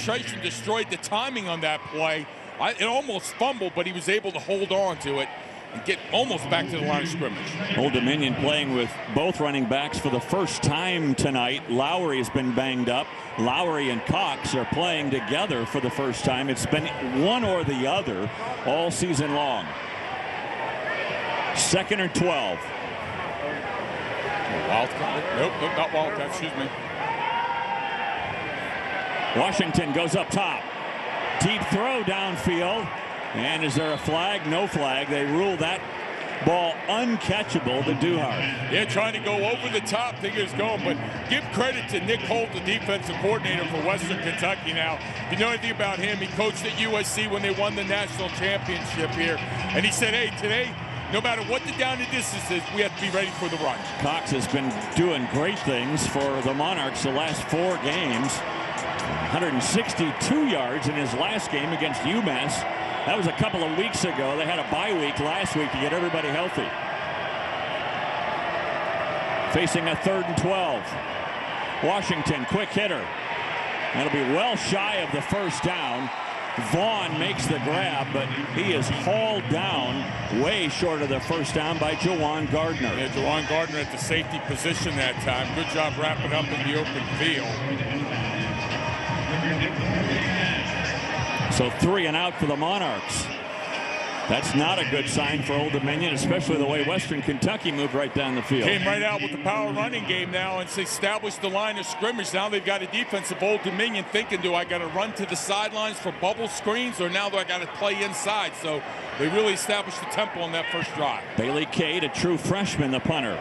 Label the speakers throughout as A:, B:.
A: concentration destroyed the timing on that play. It almost fumbled, but he was able to hold on to it and get almost back to the line of scrimmage.
B: Old Dominion playing with both running backs for the first time tonight. Lowry has been banged up. Lowry and Cox are playing together for the first time. It's been one or the other all season long. 2nd and 12.
A: Wildcat? Nope, not Wildcat, excuse me.
B: Washington goes up top. Deep throw downfield. And is there a flag? No flag. They rule that ball uncatchable to Duhart.
A: Yeah, trying to go over the top, think it was going, but give credit to Nick Holt, the defensive coordinator for Western Kentucky now. If you know anything about him, he coached at USC when they won the national championship here. And he said, hey, today, no matter what the down and distance is, we have to be ready for the run.
B: Cox has been doing great things for the Monarchs the last 4 games. 162 yards in his last game against UMass. That was a couple of weeks ago. They had a bye week last week to get everybody healthy. Facing a 3rd and 12. Washington, quick hitter. That'll be well shy of the first down. Vaughn makes the grab, but he is hauled down way short of the first down by Jawan Gardner.
A: Yeah, Jawan Gardner at the safety position that time. Good job wrapping up in the open field.
B: So 3 and out for the Monarchs. That's not a good sign for Old Dominion, especially the way Western Kentucky moved right down the field.
A: Came right out with the power running game now and established the line of scrimmage. Now they've got a defense of Old Dominion thinking, do I got to run to the sidelines for bubble screens, or now do I got to play inside? So they really established the tempo on that first drive.
B: Bailey Cade, a true freshman, the punter.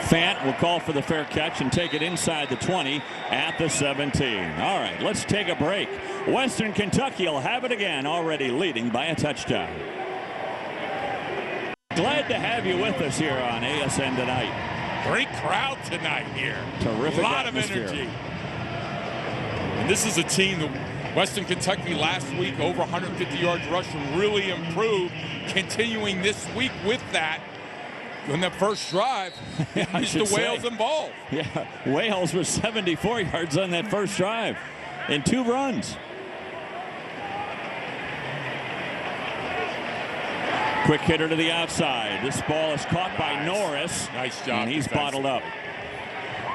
B: Fant will call for the fair catch and take it inside the 20 at the 17. All right, let's take a break. Western Kentucky will have it again, already leading by a touchdown. Glad to have you with us here on ASN tonight.
A: Great crowd tonight here.
B: Terrific
A: A lot
B: atmosphere.
A: of energy. And this is a team that Western Kentucky last week, over 150 yards rushing, really improved. Continuing this week with that. In that first drive, the Wales involved.
B: Yeah, Wales was 74 yards on that first drive in 2 runs. Quick hitter to the outside. This ball is caught by Norris.
A: Nice job.
B: And he's bottled up.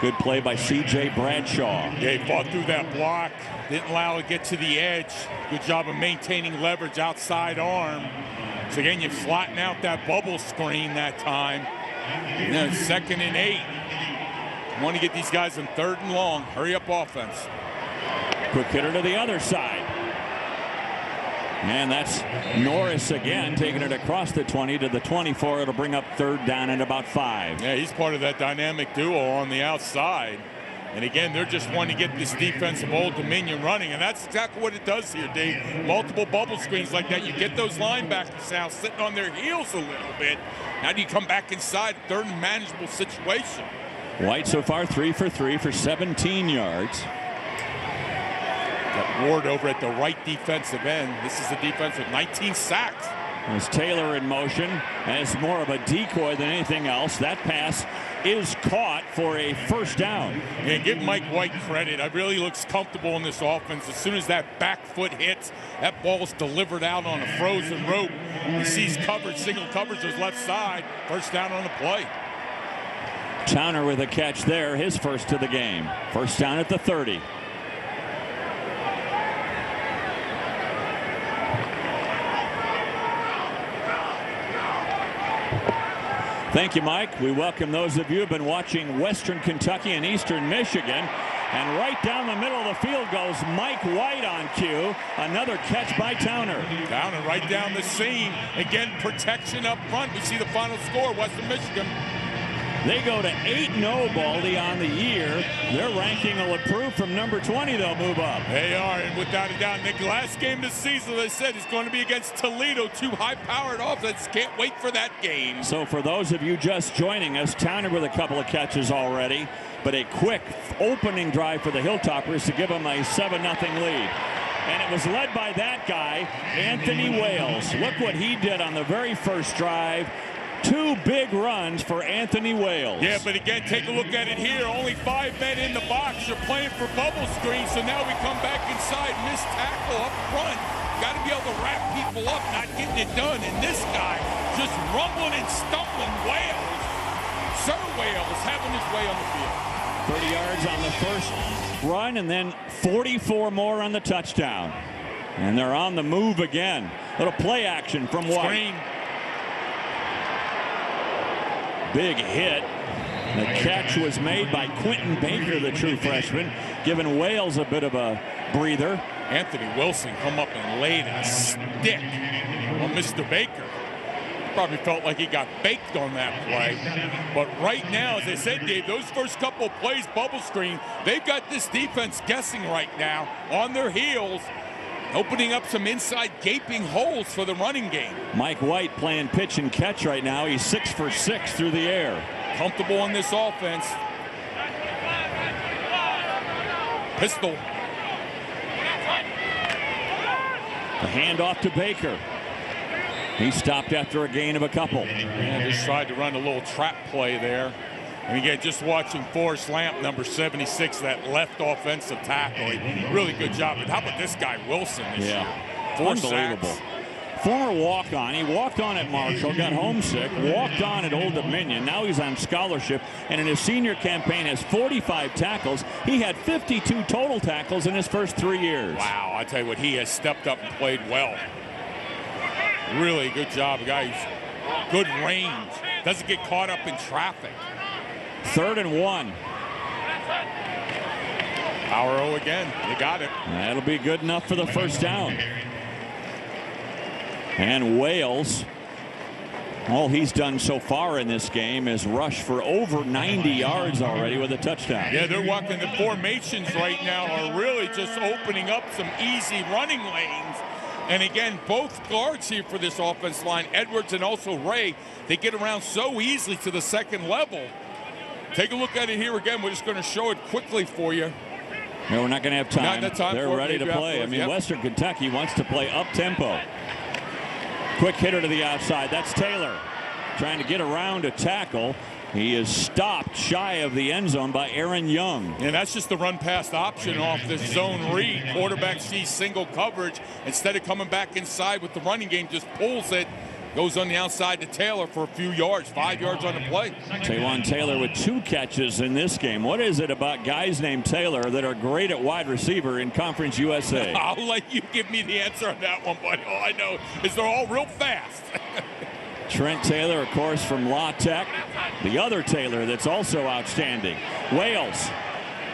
B: Good play by C.J. Bradshaw.
A: Yeah, he fought through that block. Didn't allow it to get to the edge. Good job of maintaining leverage outside arm. So again, you flatten out that bubble screen that time. And then 2nd and 8. Want to get these guys in 3rd and long. Hurry up offense.
B: Quick hitter to the other side. And that's Norris again, taking it across the 20 to the 24. It'll bring up 3rd down and about 5.
A: Yeah, he's part of that dynamic duo on the outside. And again, they're just wanting to get this defense of Old Dominion running, and that's exactly what it does here, Dave. Multiple bubble screens like that. You get those linebackers now sitting on their heels a little bit. Now do you come back inside, 3rd and manageable situation.
B: White so far 3 for 3 for 17 yards.
A: Got Ward over at the right defensive end. This is a defense with 19 sacks.
B: There's Taylor in motion as more of a decoy than anything else. That pass is caught for a first down.
A: Yeah, give Mike White credit. I really looks comfortable in this offense. As soon as that back foot hits, that ball's delivered out on a frozen rope. He sees coverage, single coverage to his left side. First down on the play.
B: Towner with a catch there, his first to the game. First down at the 30. Thank you, Mike. We welcome those of you who have been watching Western Kentucky and Eastern Michigan. And right down the middle of the field goes Mike White on cue. Another catch by Towner.
A: Towner right down the seam. Again, protection up front. We see the final score, Western Michigan.
B: They go to 8-0, Baldy, on the year. Their ranking will improve from number 20. They'll move up.
A: They are, and without a doubt, Nick, last game this season, as I said, is going to be against Toledo. 2 high-powered offenses. Can't wait for that game.
B: So for those of you just joining us, Towner with a couple of catches already, but a quick opening drive for the Hilltoppers to give them a 7-0 lead. And it was led by that guy, Anthony Wales. Look what he did on the very first drive. 2 big runs for Anthony Wales.
A: Yeah, but again, take a look at it here. Only 5 men in the box. You're playing for bubble screen, so now we come back inside. Missed tackle up front. Got to be able to wrap people up, not getting it done. And this guy just rumbling and stumbling. Wales, Sir Wales, having his way on the field.
B: 30 yards on the first run, and then 44 more on the touchdown. And they're on the move again. Little play action from White.
A: Screen.
B: Big hit. The catch was made by Quentin Baker, the true freshman, giving Wales a bit of a breather.
A: Anthony Wilson come up and laid a stick on Mr. Baker. Probably felt like he got baked on that play. But right now, as I said, Dave, those first couple of plays, bubble screen, they've got this defense guessing right now on their heels, opening up some inside gaping holes for the running game.
B: Mike White playing pitch and catch right now. He's 6 for 6 through the air.
A: Comfortable in this offense. Pistol.
B: The handoff to Baker. He stopped after a gain of a couple.
A: And just tried to run a little trap play there. And again, just watching Forrest Lamp, number 76, that left offensive tackle. Really good job. And how about this guy, Wilson, this year? 4
B: unbelievable.
A: sacks.
B: Former walk-on. He walked on at Marshall, got homesick, walked on at Old Dominion. Now he's on scholarship, and in his senior campaign has 45 tackles. He had 52 total tackles in his first 3 years.
A: Wow, I tell you what, he has stepped up and played well. Really good job, guys. Good range. Doesn't get caught up in traffic.
B: 3rd and 1.
A: Power O again. You got it.
B: That'll be good enough for the first down. And Wales, all he's done so far in this game is rush for over 90 yards already with a touchdown.
A: Yeah, they're walking. The formations right now are really just opening up some easy running lanes. And again, both guards here for this offense line, Edwards and also Ray, they get around so easily to the second level. Take a look at it here again. We're just going to show it quickly for you.
B: No, we're not going to have time.
A: Not enough time.
B: They're ready to play. I mean, Western Kentucky wants to play up-tempo. Quick hitter to the outside. That's Taylor trying to get around a tackle. He is stopped shy of the end zone by Aaron Young.
A: And that's just the run pass option off this zone read. Quarterback sees single coverage. Instead of coming back inside with the running game, just pulls it. Goes on the outside to Taylor for a few yards, 5 yards on the play.
B: Taywan Taylor with 2 catches in this game. What is it about guys named Taylor that are great at wide receiver in Conference USA?
A: I'll let you give me the answer on that one, buddy. All I know is they're all real fast.
B: Trent Taylor, of course, from La Tech. The other Taylor that's also outstanding. Wales.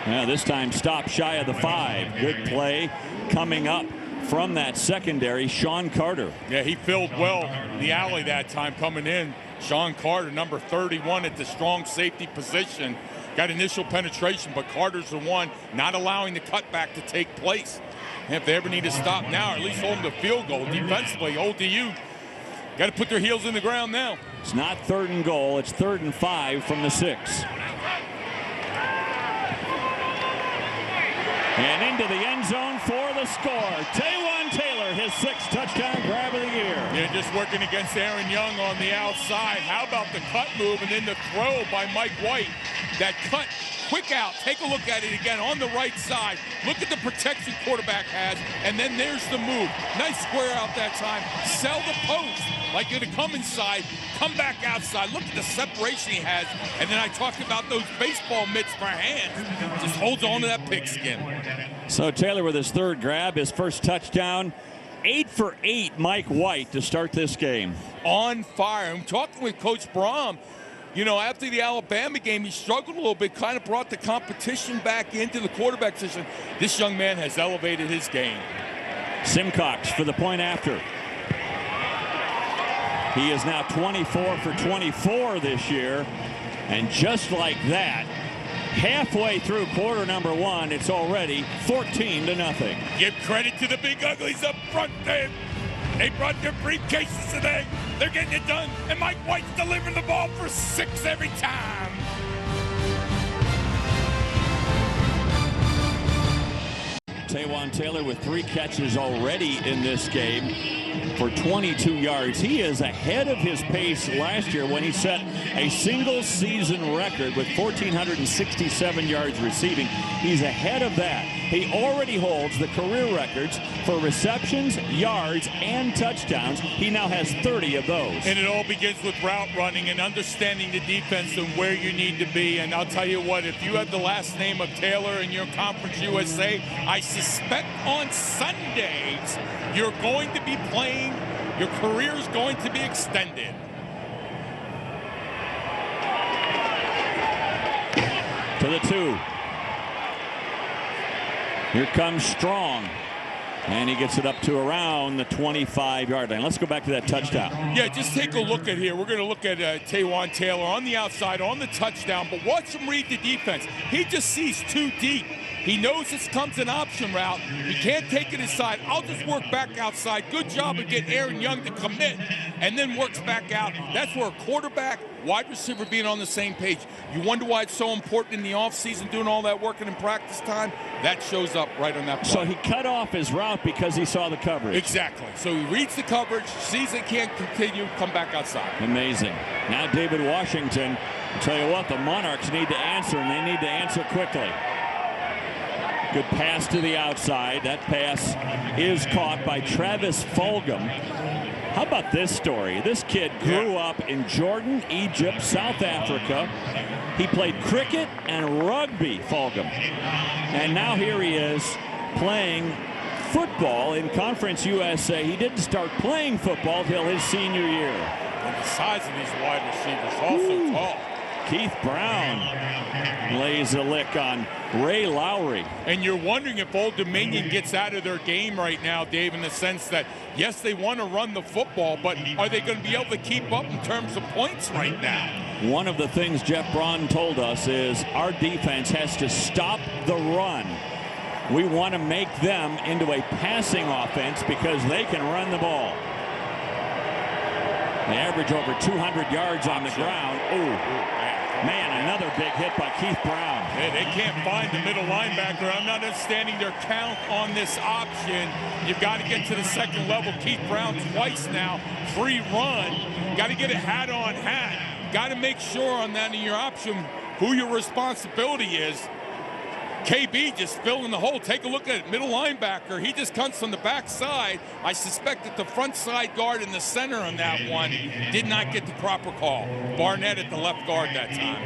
B: This time stopped shy of the 5. Good play coming up from that secondary, Sean Carter.
A: Yeah, he filled well the alley that time coming in. Sean Carter, number 31 at the strong safety position. Got initial penetration, but Carter's the one not allowing the cutback to take place. And if they ever need to stop now, or at least hold them to field goal defensively, Old DU got to put their heels in the ground now.
B: It's not 3rd and goal. It's 3rd and 5 from the 6. And into the end zone for the score. Taywan Taylor, his 6th touchdown grab of the year.
A: Yeah, just working against Aaron Young on the outside. How about the cut move and then the throw by Mike White? That cut, quick out. Take a look at it again on the right side. Look at the protection quarterback has, and then there's the move. Nice square out that time. Sell the post. Like you're to come inside, come back outside. Look at the separation he has. And then I talked about those baseball mitts for hands. Just holds on to that pigskin.
B: So Taylor with his 3rd grab, his first touchdown. 8 for 8, Mike White to start this game.
A: On fire. I'm talking with Coach Braum. You know, after the Alabama game, he struggled a little bit, kind of brought the competition back into the quarterback position. This young man has elevated his game.
B: Simcox for the point after. He is now 24 for 24 this year. And just like that, halfway through quarter number 1, it's already 14-0.
A: Give credit to the big uglies up front, Dave. They brought their briefcases today. They're getting it done. And Mike White's delivering the ball for 6 every time.
B: Taywan Taylor with 3 catches already in this game. for 22 yards. He is ahead of his pace last year when he set a single season record with 1,467 yards receiving. He's ahead of that. He already holds the career records for receptions, yards, and touchdowns. He now has 30 of those.
A: And it all begins with route running and understanding the defense and where you need to be. And I'll tell you what, if you have the last name of Taylor in your Conference USA, I suspect on Sundays you're going to be playing, your career is going to be extended.
B: To the 2. Here comes Strong. And he gets it up to around the 25-yard line. Let's go back to that touchdown.
A: Yeah, just take a look at here. We're going to look at Taywan Taylor on the outside, on the touchdown. But watch him read the defense. He just sees too deep. He knows this comes an option route. He can't take it inside. I'll just work back outside. Good job of getting Aaron Young to commit and then works back out. That's where a quarterback, wide receiver being on the same page. You wonder why it's so important in the offseason, doing all that working in practice time? That shows up right on that play.
B: So he cut off his route because he saw the coverage.
A: Exactly. So he reads the coverage, sees it can't continue, come back outside.
B: Amazing. Now David Washington. I'll tell you what, the Monarchs need to answer, and they need to answer quickly. Good pass to the outside. That pass is caught by Travis Fulgham. How about this story? This kid grew up in Jordan, Egypt, South Africa. He played cricket and rugby, Fulgham. And now here he is playing football in Conference USA. He didn't start playing football till his senior year.
A: And the size of these wide receivers, also tall.
B: Keith Brown lays a lick on Ray Lowry.
A: And you're wondering if Old Dominion gets out of their game right now, Dave, in the sense that, yes, they want to run the football, but are they going to be able to keep up in terms of points right now?
B: One of the things Jeff Braun told us is our defense has to stop the run. We want to make them into a passing offense because they can run the ball. They average over 200 yards on the ground. Ooh. Man, another big hit by Keith Brown.
A: Yeah, they can't find the middle linebacker. I'm not understanding their count on this option. You've got to get to the second level. Keith Brown twice now. Free run. Got to get it hat on hat. Got to make sure on that in your option who your responsibility is. KB just filling the hole. Take a look at it. Middle linebacker. He just comes from the backside. I suspect that the front side guard in the center on that one did not get the proper call. Barnett at the left guard that time.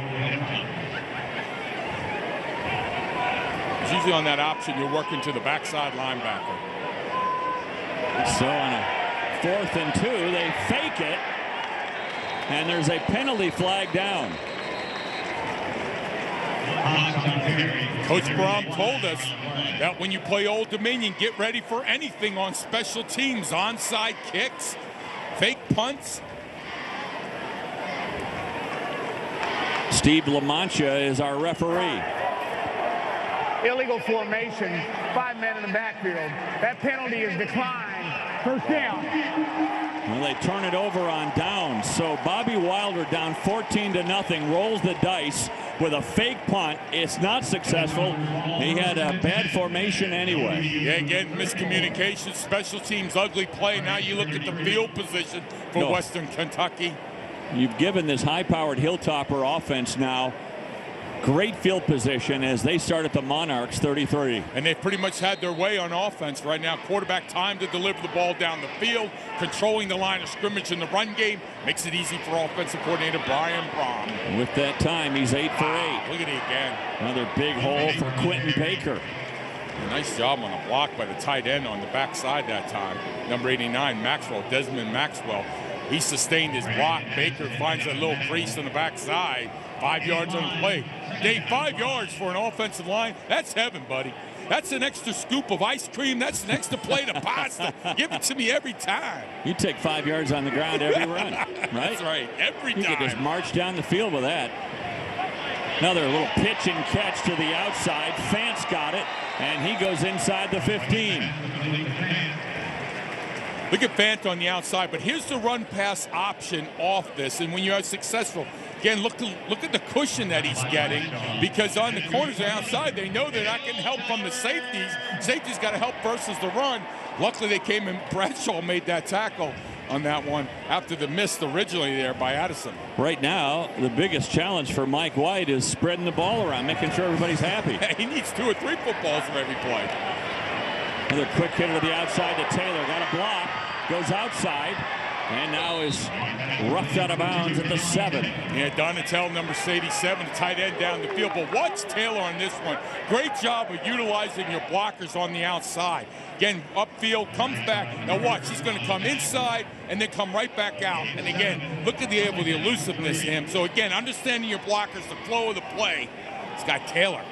A: It's usually on that option, you're working to the backside linebacker.
B: So on a 4th and 2, they fake it. And there's a penalty flag down.
A: Coach Braun told us that when you play Old Dominion, get ready for anything on special teams, onside kicks, fake punts.
B: Steve LaMancha is our referee.
C: Illegal formation, 5 men in the backfield. That penalty is declined. First down.
B: Well, they turn it over on downs. So Bobby Wilder down 14-0, rolls the dice with a fake punt. It's not successful. He had a bad formation anyway.
A: Yeah, again, miscommunication, special teams, ugly play. Now you look at the field position for Western Kentucky.
B: You've given this high-powered Hilltopper offense now great field position as they start at the Monarchs 33.
A: And they've pretty much had their way on offense right now. Quarterback time to deliver the ball down the field, controlling the line of scrimmage in the run game, makes it easy for offensive coordinator Brian Braun.
B: With that time, he's 8 for 8.
A: Look at it again.
B: Another big hole for Quentin Baker.
A: Nice job on the block by the tight end on the backside that time. Number 89, Maxwell, Desmond Maxwell. He sustained his block. Baker finds a little crease on the backside. 5 yards on the play. Dave, 5 yards for an offensive line. That's heaven, buddy. That's an extra scoop of ice cream. That's an extra plate of pasta. Give it to me every time.
B: You take 5 yards on the ground every run, right?
A: That's right, every time.
B: You could just march down the field with that. Another little pitch and catch to the outside. Fance got it, and he goes inside the 15.
A: Look at Fant on the outside, but here's the run pass option off this. And when you are successful, again, look at the cushion that he's getting, because on the corners and outside, they know they're not getting help from the safeties. Safeties got to help versus the run. Luckily, they came in. Bradshaw made that tackle on that one after the miss originally there by Addison.
B: Right now, the biggest challenge for Mike White is spreading the ball around, making sure everybody's happy.
A: He needs 2 or 3 footballs from every play.
B: Another quick hit to the outside to Taylor. Got a block. Goes outside. And now is roughed out of bounds at the 7.
A: Yeah, Donatel, number 87, the tight end down the field. But watch Taylor on this one. Great job of utilizing your blockers on the outside. Again, upfield, comes back. Now watch, he's going to come inside and then come right back out. And again, look at the elusiveness of him. So again, understanding your blockers, the flow of the play. This guy Taylor,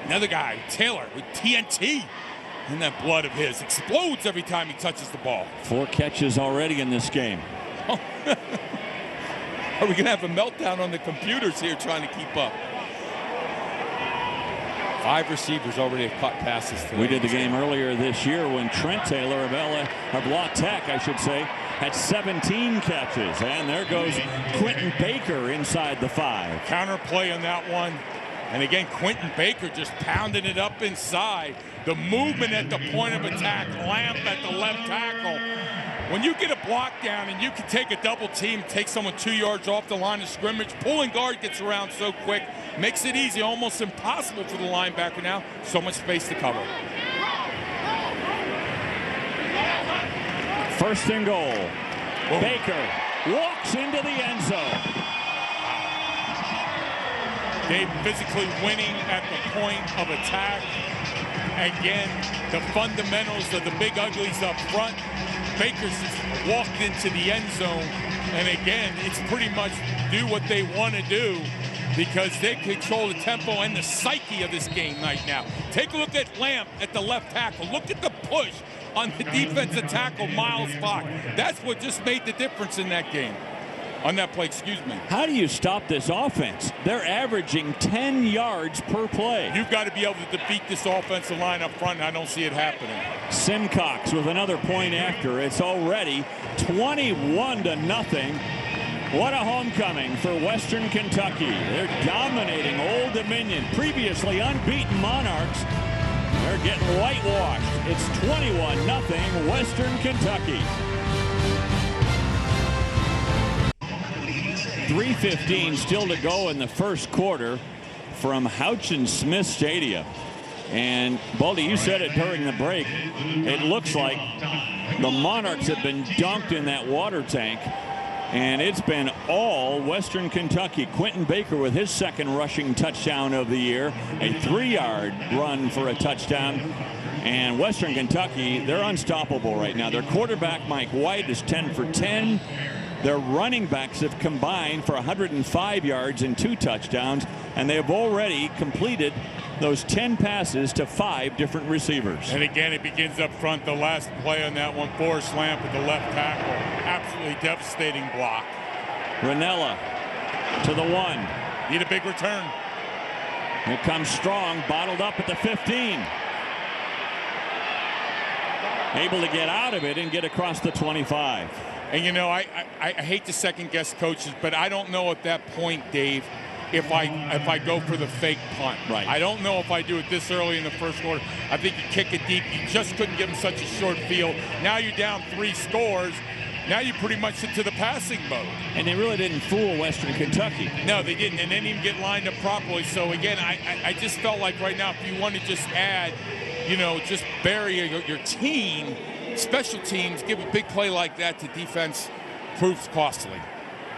A: another guy, Taylor with TNT. And that blood of his explodes every time he touches the ball.
B: 4 catches already in this game.
A: Oh. Are we going to have a meltdown on the computers here trying to keep up? 5 receivers already have caught passes today.
B: We did the game earlier this year when Trent Taylor of La Tech, I should say, had 17 catches. And there goes Quentin Baker inside the 5.
A: Counter play on that one. And again, Quentin Baker just pounding it up inside. The movement at the point of attack, Lamp at the left tackle. When you get a block down and you can take a double team, take someone 2 yards off the line of scrimmage, pulling guard gets around so quick, makes it easy, almost impossible for the linebacker now. So much space to cover.
B: 1st and goal. Boom. Baker walks into the end zone.
A: They physically winning at the point of attack. Again, the fundamentals of the big uglies up front. Baker's walked into the end zone. And again, it's pretty much do what they want to do because they control the tempo and the psyche of this game right now. Take a look at Lamp at the left tackle. Look at the push on the defensive tackle, Miles Fox. That's what just made the difference in that game. On that play, excuse me.
B: How do you stop this offense? They're averaging 10 yards per play.
A: You've got to be able to defeat this offensive line up front, and I don't see it happening.
B: Simcox with another point after. It's already 21-0. What a homecoming for Western Kentucky. They're dominating Old Dominion, previously unbeaten Monarchs. They're getting whitewashed. It's 21-0 Western Kentucky. 3:15 still to go in the first quarter from Houchin Smith Stadium. And Baldy, you said it during the break. It looks like the Monarchs have been dunked in that water tank. And it's been all Western Kentucky. Quentin Baker with his 2nd rushing touchdown of the year. A 3-yard run for a touchdown. And Western Kentucky, they're unstoppable right now. Their quarterback, Mike White, is 10 for 10. Their running backs have combined for 105 yards and 2 touchdowns, and they have already completed those 10 passes to 5 different receivers.
A: And again, it begins up front. The last play on that one, Forrest Lamp at the left tackle. Absolutely devastating block.
B: Ranella to the 1.
A: Need a big return.
B: Here comes Strong, bottled up at the 15. Able to get out of it and get across the 25.
A: And you know, I hate to second guess coaches, but I don't know at that point, Dave, if I go for the fake punt.
B: Right.
A: I don't know if I do it this early in the first quarter. I think you kick it deep. You just couldn't give them such a short field. Now you're down 3 scores. Now you pretty much into the passing mode.
B: And they really didn't fool Western Kentucky.
A: No, they didn't, and they didn't even get lined up properly. So again, I just felt like right now, if you want to just add, you know, just bury your team, special teams, give a big play like that to defense, proves costly.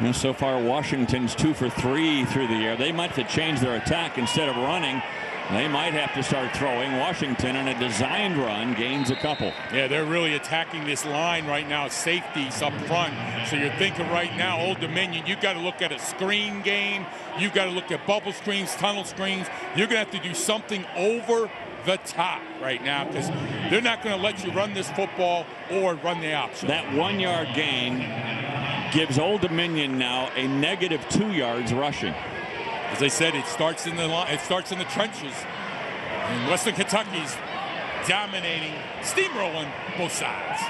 B: And so far, Washington's 2 for 3 through the air. They might have to change their attack instead of running. They might have to start throwing. Washington on a designed run gains a couple.
A: Yeah, they're really attacking this line right now. Safeties up front. So you're thinking right now, Old Dominion, you've got to look at a screen game. You've got to look at bubble screens, tunnel screens. You're going to have to do something over the top right now because they're not going to let you run this football or run the option.
B: That 1-yard gain gives Old Dominion now a negative 2 yards rushing.
A: As I said, it starts in the trenches. And Western Kentucky's dominating, steamrolling both sides.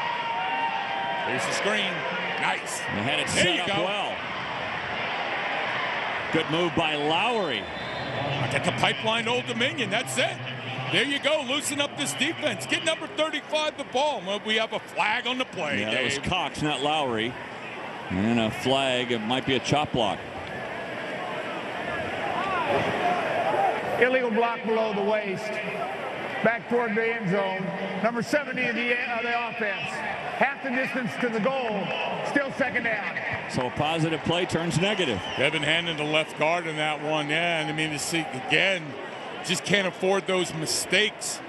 A: Here's the screen. Nice.
B: They had it set up well. Good move by Lowry.
A: Get the pipeline, Old Dominion. That's it. There you go. Loosen up this defense. Get number 35 the ball. Well, we have a flag on the play.
B: Yeah,
A: Dave.
B: that was Cox, not Lowry. And a flag. It might be a chop block.
C: Illegal block below the waist. Back toward the end zone. Number 70 of the offense. Half the distance to the goal. Still second down.
B: So a positive play turns negative.
A: Devin Hannon, the left guard in that one. Yeah, and I mean, to see again, just can't afford those mistakes.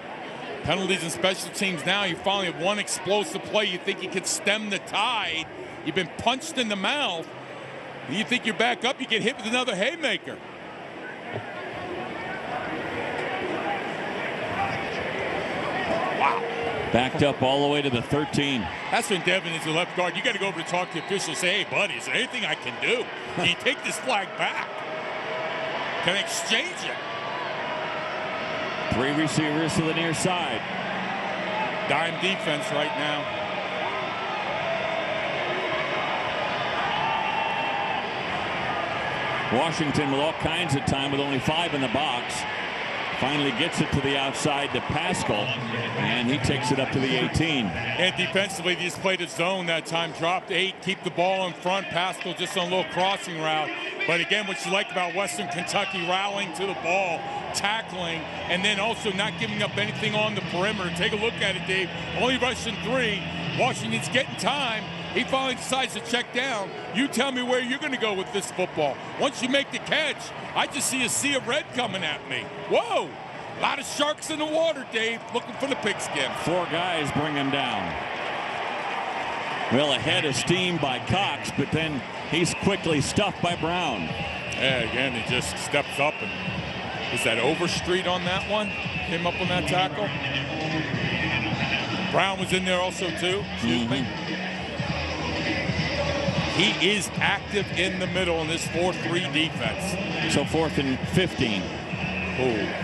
A: Penalties and special teams now. You finally have one explosive play. You think you could stem the tide. You've been punched in the mouth. You think you're back up. You get hit with another haymaker. Wow.
B: Backed up all the way to the 13.
A: That's when Devin is the left guard. You got to go over to talk to the official and say, hey, buddy, is there anything I can do? Can you take this flag back? Can I exchange it?
B: 3 receivers to the near side.
A: Dime defense right now.
B: Washington with all kinds of time with only 5 in the box. Finally gets it to the outside to Pascal, and he takes it up to the 18.
A: And defensively, they just played a zone that time. Dropped 8, keep the ball in front. Pascal just on a little crossing route. But again, what you like about Western Kentucky, rallying to the ball, tackling, and then also not giving up anything on the perimeter. Take a look at it, Dave. Only rushing 3. Washington's getting time. He finally decides to check down. You tell me where you're going to go with this football. Once you make the catch, I just see a sea of red coming at me. Whoa! A lot of sharks in the water, Dave, looking for the pigskin.
B: 4 guys bring him down. Well, ahead of steam by Cox, but then he's quickly stuffed by Brown.
A: Yeah, again, he just steps up. And is that Overstreet on that one? Came up on that tackle. Brown was in there also, too. Excuse me. He is active in the middle in this 4-3 defense.
B: So 4th and 15.
A: Oh.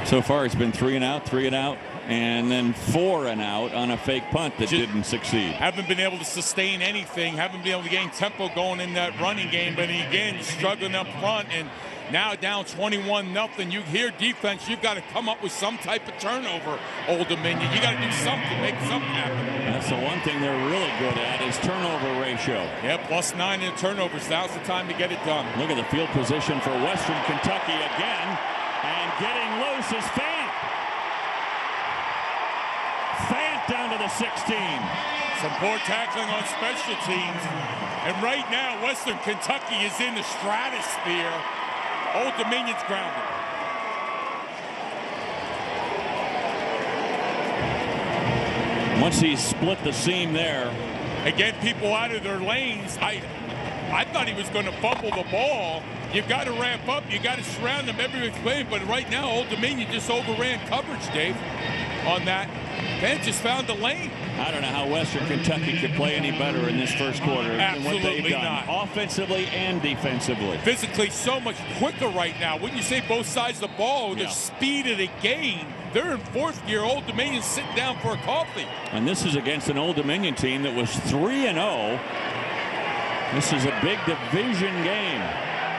B: So far it's been 3 and out, 3 and out, and then 4 and out on a fake punt that didn't succeed.
A: Haven't been able to sustain anything. Haven't been able to gain tempo going in that running game. But again, struggling up front. And now down 21-0. You hear defense, you've got to come up with some type of turnover, Old Dominion. You got to do something, make something happen.
B: That's the one thing they're really good at is turnover ratio.
A: Yeah, +9 in turnovers. Now's the time to get it done.
B: Look at the field position for Western Kentucky again. And getting loose is Fant. Fant down to the 16.
A: Some poor tackling on special teams. And right now, Western Kentucky is in the stratosphere. Old Dominion's grounded.
B: Once he split the seam there.
A: Again, people out of their lanes. I thought he was going to fumble the ball. You've got to ramp up. You got to surround him. Everyone's playing. But right now, Old Dominion just overran coverage, Dave, on that. Ben just found the lane.
B: I don't know how Western Kentucky could play any better in this first quarter than what they've done,
A: not.
B: Offensively and defensively.
A: Physically so much quicker right now. Wouldn't you say both sides of the ball, the speed of the game? They're in 4th gear. Old Dominion sitting down for a coffee.
B: And this is against an Old Dominion team that was 3-0. This is a big division game.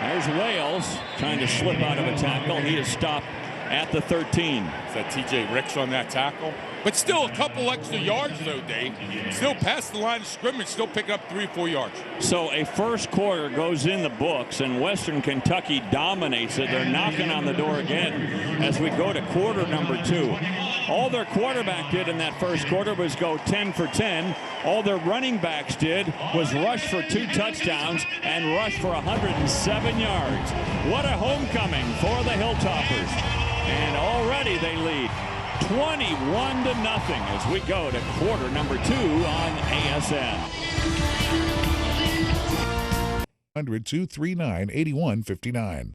B: There's Wales trying to slip out of a tackle. He is stopped at the 13.
A: Is that TJ Ricks on that tackle? But still a couple extra yards, though, Dave. Still past the line of scrimmage, still picking up 3 or 4 yards.
B: So a first quarter goes in the books, and Western Kentucky dominates it. They're knocking on the door again as we go to quarter number 2. All their quarterback did in that first quarter was go 10 for 10. All their running backs did was rush for 2 touchdowns and rush for 107 yards. What a homecoming for the Hilltoppers. And already they lead 21-0 as we go to quarter number 2 on ASN.
D: 239-8159.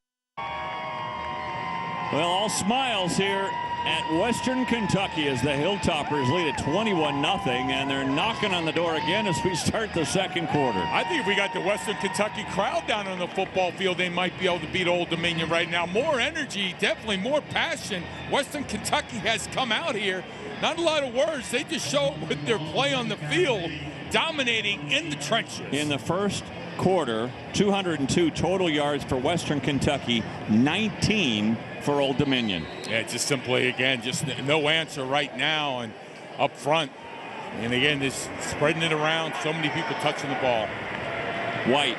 B: Well, all smiles here at Western Kentucky as the Hilltoppers lead at 21-0, and they're knocking on the door again as we start the second quarter.
A: I think if we got the Western Kentucky crowd down on the football field, they might be able to beat Old Dominion right now. More energy, definitely more passion. Western Kentucky has come out here Not a lot of words. They just show it with their play on the field, dominating in the trenches.
B: In the first quarter, 202 total yards for Western Kentucky, 19 for Old Dominion.
A: Yeah, just simply, again, just no answer right now and up front. And again, this spreading it around, so many people touching the ball.
B: White.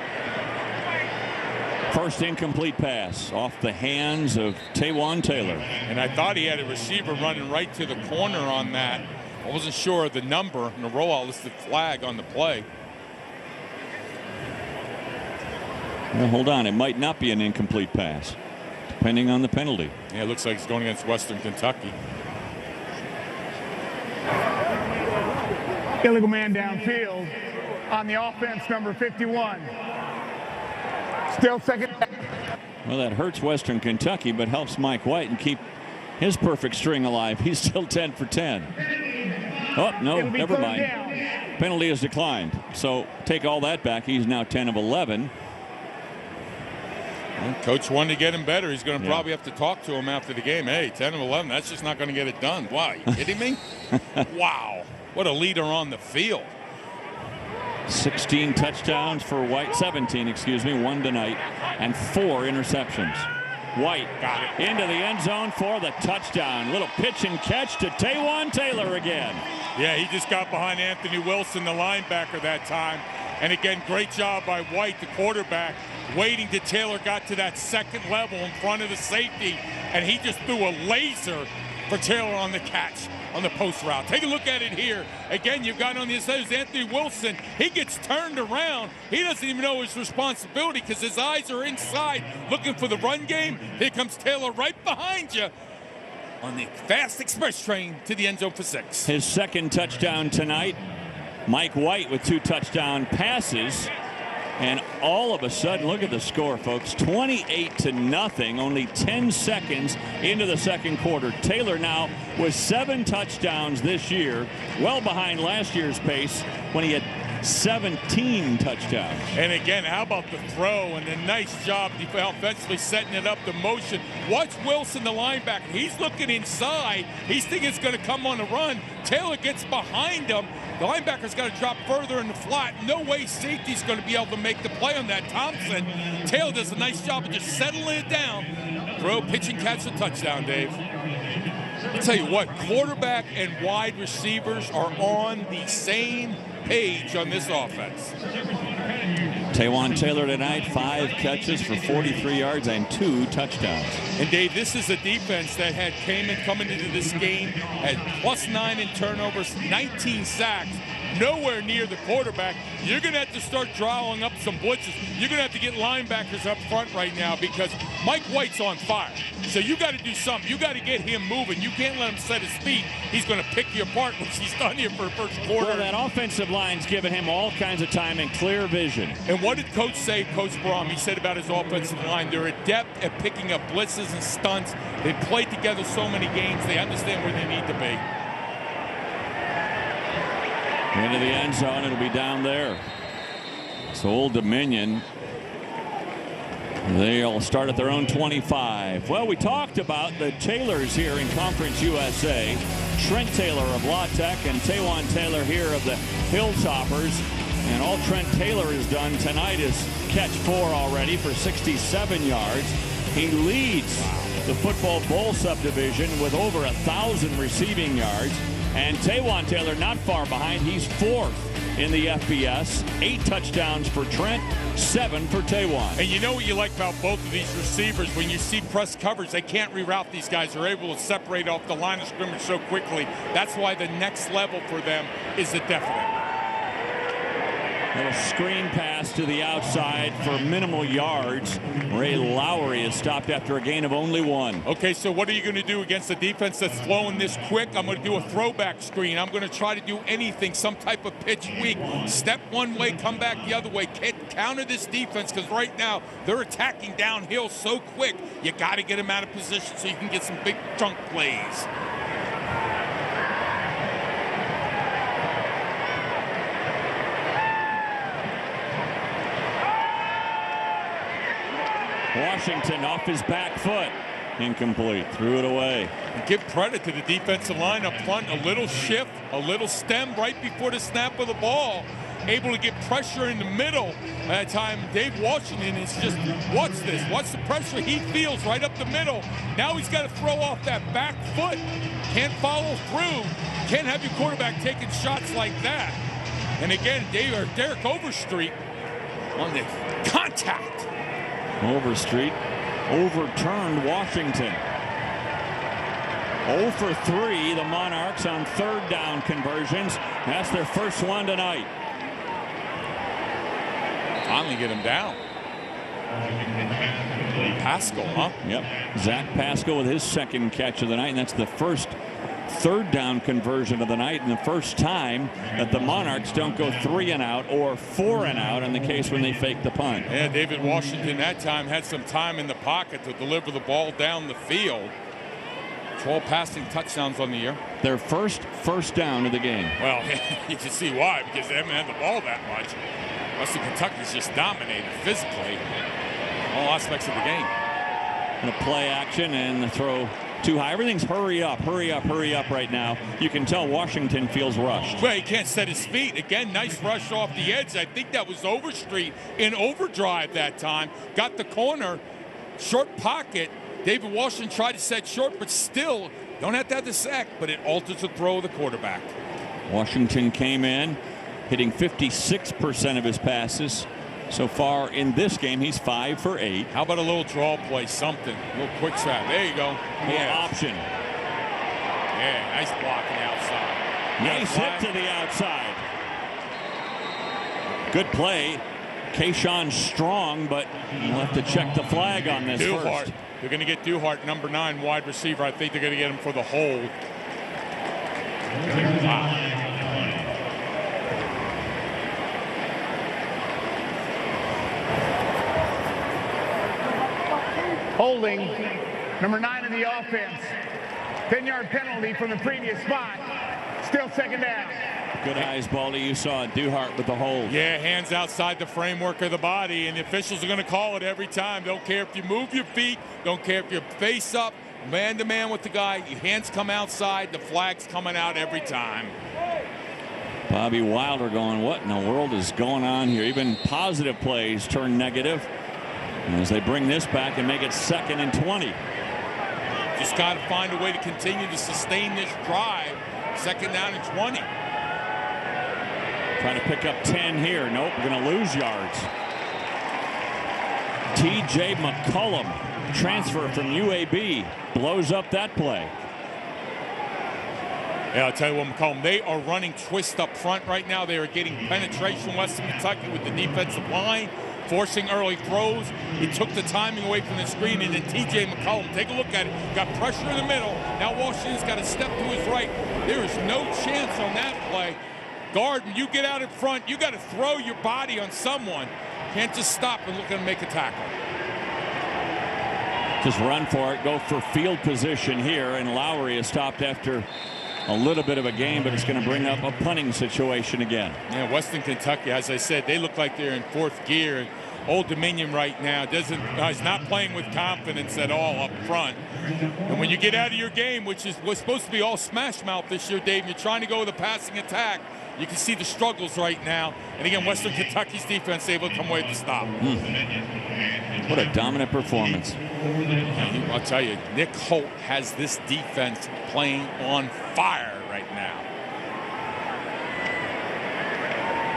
B: First incomplete pass off the hands of Taywan Taylor.
A: And I thought he had a receiver running right to the corner on that. I wasn't sure of the number and the rollout listed flag on the play.
B: Well, hold on, it might not be an incomplete pass, depending on the penalty.
A: Yeah, it looks like it's going against Western Kentucky.
C: Illegal man downfield on the offense, number 51. Still second.
B: Well, that hurts Western Kentucky, but helps Mike White and keep his perfect string alive. He's still 10 for 10. Oh, no, never mind.
C: Down.
B: Penalty is declined. So take all that back. He's now 10 of 11.
A: Well, coach wanted to get him better. He's going to probably have to talk to him after the game. Hey, 10 of 11, that's just not going to get it done. Why? You kidding me? Wow. What a leader on the field.
B: 16 touchdowns for White, 17, excuse me, 1 tonight, and 4 interceptions. White
A: got it
B: into the end zone for the touchdown. Little pitch and catch to Taywan Taylor again.
A: Yeah, he just got behind Anthony Wilson, the linebacker, that time. And again, great job by White, the quarterback, waiting till Taylor got to that second level in front of the safety, and he just threw a laser for Taylor on the catch on the post route. Take a look at it here. Again, you've got on the inside is Anthony Wilson. He gets turned around. He doesn't even know his responsibility because his eyes are inside looking for the run game. Here comes Taylor right behind you on the fast express train to the end zone for 6.
B: His second touchdown tonight. Mike White with 2 touchdown passes. And all of a sudden, look at the score, folks. 28-0, only 10 seconds into the second quarter. Taylor now with 7 touchdowns this year, well behind last year's pace when he had 17 touchdowns.
A: And again, how about the throw and the nice job offensively setting it up, the motion. Watch Wilson, the linebacker. He's looking inside. He's thinking it's going to come on a run. Taylor gets behind him. The linebacker's got to drop further in the flat. No way safety's going to be able to make the play on that. Thompson. Taylor does a nice job of just settling it down. Throw, pitch, and catch a touchdown, Dave. I'll tell you what, quarterback and wide receivers are on the same page on this offense.
B: Taywan Taylor tonight, 5 catches for 43 yards and 2 touchdowns.
A: And Dave, this is a defense that had coming into this game at +9 in turnovers, 19 sacks, nowhere near the quarterback. You're going to have to start drawing up some blitzes. You're going to have to get linebackers up front right now because Mike White's on fire. So you got to do something. You got to get him moving. You can't let him set his feet. He's going to pick you apart, which he's done here for the first quarter.
B: Well, that offensive line's given him all kinds of time and clear vision.
A: And what did Coach say, Coach Brom? He said about his offensive line, they're adept at picking up blitzes and stunts. They've played together so many games. They understand where they need to be.
B: Into the end zone, it'll be down there. So Old Dominion, they'll start at their own 25. Well, we talked about the Taylors here in Conference USA. Trent Taylor of La Tech and Taywan Taylor here of the Hilltoppers. And all Trent Taylor has done tonight is catch 4 already for 67 yards. He leads the Football Bowl subdivision with over 1,000 receiving yards. And Taywan Taylor not far behind. He's 4th in the FBS. 8 touchdowns for Trent, 7 for Taywan.
A: And you know what you like about both of these receivers? When you see press coverage, they can't reroute these guys. They're able to separate off the line of scrimmage so quickly. That's why the next level for them is a definite.
B: Little screen pass to the outside for minimal yards. Ray Lowry is stopped after a gain of only 1.
A: Okay, so what are you going to do against a defense that's flowing this quick? I'm going to do a throwback screen. I'm going to try to do anything, some type of pitch weak. Step one way, come back the other way. Counter this defense because right now they're attacking downhill so quick. You got to get them out of position so you can get some big chunk plays.
B: Washington off his back foot. Incomplete. Threw it away.
A: And give credit to the defensive line up front. A little shift, a little stem right before the snap of the ball. Able to get pressure in the middle. At that time, Dave Washington is just, what's this? What's the pressure he feels right up the middle? Now he's got to throw off that back foot. Can't follow through. Can't have your quarterback taking shots like that. And again, Derek Overstreet on the contact.
B: Overstreet overturned Washington. 0 for 3, the Monarchs on third down conversions. That's their first one tonight.
A: Finally get him down. Pascal, huh?
B: Yep. Zach Pascal with his second catch of the night, and that's the first third down conversion of the night, and the first time that the Monarchs don't go 3 and out or 4 and out in the case when they fake the punt.
A: Yeah, David Washington that time had some time in the pocket to deliver the ball down the field. 12 passing touchdowns on the year.
B: Their first down of the game.
A: Well, you can see why, because they haven't had the ball that much. Western Kentucky's just dominated physically all aspects of the game.
B: And a play action and the throw too high. Everything's hurry up right now. You can tell Washington feels rushed.
A: Well, he can't set his feet. Again, nice rush off the edge. I think that was Overstreet in overdrive that time. Got the corner, short pocket. David Washington tried to set short, but still don't have to have the sack, but it alters the throw of the quarterback.
B: Washington came in, hitting 56% of his passes. So far in this game, he's 5 for 8.
A: How about a little draw play, something? A little quick trap. There you go.
B: Yeah. Option.
A: Yeah, nice blocking outside.
B: Nice hit to the outside. Good play. Kayshawn Strong, but you'll have to check the flag on this
A: Duhart.
B: first.
A: They're going to get Duhart, number 9 wide receiver. I think they're going to get him for the hold. Wow.
C: Holding, number 9 in the offense. 10-yard penalty from the previous spot. Still second down.
B: Good eyes, Baldy. You saw Duhart with the hold.
A: Yeah, hands outside the framework of the body, and the officials are going to call it every time. Don't care if you move your feet. Don't care if you're face up, man-to-man with the guy. Your hands come outside. The flag's coming out every time.
B: Bobby Wilder going, what in the world is going on here? Even positive plays turn negative as they bring this back and make it 2nd and 20.
A: Just got to find a way to continue to sustain this drive. 2nd down and 20.
B: Trying to pick up 10 here. Nope, we're going to lose yards. T.J. McCullum, transfer from UAB, blows up that play.
A: Yeah, I'll tell you what, McCollum, they are running twist up front right now. They are getting penetration Western Kentucky with the defensive line, forcing early throws. It took the timing away from the screen, and then T.J. McCollum, take a look at it, got pressure in the middle. Now Washington's got to step to his right. There is no chance on that play. Guard, when you get out in front, you got to throw your body on someone. Can't just stop and look and make a tackle.
B: Just run for it, go for field position here, and Lowry is stopped after a little bit of a game, but it's going to bring up a punting situation again.
A: Yeah, Western Kentucky, as I said, they look like they're in 4th gear. Old Dominion right now is not playing with confidence at all up front. And when you get out of your game, which was supposed to be all smash mouth this year, Dave, you're trying to go with a passing attack. You can see the struggles right now. And again, Western Kentucky's defense able to come away with the stop.
B: What a dominant performance.
A: I'll tell you, Nick Holt has this defense playing on fire right now.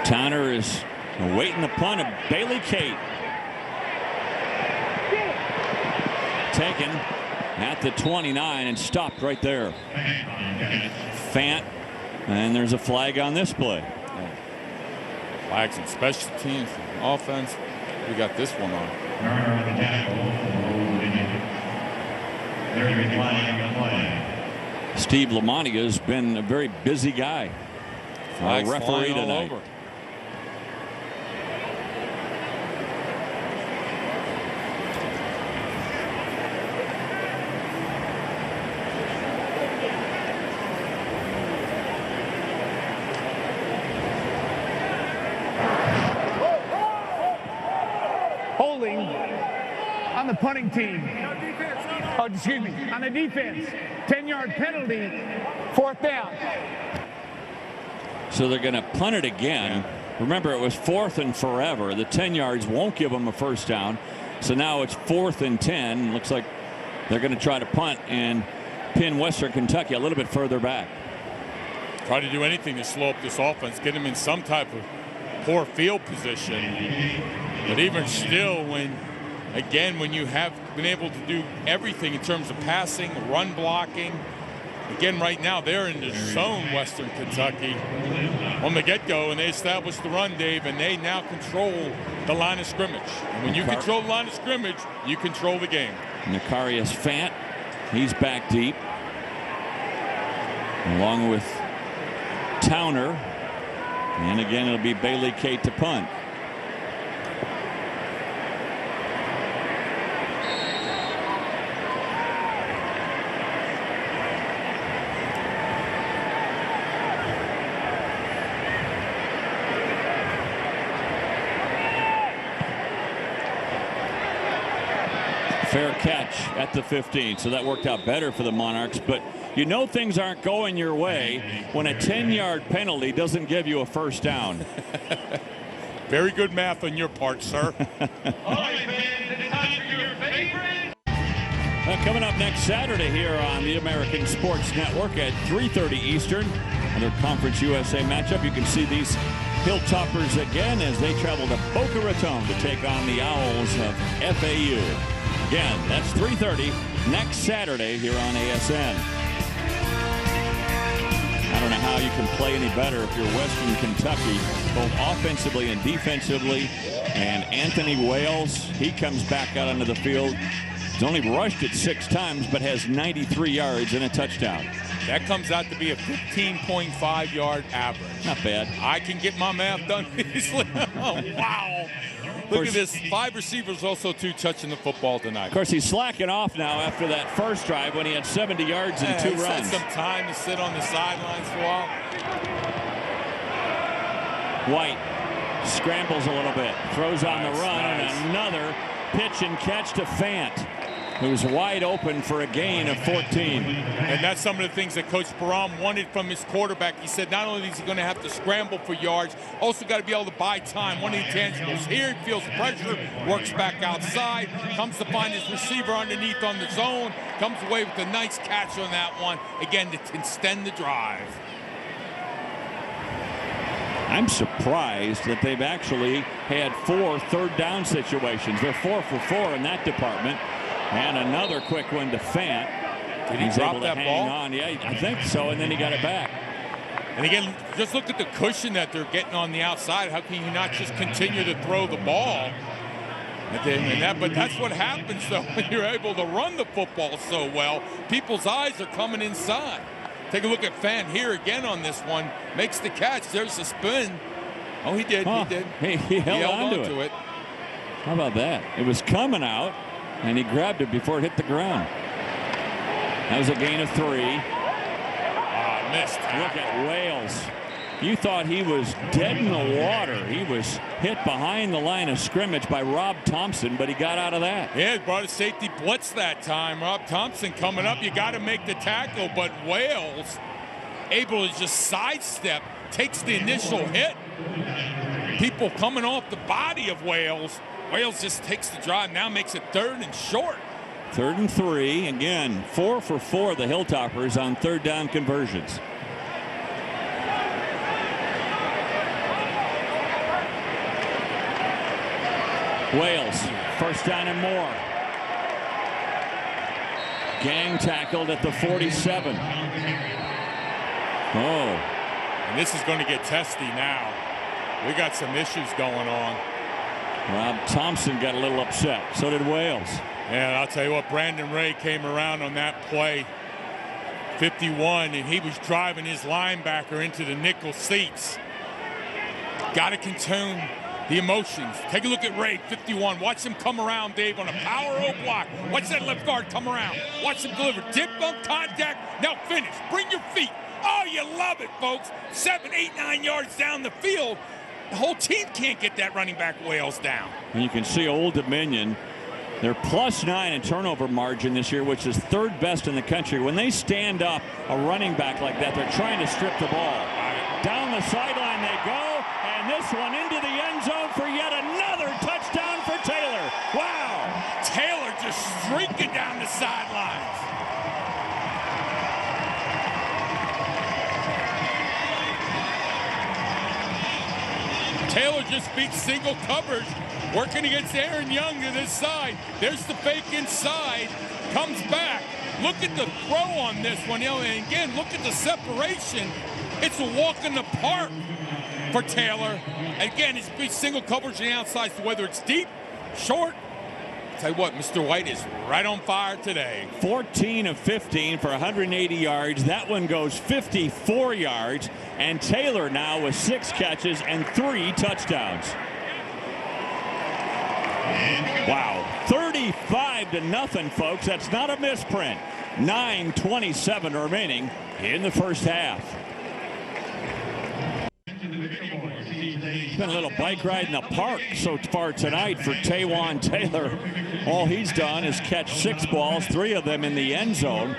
B: Tanner is awaiting the punt of Bailey Kate. Taken at the 29 and stopped right there. Fant, and there's a flag on this play.
A: Flags and special teams, offense. We got this one on.
B: Steve Lamonia has been a very busy guy.
A: Flags
B: referee tonight.
A: Over.
C: On the punting team. Oh, excuse me, on the defense. 10-yard penalty, 4th down.
B: So they're going to punt it again. Remember, it was 4th and forever. The 10 yards won't give them a first down. So now it's 4th and 10. Looks like they're going to try to punt and pin Western Kentucky a little bit further back.
A: Try to do anything to slow up this offense, get them in some type of poor field position. But even still, when you have been able to do everything in terms of passing, run blocking, again, right now they're in the zone, Western Kentucky, on the get-go, and they established the run, Dave, and they now control the line of scrimmage. And when you control the line of scrimmage, you control the game.
B: Necarius Fant, he's back deep, along with Towner, and again it'll be Bailey Kate to punt. Fair catch at the 15, so that worked out better for the Monarchs. But you know things aren't going your way when a 10-yard penalty doesn't give you a first down.
A: Very good math on your part, sir.
E: All right, fans, it's time for your favorite.
B: Coming up next Saturday here on the American Sports Network at 3:30 Eastern, another Conference USA matchup. You can see these Hilltoppers again as they travel to Boca Raton to take on the Owls of FAU. Again, that's 3:30 next Saturday here on ASN. I don't know how you can play any better if you're Western Kentucky, both offensively and defensively. And Anthony Wales, he comes back out onto the field. He's only rushed it 6 times, but has 93 yards and a touchdown.
A: That comes out to be a 15.5-yard average.
B: Not bad.
A: I can get my math done easily. Oh, wow. Look at this. 5 receivers, also 2 touching the football tonight.
B: Of course, he's slacking off now after that first drive when he had 70 yards and 2
A: he's
B: runs.
A: had some time to sit on the sidelines for a while.
B: White scrambles a little bit, throws on the run, and another pitch and catch to Fant, who's wide open for a gain of 14.
A: And that's some of the things that Coach Barham wanted from his quarterback. He said not only is he going to have to scramble for yards, also got to be able to buy time. One of the intangibles here, he feels pressure, works back outside, comes to find his receiver underneath on the zone, comes away with a nice catch on that one, again, to extend the drive.
B: I'm surprised that they've actually had 4 third-down situations. They're 4 for 4 in that department. And another quick one to Fant.
A: Did he drop that ball?
B: On. Yeah, I think so, and then he got it back.
A: And again, just look at the cushion that they're getting on the outside. How can you not just continue to throw the ball? But that's what happens, though, when you're able to run the football so well. People's eyes are coming inside. Take a look at Fant here again on this one. Makes the catch. There's the spin. Oh, he did. He did.
B: He held on to it. How about that? It was coming out, and he grabbed it before it hit the ground. That was a gain of 3.
A: Missed.
B: Look at Wales. You thought he was dead in the water. He was hit behind the line of scrimmage by Rob Thompson, but he got out of that.
A: Yeah, brought a safety blitz that time. Rob Thompson coming up. You got to make the tackle, but Wales able to just sidestep, takes the initial hit. People coming off the body of Wales. Wales just takes the drive, now makes it 3rd and short.
B: 3rd and 3. Again, 4 for 4 the Hilltoppers on 3rd down conversions. Wales, 1st down and more. Gang tackled at the 47. Oh.
A: And this is going to get testy now. We got some issues going on.
B: Rob Thompson got a little upset. So did Wales.
A: And I'll tell you what, Brandon Ray came around on that play, 51, and he was driving his linebacker into the nickel seats. Got to contain the emotions. Take a look at Ray, 51. Watch him come around, Dave, on a power O block. Watch that left guard come around. Watch him deliver. Dip on contact. Now finish. Bring your feet. Oh, you love it, folks. 7, 8, 9 yards down the field. The whole team can't get that running back Wales down.
B: And you can see Old Dominion They're +9 in turnover margin this year, which is 3rd best in the country. When they stand up a running back like that, they're trying to strip the ball. Down the sideline they go, and this one into the end zone for yet another touchdown for Taylor. Wow!
A: Taylor just streaking down the sidelines. Taylor just beat single coverage, working against Aaron Young to this side. There's the fake inside, comes back. Look at the throw on this one, and again, look at the separation. It's a walk in the park for Taylor. Again, it's big single coverage on the outside, so whether it's deep, short, tell you what, Mr. White is right on fire today.
B: 14 of 15 for 180 yards. That one goes 54 yards. And Taylor now with 6 catches and 3 touchdowns. Wow. 35-0, folks. That's not a misprint. 9:27 remaining in the first half. It's been a little bike ride in the park so far tonight for Taywan Taylor. All he's done is catch 6 balls, 3 of them in the end zone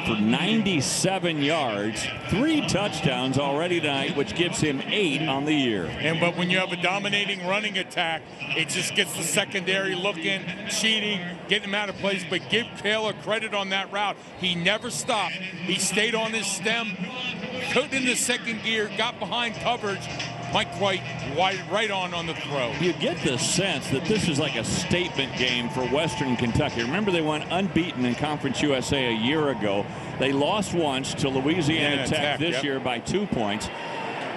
B: for 97 yards, 3 touchdowns already tonight, which gives him 8 on the year.
A: But when you have a dominating running attack, it just gets the secondary looking, cheating, getting him out of place. But give Taylor credit on that route. He never stopped. He stayed on his stem, put in the second gear, got behind coverage. Mike White right on the throw.
B: You get the sense that this is like a statement game for Western Kentucky. Remember, they went unbeaten in Conference USA a year ago. They lost once to Louisiana Tech this year by 2 points.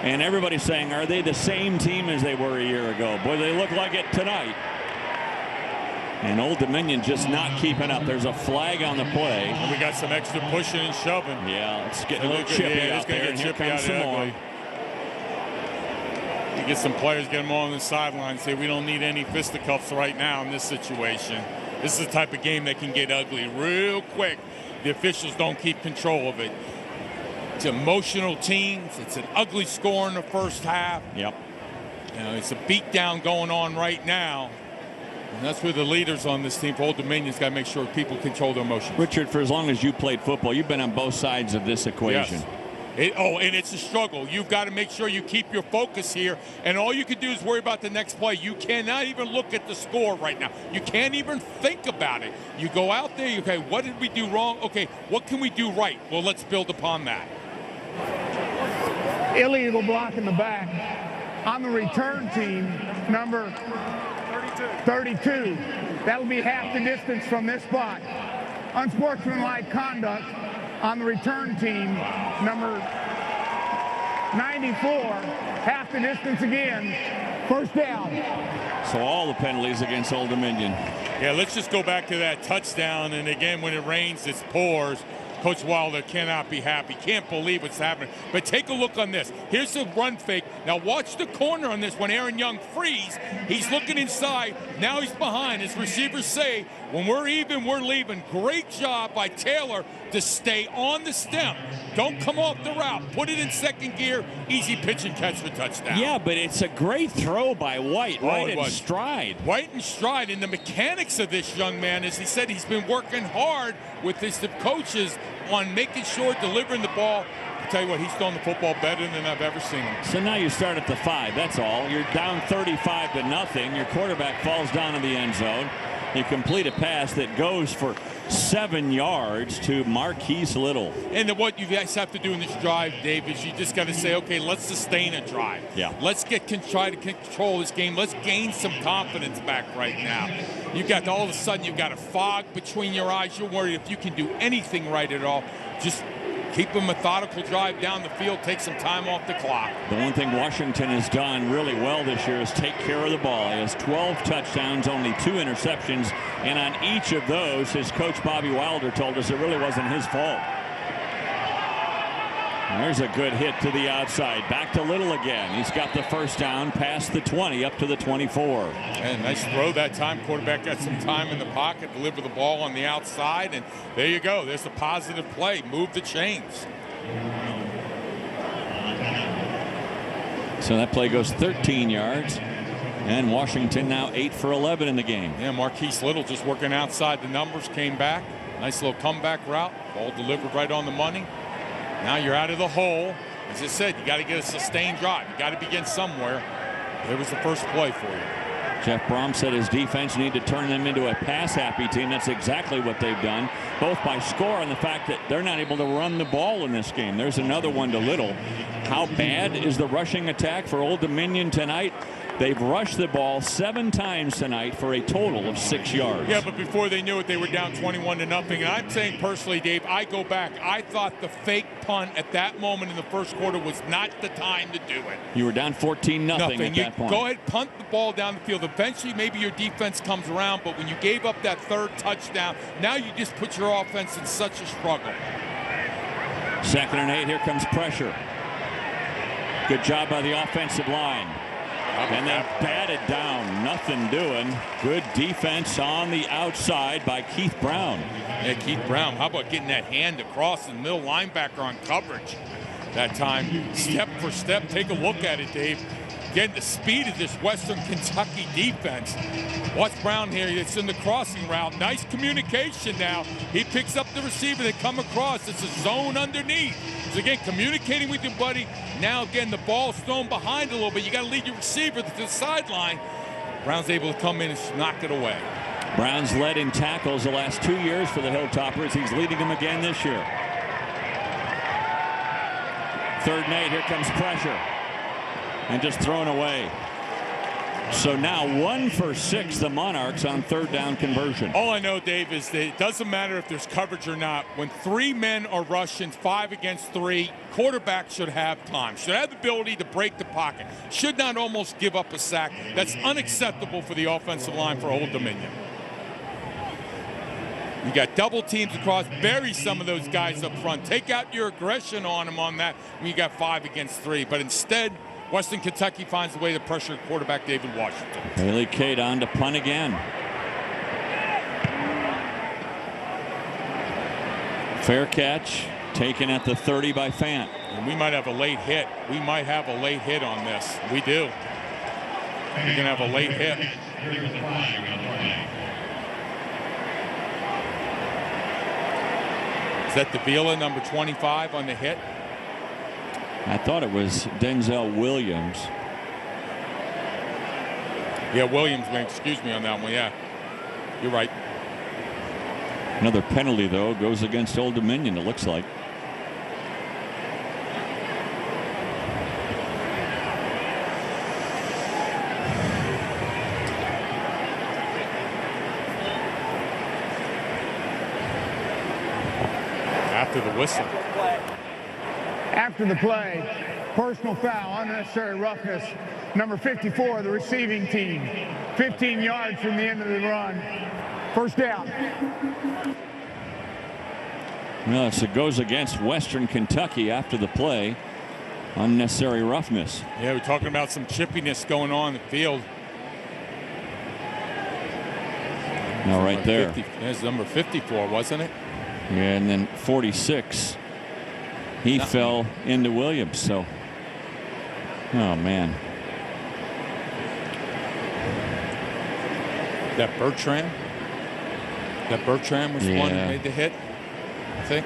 B: And everybody's saying, are they the same team as they were a year ago? Boy, they look like it tonight. And Old Dominion just not keeping up. There's a flag on the play.
A: And we got some extra pushing and shoving.
B: Yeah, it's getting a little chippy out there. And here comes some more.
A: You get some players, get them on the sideline, say we don't need any fisticuffs right now in this situation. This is the type of game that can get ugly real quick. The officials don't keep control of it. It's emotional teams. It's an ugly score in the first half.
B: Yep.
A: You know, it's a beatdown going on right now. And that's where the leaders on this team for Old Dominion's got to make sure people control their emotions.
B: Richard, for as long as you played football, you've been on both sides of this equation.
A: Yes. And it's a struggle. You've got to make sure you keep your focus here, and all you can do is worry about the next play. You cannot even look at the score right now. You can't even think about it. You go out there, okay, what did we do wrong? Okay, what can we do right? Well, let's build upon that.
C: Illegal block in the back on the return team, number 32. That will be half the distance from this spot. Unsportsmanlike conduct on the return team, number 94, half the distance again, first down.
B: So all the penalties against Old Dominion.
A: Yeah, let's just go back to that touchdown. And again, when it rains, it pours. Coach Wilder cannot be happy. Can't believe what's happening. But take a look on this. Here's the run fake. Now watch the corner on this when Aaron Young frees. He's looking inside. Now he's behind. His receivers say, when we're even, we're leaving. Great job by Taylor to stay on the stem. Don't come off the route. Put it in second gear. Easy pitch and catch for touchdown.
B: Yeah, but it's a great throw by White, right in stride.
A: White in stride. And the mechanics of this young man, as he said, he's been working hard with his coaches on making sure delivering the ball. I'll tell you what, he's throwing the football better than I've ever seen him.
B: So now you start at the 5, that's all. You're down 35-0. Your quarterback falls down in the end zone. You complete a pass that goes for 7 yards to Marquise Little.
A: And what you guys have to do in this drive, Dave, is you just got to say, okay, let's sustain a drive.
B: Yeah.
A: Let's try to control this game. Let's gain some confidence back right now. You've got all of a sudden you've got a fog between your eyes. You're worried if you can do anything right at all. Just keep a methodical drive down the field, take some time off the clock.
B: The one thing Washington has done really well this year is take care of the ball. He has 12 touchdowns, only 2 interceptions, and on each of those, his coach Bobby Wilder told us it really wasn't his fault. And there's a good hit to the outside. Back to Little again. He's got the first down past the 20 up to the 24.
A: And nice throw that time. Quarterback got some time in the pocket, deliver the ball on the outside, and there you go. There's a positive play. Move the chains.
B: So that play goes 13 yards. And Washington now 8 for 11 in the game.
A: Yeah, Marquise Little just working outside the numbers, came back. Nice little comeback route. Ball delivered right on the money. Now you're out of the hole. As I said, you got to get a sustained drive. You got to begin somewhere. There was the first play for you.
B: Jeff Brom said his defense need to turn them into a pass-happy team. That's exactly what they've done, both by score and the fact that they're not able to run the ball in this game. There's another one to Little. How bad is the rushing attack for Old Dominion tonight? They've rushed the ball 7 times tonight for a total of 6 yards.
A: Yeah, but before they knew it, they were down 21-0. And I'm saying personally, Dave, I go back. I thought the fake punt at that moment in the first quarter was not the time to do it.
B: You were down 14-0 at that point.
A: Go ahead, punt the ball down the field. Eventually, maybe your defense comes around. But when you gave up that 3rd touchdown, now you just put your offense in such a struggle.
B: 2nd and 8. Here comes pressure. Good job by the offensive line. And then batted down, nothing doing. Good defense on the outside by Keith Brown.
A: Yeah, Keith Brown. How about getting that hand across in the middle, linebacker on coverage that time? Step for step. Take a look at it, Dave. Again, the speed of this Western Kentucky defense. Watch Brown here. It's in the crossing route. Nice communication now. He picks up the receiver. They come across. It's a zone underneath. So again, communicating with your buddy. Now again, the ball's thrown behind a little bit. You got to lead your receiver to the sideline. Brown's able to come in and knock it away.
B: Brown's led in tackles the last 2 years for the Hilltoppers. He's leading them again this year. 3rd and 8. Here comes pressure. And just thrown away. So now 1 for 6, the Monarchs on 3rd down conversion.
A: All I know, Dave, is that it doesn't matter if there's coverage or not. When 3 men are rushing 5 against 3, quarterback should have time. Should have the ability to break the pocket. Should not almost give up a sack. That's unacceptable for the offensive line for Old Dominion. You got double teams across. Bury some of those guys up front. Take out your aggression on them on that when you got 5 against 3. But instead, Western Kentucky finds a way to pressure quarterback David Washington.
B: Haley Cade on to punt again. Fair catch, taken at the 30 by Fant.
A: And we might have a late hit. We might have a late hit on this. We do. We're going to have a late hit. Is that Davila, number 25, on the hit?
B: I thought it was Denzel Williams.
A: Yeah, Williams, excuse me on that one. Yeah, you're right.
B: Another penalty, though, goes against Old Dominion, it looks like.
A: After the whistle.
C: After the play, personal foul, unnecessary roughness, number 54, the receiving team, 15 yards from the end of the run. 1st down.
B: Well, so it goes against Western Kentucky after the play. Unnecessary roughness.
A: Yeah, we're talking about some chippiness going on in the field.
B: Now right there.
A: That's number 54, wasn't it?
B: Yeah, and then 46. He fell into Williams, so. Oh, man.
A: That Bertram? That Bertram was the one that made the hit, I think.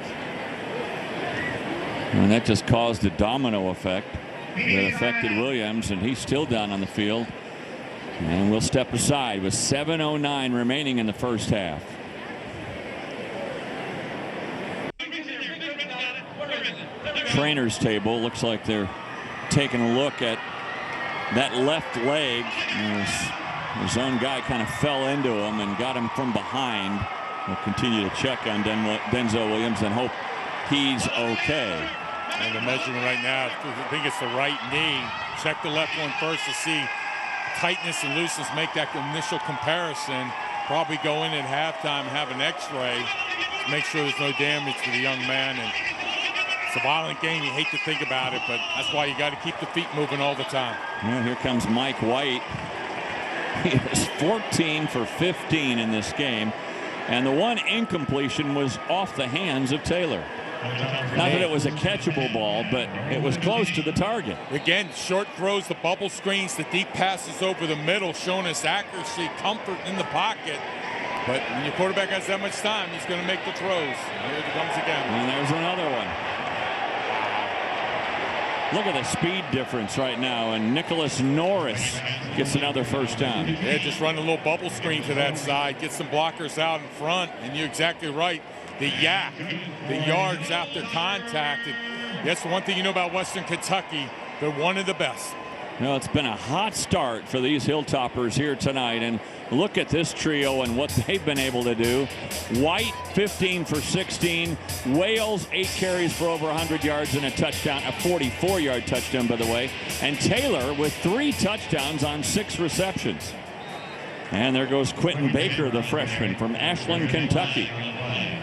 B: And that just caused a domino effect that affected Williams, and he's still down on the field. And we'll step aside with 7:09 remaining in the 1st half. Trainer's table, looks like they're taking a look at that left leg. His own guy kind of fell into him and got him from behind. We'll continue to check on Denzel Williams and hope he's okay.
A: And the measurement right now, I think it's the right knee. Check the left one first to see tightness and looseness, make that initial comparison. Probably go in at halftime, have an x-ray to make sure there's no damage to the young man. And it's a violent game. You hate to think about it, but that's why you got to keep the feet moving all the time.
B: Well, here comes Mike White. He is 14 for 15 in this game, and the one incompletion was off the hands of Taylor. Not that it was a catchable ball, but it was close to the target.
A: Again, short throws, the bubble screens, the deep passes over the middle, showing us accuracy, comfort in the pocket. But when your quarterback has that much time, he's going to make the throws. Here it comes again.
B: And there's another one. Look at the speed difference right now, and Nicholas Norris gets another first down.
A: Yeah, just run a little bubble screen to that side, get some blockers out in front, and you're exactly right. The yak, the yards after contact. And that's the one thing you know about Western Kentucky. They're one of the best.
B: You know, it's been a hot start for these Hilltoppers here tonight, and look at this trio and what they've been able to do. White, 15 for 16. Wales, 8 carries for over 100 yards and a touchdown, a 44-yard touchdown, by the way. And Taylor with 3 touchdowns on 6 receptions. And there goes Quentin Baker, the freshman from Ashland, Kentucky.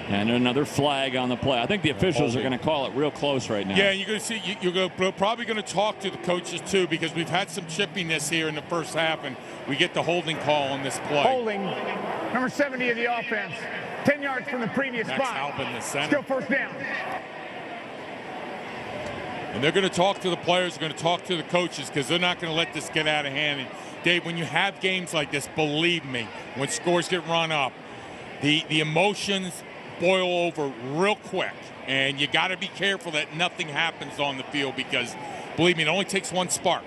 B: And another flag on the play. I think the officials are going to call it real close right now.
A: Yeah, you're going to see. You're probably going to talk to the coaches too, because we've had some chippiness here in the first half, and we get the holding call on this play.
C: Holding, number 70 of the offense, 10 yards from the previous
A: Max
C: spot.
A: Halpin, the center.
C: Still first down.
A: And they're going to talk to the players, they're going to talk to the coaches, because they're not going to let this get out of hand. And Dave, when you have games like this, believe me, when scores get run up, the emotions boil over real quick, and you got to be careful that nothing happens on the field, because believe me, it only takes one spark.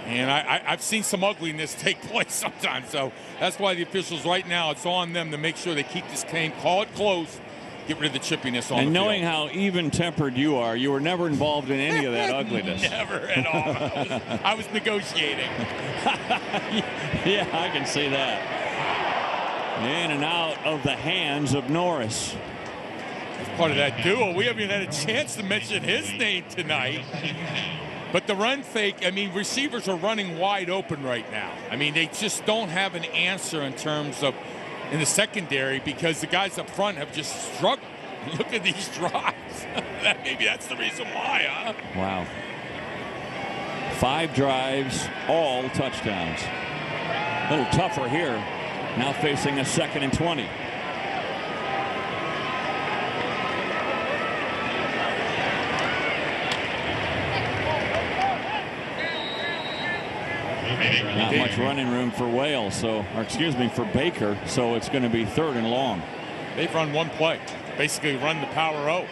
A: And I've seen some ugliness take place sometimes, so that's why the officials right now, it's on them to make sure they keep this game, call it close, get rid of the chippiness on the field.
B: And knowing how even-tempered you are, you were never involved in any of that ugliness.
A: Never at all. I was negotiating.
B: Yeah, I can see that. In and out of the hands of Norris.
A: It's part of that duo. We haven't even had a chance to mention his name tonight. But the run fake, I mean, receivers are running wide open right now. I mean, they just don't have an answer in terms of in the secondary, because the guys up front have just struggled. Look at these drives. Maybe that's the reason why, huh?
B: Wow. 5 drives, all touchdowns. A little tougher here. Now facing a 2nd and 20. Not much running room for Wales, or excuse me, for Baker, so it's going to be 3rd and long.
A: They've run one play, basically run the power O.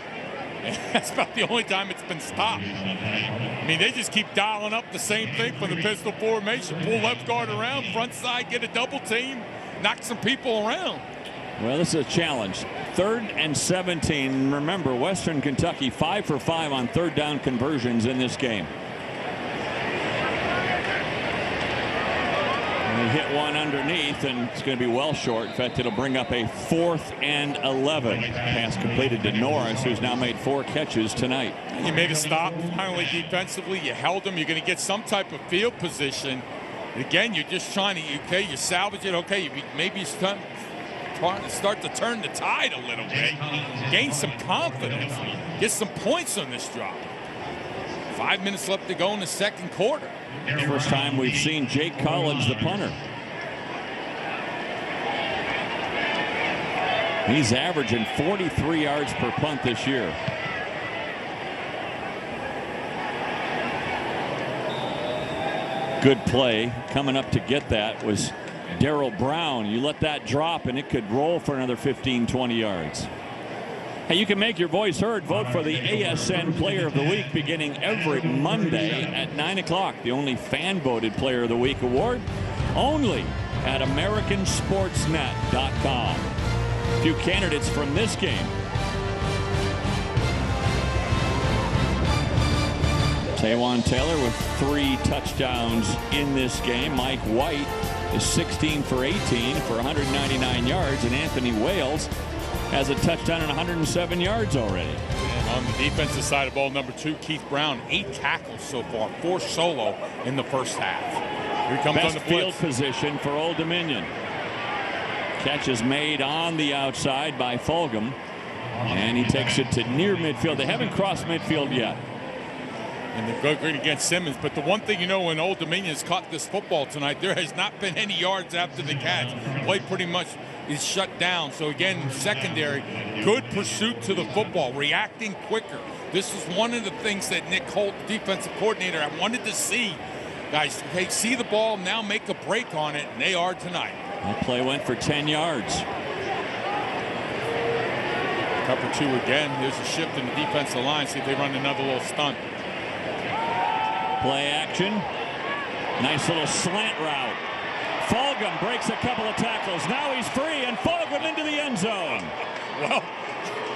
A: And that's about the only time it's been stopped. I mean, they just keep dialing up the same thing from the pistol formation. Pull left guard around, front side, get a double team, knock some people around.
B: Well, this is a challenge. 3rd and 17. Remember, Western Kentucky 5 for 5 on 3rd down conversions in this game. And they hit one underneath, and it's going to be well short. In fact, it'll bring up a 4th and 11. Pass completed to Norris, who's now made 4 catches tonight.
A: You made a stop finally defensively. You held them. You're going to get some type of field position. Again, you're just trying to, you salvage it. Okay, maybe it's time to start to turn the tide a little bit. Gain some confidence. Get some points on this drive. 5 minutes left to go in the 2nd quarter.
B: First time we've seen Jake Collins, the punter. He's averaging 43 yards per punt this year. Good play. Coming up to get that was Darrell Brown. You let that drop and it could roll for another 15, 20 yards. Hey, you can make your voice heard. Vote for the ASN Player of the Week beginning every Monday at 9 o'clock. The only fan-voted Player of the Week award only at AmericanSportsNet.com. A few candidates from this game. Taywan Taylor with 3 touchdowns in this game. Mike White is 16 for 18 for 199 yards, and Anthony Wales has a touchdown and 107 yards already.
A: And on the defensive side of ball, number 2, Keith Brown, 8 tackles so far, 4 solo in the first half. Here he comes
B: Best
A: on the
B: field
A: blitz.
B: position for Old Dominion. Catch is made on the outside by Fulgham, and he takes it to near midfield. They haven't crossed midfield yet.
A: And they're going against Simmons. But the one thing you know, when Old Dominion has caught this football tonight, there has not been any yards after the catch. Played pretty much is shut down. So again, secondary, good pursuit to the football, reacting quicker. This is one of the things that Nick Holt, defensive coordinator, I wanted to see. Guys, hey, see the ball, now make a break on it, and they are tonight.
B: That play went for 10 yards.
A: Cover 2 again. There's a shift in the defensive line. See if they run another little stunt.
B: Play action. Nice little slant route. Fulgham breaks a couple of tackles. Now he's free, and Fulgham into the end zone.
A: Well,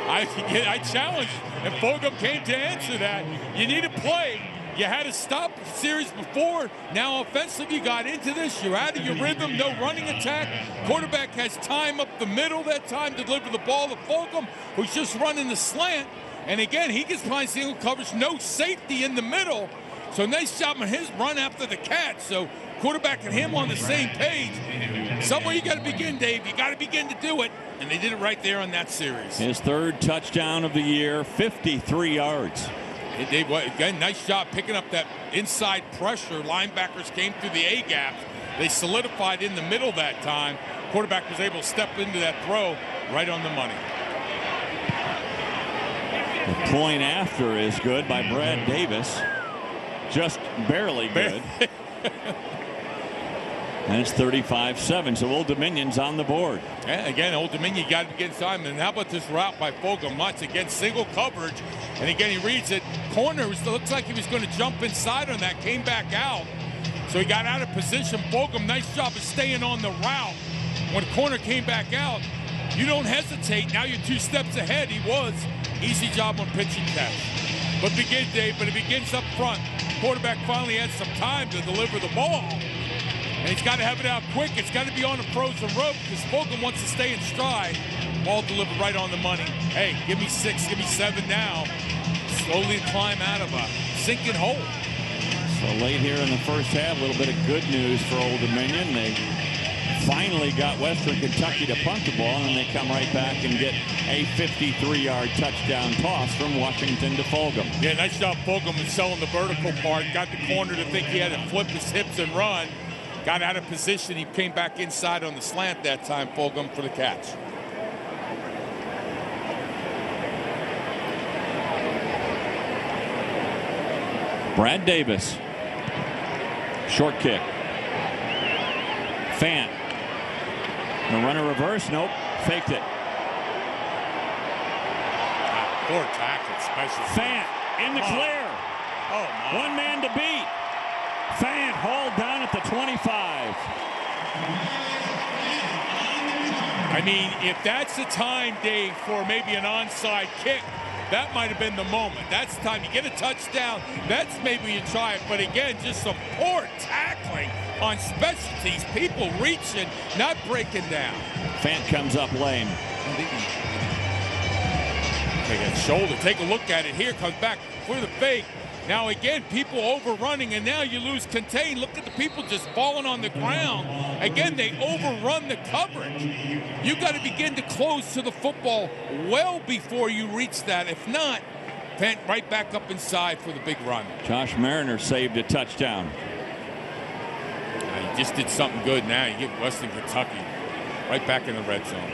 A: I challenged, and Fulgham came to answer that. You need a play. You had to stop the series before. Now offensively, you got into this. You're out of your rhythm. No running attack. Quarterback has time up the middle that time to deliver the ball to Fulgham, who's just running the slant. And again, he gets behind single coverage. No safety in the middle. So nice job on his run after the catch. So quarterback and him on the same page. Somewhere you got to begin, Dave. You got to begin to do it. And they did it right there on that series.
B: His 3rd touchdown of the year, 53 yards.
A: Again, nice job picking up that inside pressure. Linebackers came through the A-gap. They solidified in the middle that time. Quarterback was able to step into that throw right on the money.
B: The point after is good by Brad Davis. Just barely good. And it's 35-7, so Old Dominion's on the board.
A: Yeah, again, Old Dominion got to get inside. And how about this route by Fulgham? Once again, single coverage. And again, he reads it. Corner, looks like he was going to jump inside on that, came back out. So he got out of position. Fulgham, nice job of staying on the route. When the corner came back out, you don't hesitate. Now you're 2 steps ahead. He was. Easy job on pitch and catch. But begin, Dave, but it begins up front. Quarterback finally had some time to deliver the ball. And he's got to have it out quick. It's got to be on a frozen rope because Fulgham wants to stay in stride. Ball delivered right on the money. Hey, give me 6, give me 7 now. Slowly climb out of a sinking hole.
B: So late here in the first half, a little bit of good news for Old Dominion. They finally got Western Kentucky to punt the ball, and they come right back and get a 53-yard touchdown toss from Washington to Fulgham.
A: Yeah, nice job Fulgham in selling the vertical part. Got the corner to think he had to flip his hips and run. Got out of position. He came back inside on the slant that time, Fulgham, for the catch.
B: Brad Davis. Short kick. Fant. The runner reverse. Nope. Faked it.
A: Poor tackle, special.
B: Fant in the clear.
A: Oh, my.
B: One man to beat. Fant hauled down at the 25.
A: I mean, if that's the time, Dave, for maybe an onside kick, that might have been the moment. That's the time you get a touchdown. That's maybe you try it. But again, just some poor tackling on specialties. People reaching, not breaking down.
B: Fant comes up lame.
A: Take a shoulder. Take a look at it. Here comes back for the fake. Now again, people overrunning, and now you lose contain. Look at the people just falling on the ground. Again, they overrun the coverage. You got to begin to close to the football well before you reach that. If not, Fant right back up inside for the big run.
B: Josh Mariner saved a touchdown.
A: He just did something good now. You get Western Kentucky right back in the red zone.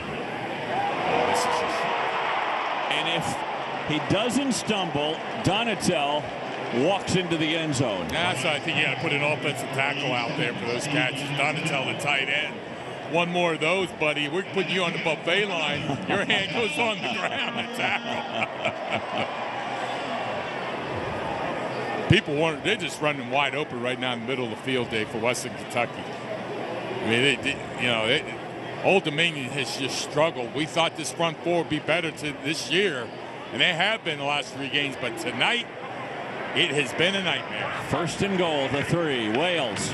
A: This is just...
B: And if he doesn't stumble, Donatel walks into the end zone.
A: That's why I think you got to put an offensive tackle out there for those catches. Donatel, the tight end. One more of those, buddy. We're putting you on the buffet line. Your hand goes on the ground and tackle. People they're just running wide open right now in the middle of the field, Dave, for Western Kentucky. I mean, Old Dominion has just struggled. We thought this front four would be better this year, and they have been the last 3 games, but tonight, it has been a nightmare.
B: First and goal, the 3. Wales.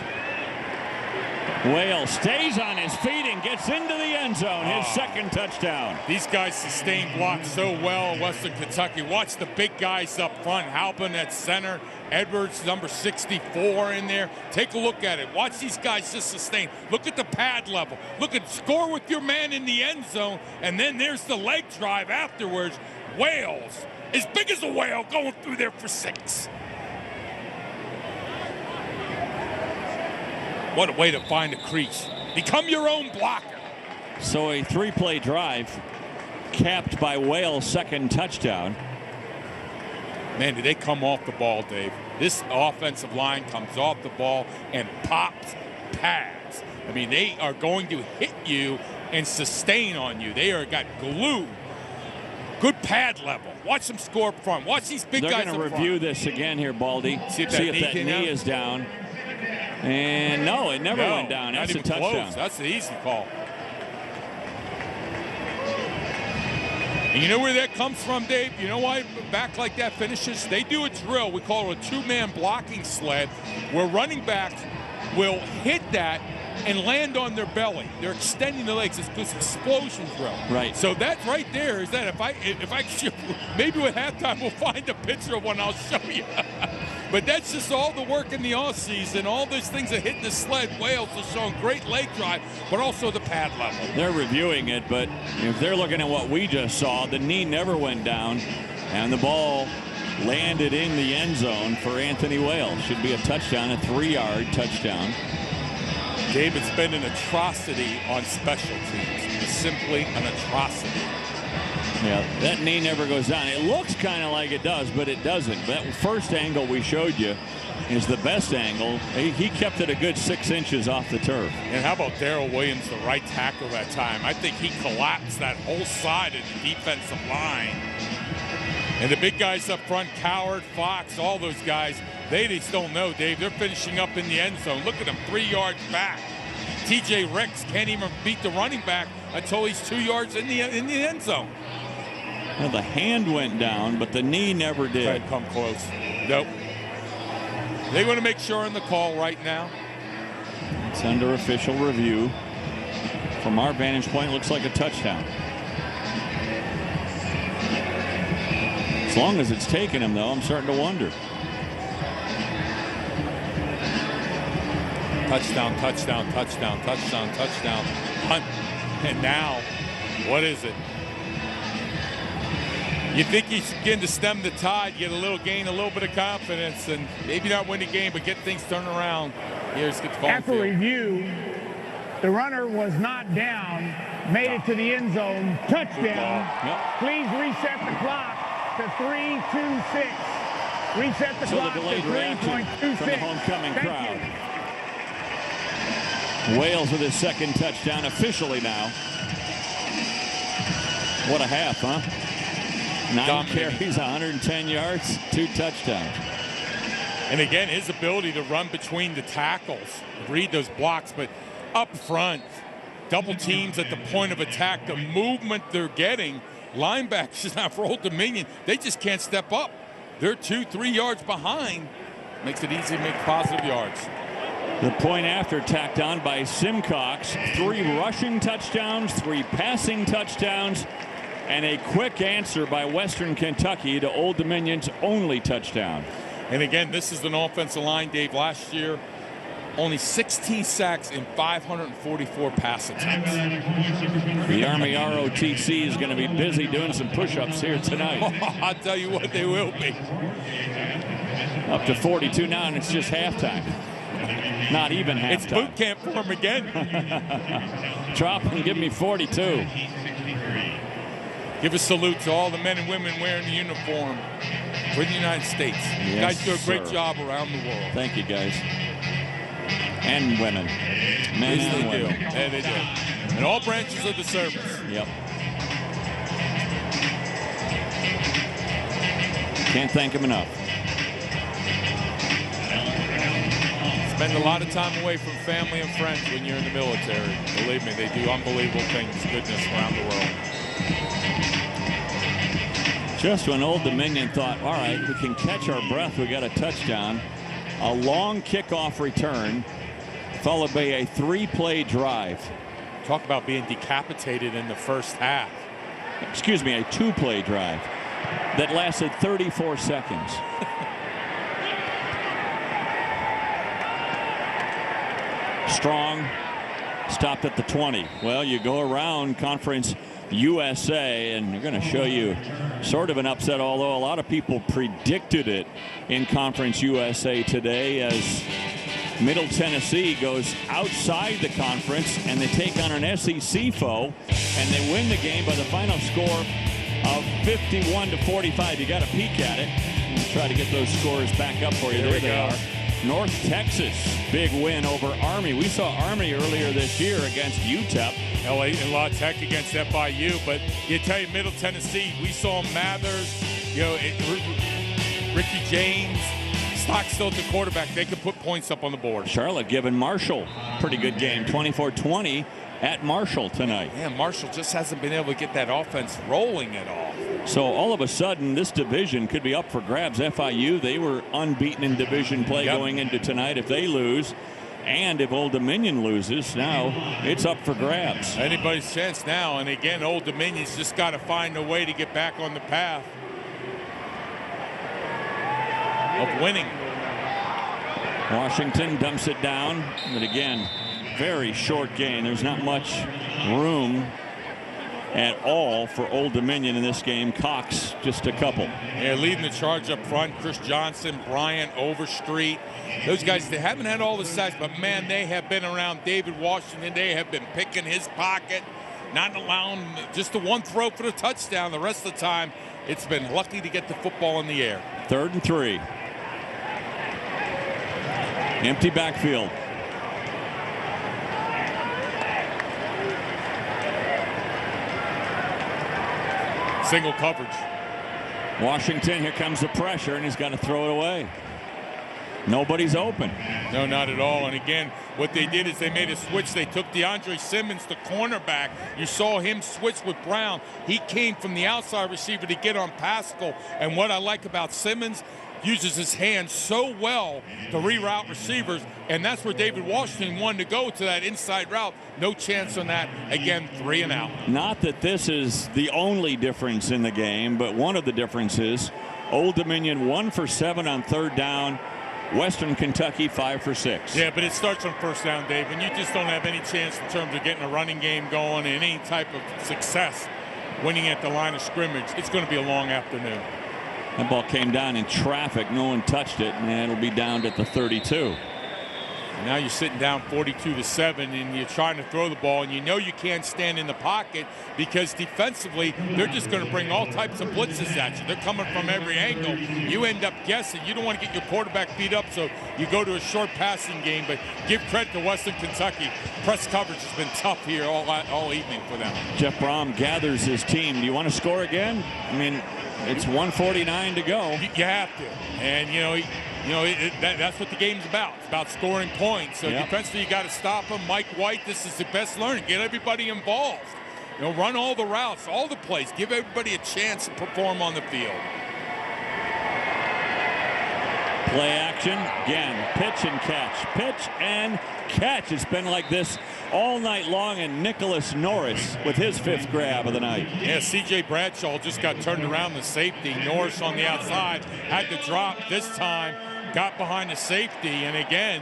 B: Wales stays on his feet and gets into the end zone. His second touchdown.
A: These guys sustain blocks so well, Western Kentucky. Watch the big guys up front. Halpin at center. Edwards, number 64 in there. Take a look at it. Watch these guys just sustain. Look at the pad level. Look at score with your man in the end zone. And then there's the leg drive afterwards. Wales, as big as a whale, going through there for 6. What a way to find a crease. Become your own blocker.
B: So a 3-play drive capped by Wales' second touchdown.
A: Man, did they come off the ball, Dave? This offensive line comes off the ball and pops pads. I mean, they are going to hit you and sustain on you. They are got glued. Good pad level. Watch them score up front. Watch these big guys up front.
B: They're going to review this again here, Baldy. See if that knee is down. And no, it never went down. That's a touchdown.
A: Close. That's the easy call. And you know where that comes from, Dave? You know why back like that finishes? They do a drill. We call it a two-man blocking sled, where running backs will hit that and land on their belly. They're extending the legs. It's this explosion drill.
B: Right.
A: So that right there is that. If I maybe with halftime we'll find a picture of one. I'll show you. But that's just all the work in the offseason. All those things that hit the sled. Wales has shown great leg drive, but also the pad level.
B: They're reviewing it, but if they're looking at what we just saw, the knee never went down, and the ball landed in the end zone for Anthony Wales. Should be a touchdown, a 3-yard touchdown.
A: Dave, it's been an atrocity on special teams. It's simply an atrocity.
B: Yeah, that knee never goes down. It looks kind of like it does, but it doesn't. That first angle we showed you is the best angle. He kept it a good 6 inches off the turf.
A: And how about Darrell Williams, the right tackle that time? I think he collapsed that whole side of the defensive line. And the big guys up front, Coward, Fox, all those guys, they just don't know, Dave. They're finishing up in the end zone. Look at them, 3 yards back. T.J. Ricks can't even beat the running back until he's 2 yards in the end zone.
B: Well, the hand went down, but the knee never did.
A: Tried to come close. Nope. They want to make sure on the call right now.
B: It's under official review. From our vantage point, looks like a touchdown. As long as it's taken him, though, I'm starting to wonder.
A: Touchdown, touchdown, touchdown, touchdown, touchdown. Punt. And now, what is it? You think he's beginning to stem the tide, get a little gain, a little bit of confidence, and maybe not win the game, but get things turned around. Here's the call.
C: After review, the runner was not down, made it to the end zone, touchdown.
B: Yep.
C: Please reset the clock to 3:26. Reset the clock to 3.26.
B: From the homecoming crowd. Wales with his second touchdown officially now. What a half, huh? 9 carries, 110 yards, 2 touchdowns.
A: And again, his ability to run between the tackles, read those blocks, but up front, double teams at the point of attack, the movement they're getting, linebackers now for Old Dominion, they just can't step up. They're 2-3 yards behind. Makes it easy to make positive yards.
B: The point after tacked on by Simcox. 3 rushing touchdowns, 3 passing touchdowns, and a quick answer by Western Kentucky to Old Dominion's only touchdown.
A: And again, this is an offensive line, Dave, last year, only 16 sacks and 544 pass attempts.
B: The Army ROTC is going to be busy doing some push-ups here tonight.
A: I'll tell you what, they will be.
B: Up to 42 now, and it's just halftime. Not even halftime.
A: It's boot camp for him again.
B: Drop and give me 42.
A: Give a salute to all the men and women wearing the uniform for the United States.
B: Yes,
A: you guys do a great
B: sir.
A: job around the world.
B: Thank you, guys. And women. Men
A: Yes,
B: and
A: they
B: women.
A: do. Yeah, they do. And all branches of the service.
B: Yep. Can't thank them enough.
A: Spend a lot of time away from family and friends when you're in the military. Believe me, they do unbelievable things, goodness around the world.
B: Just when Old Dominion thought, all right, we can catch our breath, we got a touchdown, a long kickoff return, followed by a 3-play drive.
A: Talk about being decapitated in the first half.
B: Excuse me, a 2-play drive that lasted 34 seconds. Strong stopped at the 20. Well, you go around Conference USA, and they're going to show you sort of an upset, although a lot of people predicted it in Conference USA today, as Middle Tennessee goes outside the conference, and they take on an SEC foe, and they win the game by the final score of 51-45. You got to peek at it. We'll try to get those scores back up for you. There they are. North Texas, big win over Army. We saw Army earlier this year against UTEP.
A: LA and La Tech against FIU, but you tell you, Middle Tennessee, we saw Mathers, Ricky James, Stockstill at the quarterback. They could put points up on the board.
B: Charlotte giving Marshall pretty good game, 24-20 at Marshall tonight.
A: Yeah, Marshall just hasn't been able to get that offense rolling at all.
B: So all of a sudden, this division could be up for grabs. FIU, they were unbeaten in division play going into tonight. If they lose, and if Old Dominion loses, now it's up for grabs.
A: Anybody's chance now. And again, Old Dominion's just got to find a way to get back on the path of winning.
B: Washington dumps it down, but again, very short gain. There's not much room at all for Old Dominion in this game. Cox just a couple.
A: Yeah, leading the charge up front, Chris Johnson, Bryant, Overstreet. Those guys, they haven't had all the sacks, but man, they have been around David Washington. They have been picking his pocket, not allowing just the one throw for the touchdown. The rest of the time, it's been lucky to get the football in the air.
B: 3rd and 3. Empty backfield.
A: Single coverage.
B: Washington, here comes the pressure, and he's got to throw it away. Nobody's open.
A: No, not at all. And again, what they did is they made a switch. They took DeAndre Simmons, the cornerback. You saw him switch with Brown. He came from the outside receiver to get on Pascal. And what I like about Simmons, uses his hands so well to reroute receivers, and that's where David Washington wanted to go, to that inside route. No chance on that. Again, 3 and out.
B: Not that this is the only difference in the game, but one of the differences, Old Dominion 1 for 7 on 3rd down. Western Kentucky 5 for 6.
A: Yeah, but it starts on 1st down, Dave, and you just don't have any chance in terms of getting a running game going and any type of success winning at the line of scrimmage. It's going to be a long afternoon.
B: That ball came down in traffic. No one touched it, and it'll be down at the 32.
A: Now you're sitting down 42-7, and you're trying to throw the ball, and you know you can't stand in the pocket because defensively they're just going to bring all types of blitzes at you. They're coming from every angle. You end up guessing. You don't want to get your quarterback beat up, so you go to a short passing game. But give credit to Western Kentucky. Press coverage has been tough here all evening for them.
B: Jeff Brom gathers his team. Do you want to score again? I mean, it's 1:49 to go.
A: You have to, and that's what the game's about. It's about scoring points. So defensively, you got to stop them. Mike White, this is the best learning. Get everybody involved. Run all the routes, all the plays. Give everybody a chance to perform on the field.
B: Play action again. Pitch and catch. Pitch and catch. It's been like this all night long, and Nicholas Norris with his 5th grab of the night.
A: Yeah, C.J. Bradshaw just got turned around the safety. Norris on the outside had to drop this time, got behind the safety, and again,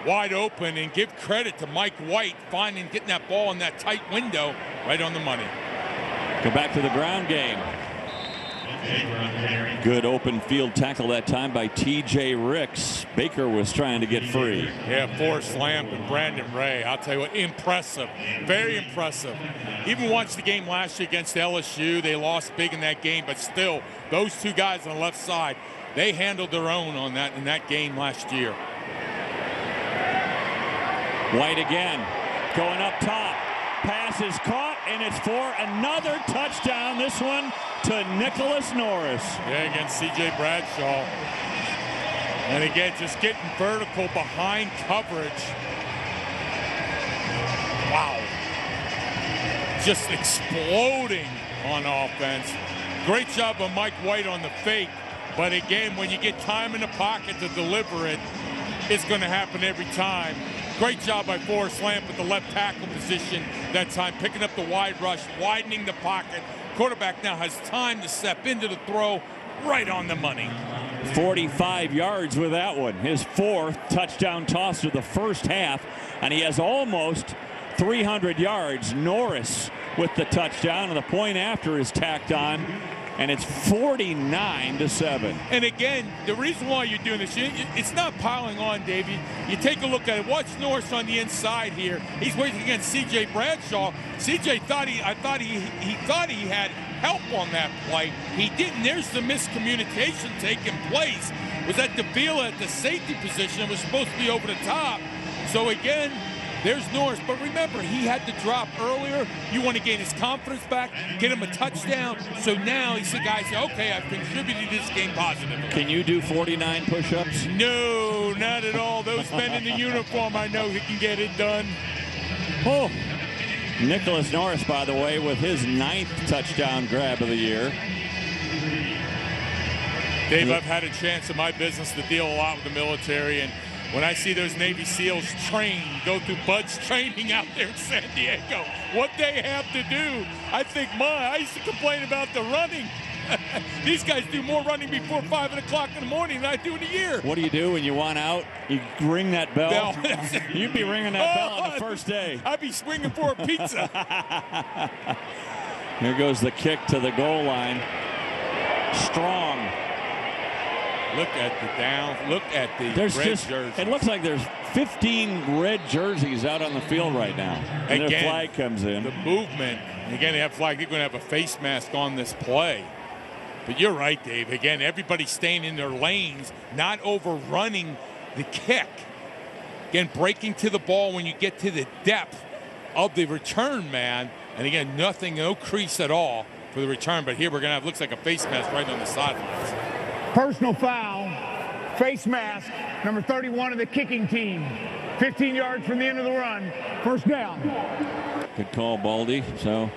A: wide open. And give credit to Mike White getting that ball in that tight window right on the money.
B: Go back to the ground game. Good open field tackle that time by T.J. Ricks. Baker was trying to get free.
A: Yeah, Forrest Lamp and Brandon Ray. I'll tell you what, impressive. Very impressive. Even watched the game last year against LSU. They lost big in that game, but still, those two guys on the left side, they handled their own in that game last year.
B: White again, going up top. Pass is caught, and it's for another touchdown. This one to Nicholas Norris.
A: Yeah, against C.J. Bradshaw. And again, just getting vertical behind coverage. Wow. Just exploding on offense. Great job of Mike White on the fake. But again, when you get time in the pocket to deliver it, it's going to happen every time. Great job by Forrest Lamp at the left tackle position that time, picking up the wide rush, widening the pocket. Quarterback now has time to step into the throw, right on the money.
B: 45 yards with that one. His 4th touchdown toss of the first half, and he has almost 300 yards. Norris with the touchdown, and the point after is tacked on and it's 49-7.
A: And again, the reason why you're doing this, it's not piling on, Davey. You take a look at it. Watch Norris on the inside here. He's waiting against C.J. Bradshaw. C.J. thought he had help on that play. He didn't. There's the miscommunication taking place. Was that Davila at the safety position? It was supposed to be over the top. So again, there's Norris, but remember, he had to drop earlier. You want to gain his confidence back, get him a touchdown. So now he's the guy saying, okay, I've contributed to this game positively.
B: Can you do 49 push-ups?
A: No, not at all. Those men in the uniform, I know he can get it done.
B: Oh, Nicholas Norris, by the way, with his 9th touchdown grab of the year.
A: Dave, I've had a chance in my business to deal a lot with the military, and when I see those Navy SEALs go through Bud's training out there in San Diego, what they have to do, I think, I used to complain about the running. These guys do more running before 5 o'clock in the morning than I do in a year.
B: What do you do when you want out? You ring that bell. You'd be ringing that bell on the first day.
A: I'd be swinging for a pizza.
B: Here goes the kick to the goal line. Strong.
A: Look at the down. Look at the red jerseys.
B: It looks like there's 15 red jerseys out on the field right now. And their flag comes in.
A: The movement. And again, they have flag. They're going to have a face mask on this play. But you're right, Dave. Again, everybody's staying in their lanes, not overrunning the kick. Again, breaking to the ball when you get to the depth of the return man. And again, no crease at all for the return. But here we're going to have, looks like a face mask right on the sidelines.
C: Personal foul, face mask, number 31 of the kicking team. 15 yards from the end of the run, first down.
B: Good call, Baldy. So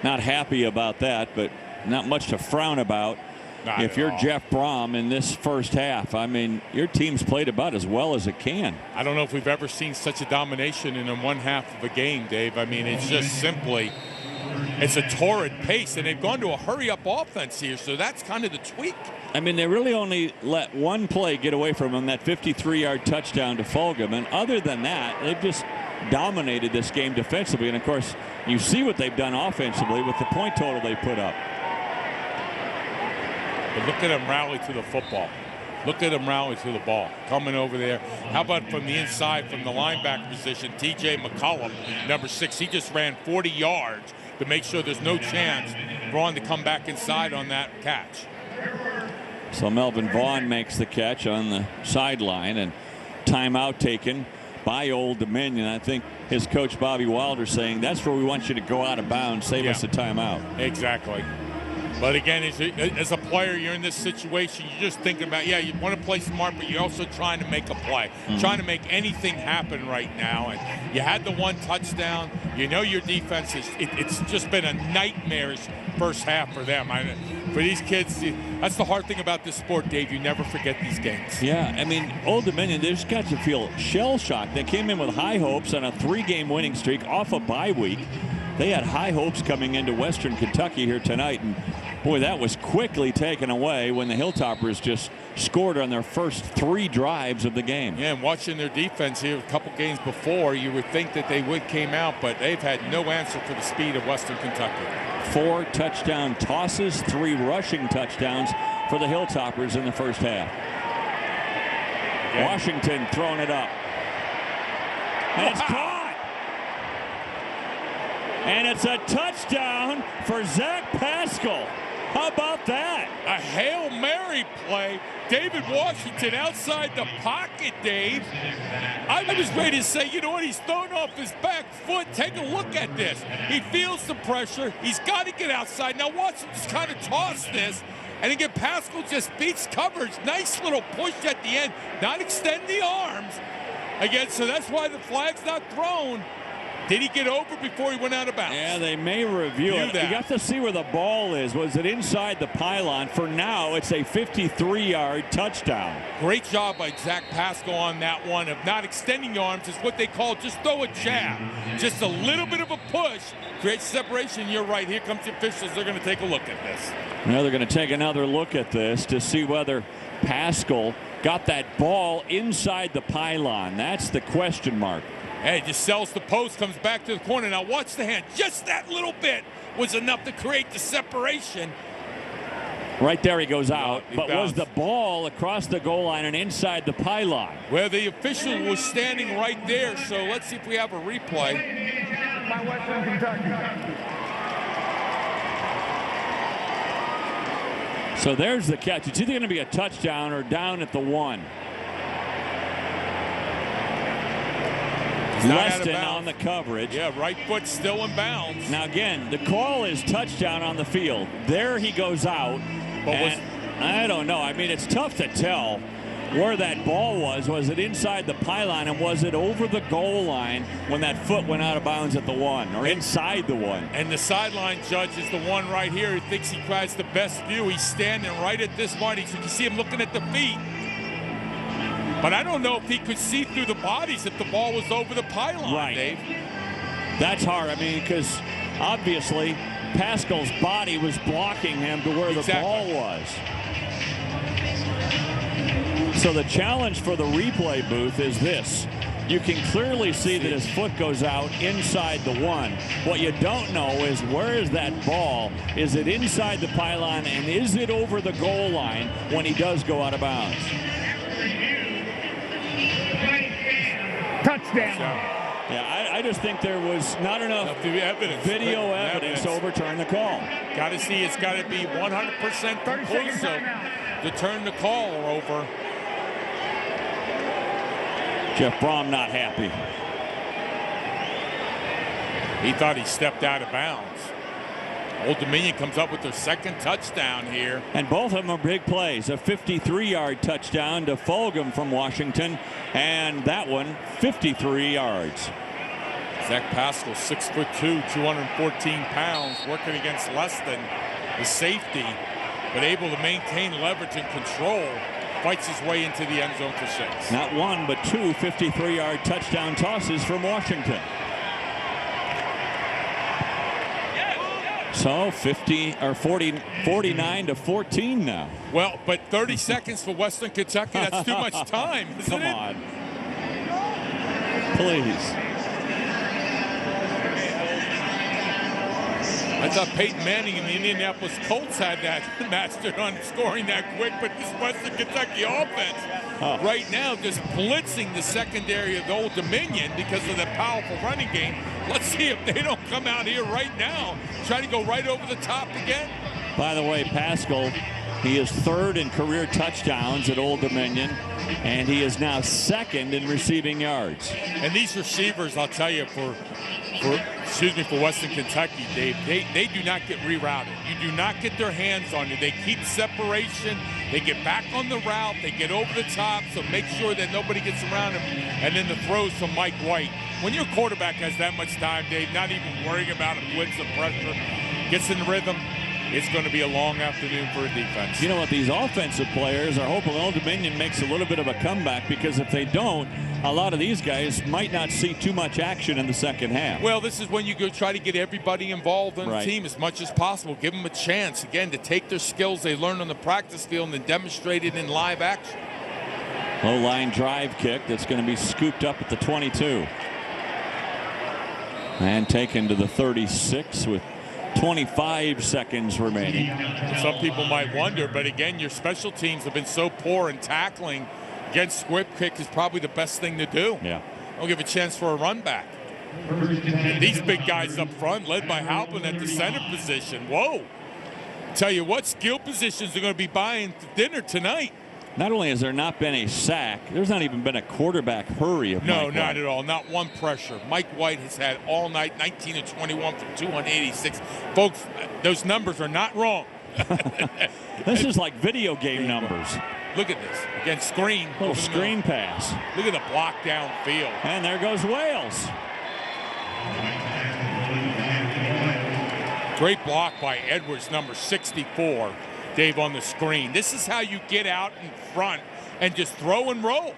B: not happy about that, but not much to frown about.
A: Not
B: if you're Jeff Brom in this first half, I mean, your team's played about as well as it can.
A: I don't know if we've ever seen such a domination in one half of a game, Dave. I mean, it's just simply, it's a torrid pace, and they've gone to a hurry-up offense here, so that's kind of the tweak.
B: I mean, they really only let one play get away from them, that 53-yard touchdown to Fulgham. And other than that, they've just dominated this game defensively. And, of course, you see what they've done offensively with the point total they put up.
A: But look at them rally to the football. Look at them rally to the ball. Coming over there. How about from the inside, from the linebacker position, T.J. McCollum, number 6. He just ran 40 yards to make sure there's no chance Vaughn to come back inside on that catch.
B: So Melvin Vaughn makes the catch on the sideline, and timeout taken by Old Dominion. I think his coach Bobby Wilder saying that's where we want you to go out of bounds, save us a timeout.
A: Exactly. But again, as a player, you're in this situation, you're just thinking about, you want to play smart, but you're also trying to make a play, trying to make anything happen right now. And you had the one touchdown. You know your defense it's just been a nightmarish first half for them. For these kids, that's the hard thing about this sport, Dave. You never forget these games.
B: Yeah, I mean, Old Dominion, they just got to feel shell-shocked. They came in with high hopes on a 3-game winning streak off a bye week. They had high hopes coming into Western Kentucky here tonight, and boy, that was quickly taken away when the Hilltoppers just scored on their first 3 drives of the game.
A: Yeah, and watching their defense here a couple games before, you would think that they came out, but they've had no answer for the speed of Western Kentucky.
B: 4 touchdown tosses, 3 rushing touchdowns for the Hilltoppers in the first half. Again. Washington throwing it up. And it's caught. And it's a touchdown for Zach Pascal. How about that?
A: A Hail Mary play. David Washington outside the pocket, Dave. I was ready to say, you know what? He's thrown off his back foot. Take a look at this. He feels the pressure. He's got to get outside. Now watch him just kind of toss this. And again, Pascal just beats coverage. Nice little push at the end. Not extend the arms. Again, so that's why the flag's not thrown. Did he get over before he went out of bounds?
B: Yeah, they may review it. You got to see where the ball is. Was it inside the pylon? For now, it's a 53-yard touchdown.
A: Great job by Zach Pascal on that one of not extending the arms. It's what they call just throw a jab. Just a little bit of a push creates separation. You're right. Here comes the officials. They're going to take a look at this.
B: Now they're going to take another look at this to see whether Pascal got that ball inside the pylon. That's the question mark.
A: Hey, just sells the post, comes back to the corner. Now watch the hand. Just that little bit was enough to create the separation.
B: Right there he goes out, but was
A: bounced.
B: the ball across the goal line and inside the pylon?
A: Well, the official was standing right there, so let's see if we have a replay.
C: By Western Kentucky.
B: So there's the catch. It's either going to be a touchdown or down at the 1. Leston on the coverage.
A: Yeah, right foot still in bounds.
B: Now again, the call is touchdown on the field. There he goes out. And I don't know. I mean, it's tough to tell where that ball was. Was it inside the pylon, and was it over the goal line when that foot went out of bounds at the 1 or inside the 1?
A: And the sideline judge is the one right here who thinks he has the best view. He's standing right at this one. You can see him looking at the feet. But I don't know if he could see through the bodies if the ball was over the pylon,
B: right.
A: Dave.
B: That's hard. I mean, because obviously Pascal's body was blocking him to where the ball was. So the challenge for the replay booth is this. You can clearly see that his foot goes out inside the 1. What you don't know is where is that ball? Is it inside the pylon, and is it over the goal line when he does go out of bounds?
C: Touchdown.
B: Yeah, I just think there was not enough video evidence to overturn the call.
A: Got to see, it's got to be 100% conclusive to turn the call over.
B: Jeff Brom not happy.
A: He thought he stepped out of bounds. Old Dominion comes up with their second touchdown here.
B: And both of them are big plays. A 53-yard touchdown to Fulgham from Washington, and that one 53 yards.
A: Zach Pascal, 6'2", 214 pounds, working against Leston, the safety, but able to maintain leverage and control. Fights his way into the end zone for 6.
B: Not one, but 2 53-yard touchdown tosses from Washington. So 49 to 14 now.
A: Well, but 30 seconds for Western Kentucky, that's too much time, isn't it?
B: Come on. Please.
A: I thought Peyton Manning and the Indianapolis Colts had that mastered on scoring that quick, but this Western Kentucky offense right now just blitzing the secondary of the Old Dominion because of the powerful running game. Let's see if they don't come out here right now, try to go right over the top again.
B: By the way, Pascal, he is 3rd in career touchdowns at Old Dominion, and he is now 2nd in receiving yards.
A: And these receivers, I'll tell you, for Western Kentucky, Dave, they do not get rerouted. You do not get their hands on you. They keep separation. They get back on the route. They get over the top, so make sure that nobody gets around him. And then the throws from Mike White. When your quarterback has that much time, Dave, not even worrying about a blitz or pressure, gets in the rhythm, it's going to be a long afternoon for a defense.
B: You know what? These offensive players are hoping Old Dominion makes a little bit of a comeback, because if they don't, a lot of these guys might not see too much action in the second half.
A: Well, this is when you go try to get everybody involved in the team as much as possible. Give them a chance, again, to take their skills they learned on the practice field and demonstrate it in live action.
B: Low line drive kick that's going to be scooped up at the 22. And taken to the 36 with 25 seconds remaining.
A: Some people might wonder, but again, your special teams have been so poor in tackling. Against whip kick is probably the best thing to do.
B: Yeah.
A: Don't give a chance for a run back. And these big guys up front, led by Halpin at the center position. Whoa. Tell you what, skill positions are going to be buying dinner tonight.
B: Not only has there not been a sack, there's not even been a quarterback hurry of Mike White.
A: No, not at all. Not one pressure. Mike White has had all night 19 of 21 for 286. Folks, those numbers are not wrong.
B: This is like video game numbers.
A: Look at this. Again, screen.
B: Little screen pass.
A: Look at the block downfield.
B: And there goes Wales.
A: Great block by Edwards, number 64. Dave, on the screen. This is how you get out in front and just throw and roll.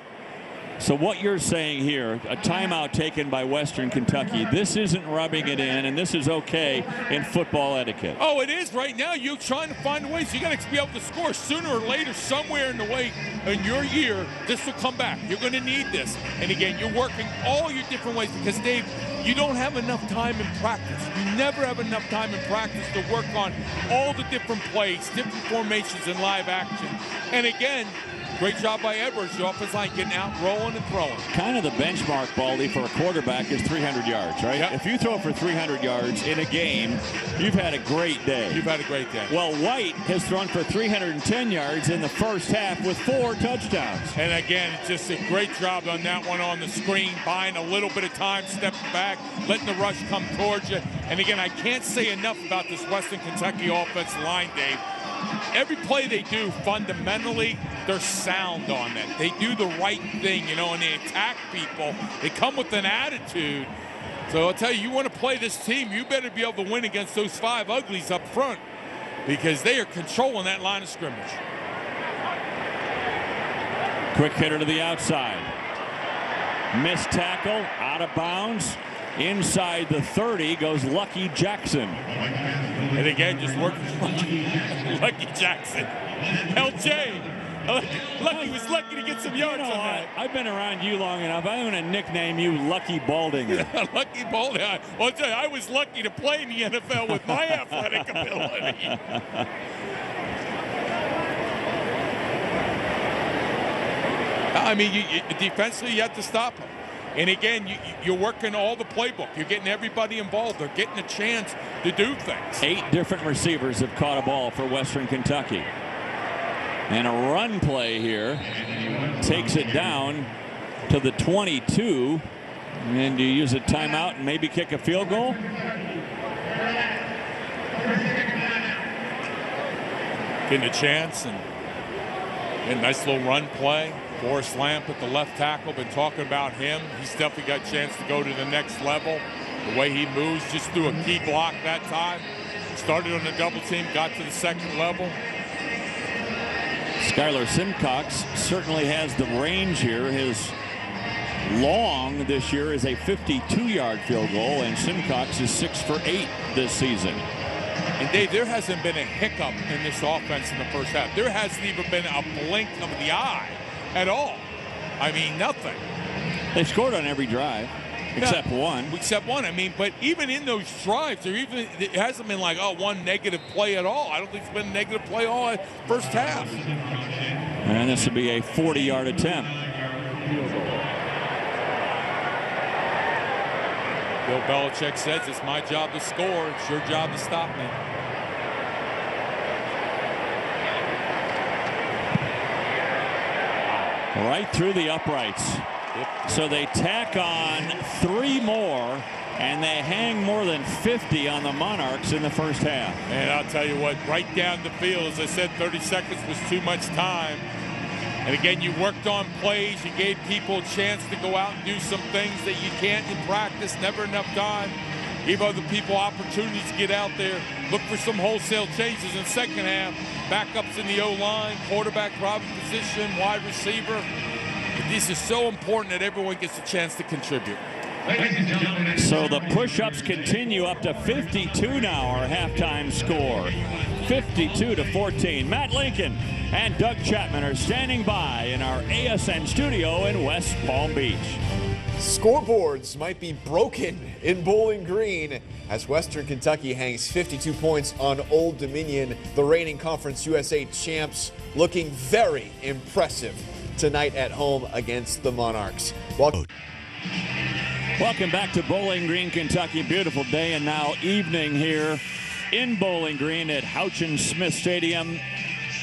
B: So what you're saying here, a timeout taken by Western Kentucky, this isn't rubbing it in, and this is okay in football etiquette.
A: Oh, it is right now. You're trying to find ways. You got to be able to score sooner or later, somewhere in the way in your year. This will come back. You're going to need this. And again, you're working all your different ways because, Dave, you don't have enough time in practice. You never have enough time in practice to work on all the different plays, different formations, and live action. And again, great job by Edwards, the offensive line getting out, rolling and throwing.
B: Kind of the benchmark, Baldy, for a quarterback is 300 yards, right?
A: Yep.
B: If you throw for 300 yards in a game, you've had a great day.
A: You've had a great day.
B: Well, White has thrown for 310 yards in the first half with 4 touchdowns.
A: And again, just a great job on that one on the screen, buying a little bit of time, stepping back, letting the rush come towards you. And again, I can't say enough about this Western Kentucky offensive line, Dave. Every play they do, fundamentally, they're sound on that. They do the right thing, you know, and they attack people. They come with an attitude. So I'll tell you, you want to play this team, you better be able to win against those 5 uglies up front because they are controlling that line of scrimmage.
B: Quick hitter to the outside. Missed tackle, out of bounds. Inside the 30 goes Lucky Jackson.
A: And again, just working Lucky Jackson. LJ. Lucky was lucky to get some yards on that.
B: I've been around you long enough. I'm going to nickname you Lucky Baldinger.
A: Lucky Baldinger. Well, I'll tell you, I was lucky to play in the NFL with my athletic ability. I mean, defensively, you have to stop them. And again, you're working all the playbook. You're getting everybody involved. They're getting a chance to do things.
B: 8 different receivers have caught a ball for Western Kentucky. And a run play here takes it down to the 22. And you use a timeout and maybe kick a field goal?
A: Getting a chance and a nice little run play. Forrest Lamp at the left tackle, been talking about him. He's definitely got a chance to go to the next level. The way he moves, just threw a key block that time. Started on a double team, got to the second level.
B: Skylar Simcox certainly has the range here. His long this year is a 52-yard field goal, and Simcox is 6 for 8 this season.
A: And Dave, there hasn't been a hiccup in this offense in the first half. There hasn't even been a blink of the eye at all. I mean, nothing.
B: They scored on every drive except one.
A: Except one. I mean, but even in those drives, it hasn't been like, oh, one negative play at all. I don't think it's been a negative play all first half.
B: And this would be a 40-yard attempt.
A: Bill Belichick says it's my job to score. It's your job to stop me.
B: Right through the uprights. So they tack on 3 more, and they hang more than 50 on the Monarchs in the first half.
A: And I'll tell you what, right down the field, as I said, 30 seconds was too much time. And again, you worked on plays. You gave people a chance to go out and do some things that you can't in practice. Never enough time. Give other people opportunities to get out there. Look for some wholesale changes in the second half. Backups in the O-line, quarterback problem position, wide receiver. This is so important that everyone gets a chance to contribute.
B: So the push-ups continue up to 52 now, our halftime score. 52-14. Matt Lincoln and Doug Chapman are standing by in our ASN studio in West Palm Beach.
F: Scoreboards might be broken in Bowling Green as Western Kentucky hangs 52 points on Old Dominion. The reigning Conference USA champs looking very impressive tonight at home against the Monarchs. Welcome
B: back to Bowling Green, Kentucky. Beautiful day and now evening here in Bowling Green at Houchin-Smith Stadium.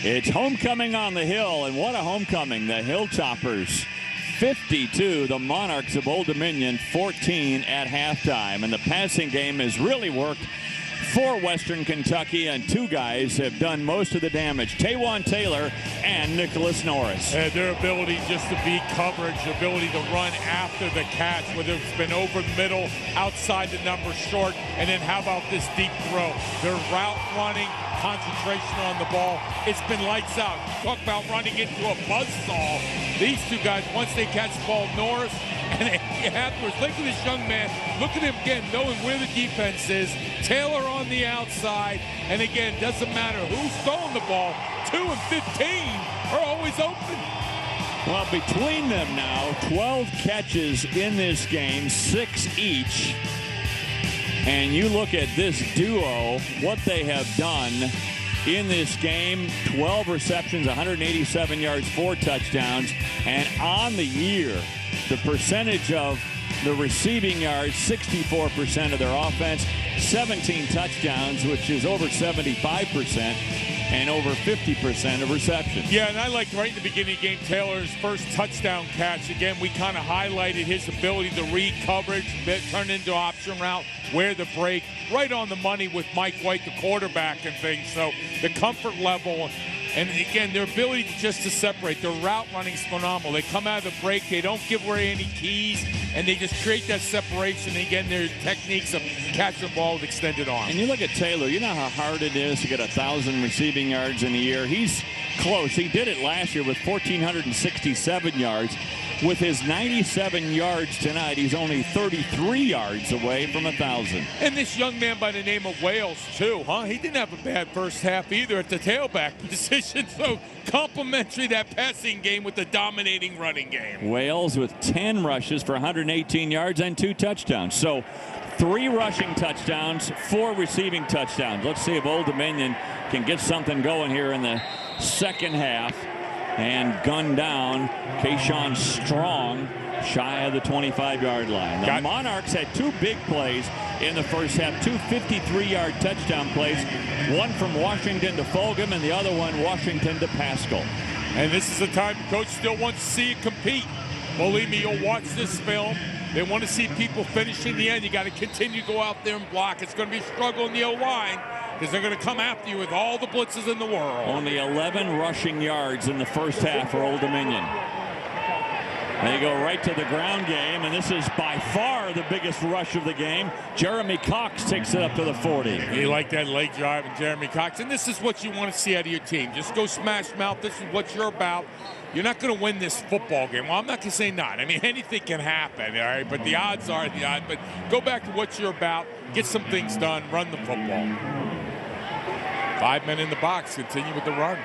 B: It's homecoming on the hill, and what a homecoming. The Hilltoppers 52, the Monarchs of Old Dominion 14 at halftime. And the passing game has really worked for Western Kentucky, and 2 guys have done most of the damage. Taywan Taylor and Nicholas Norris.
A: Their ability just to beat coverage, ability to run after the catch, whether it's been over the middle, outside the number, short, and then how about this deep throw? Their route running, concentration on the ball, it's been lights out. You talk about running into a buzzsaw. These 2 guys, once they catch the ball, Norris and afterwards, look at this young man. Look at him again, knowing where the defense is. Taylor on the outside, and again, doesn't matter who's throwing the ball. 2 and 15 are always open.
B: Well, between them now, 12 catches in this game, 6 each. And you look at this duo, what they have done in this game: 12 receptions, 187 yards, 4 touchdowns. And on the year, the percentage of the receiving yards, 64% of their offense, 17 touchdowns, which is over 75%, and over 50% of receptions.
A: Yeah, and I liked right in the beginning of the game, Taylor's first touchdown catch. Again, we kind of highlighted his ability to read coverage, turn into option route, wear the break, right on the money with Mike White, the quarterback, and things. So the comfort level, and again, their ability just to separate. Their route running is phenomenal. They come out of the break, they don't give away any keys, and they just create that separation. And again, their techniques of catching the ball with extended arms.
B: And you look at Taylor, you know how hard it is to get 1,000 receiving yards in a year. He's close. He did it last year with 1,467 yards. With his 97 yards tonight, he's only 33 yards away from 1,000.
A: And this young man by the name of Wales, too, huh? He didn't have a bad first half either at the tailback position. So complimentary that passing game with the dominating running game.
B: Wales with 10 rushes for 118 yards and 2 touchdowns. So 3 rushing touchdowns, 4 receiving touchdowns. Let's see if Old Dominion can get something going here in the second half. And gunned down Kayshawn Strong shy of the 25-yard line. The Monarchs had 2 big plays in the first half, 2 53-yard touchdown plays, one from Washington to Fulgham and the other one Washington to Pascal.
A: And this is the time the coach still wants to see you compete. Believe me, you'll watch this film. They want to see people finishing the end. You got to continue to go out there and block. It's going to be a struggle in the O-line, because they're going to come after you with all the blitzes in the world.
B: Only 11 rushing yards in the first half for Old Dominion. They go right to the ground game, and this is by far the biggest rush of the game. Jeremy Cox takes it up to the 40.
A: You like that leg drive and Jeremy Cox, and this is what you want to see out of your team. Just go smash mouth. This is what you're about. You're not going to win this football game. Well, I'm not going to say not. I mean, anything can happen, all right? But the odds are the odds. But go back to what you're about. Get some things done. Run the football. 5 men in the box. Continue with the run.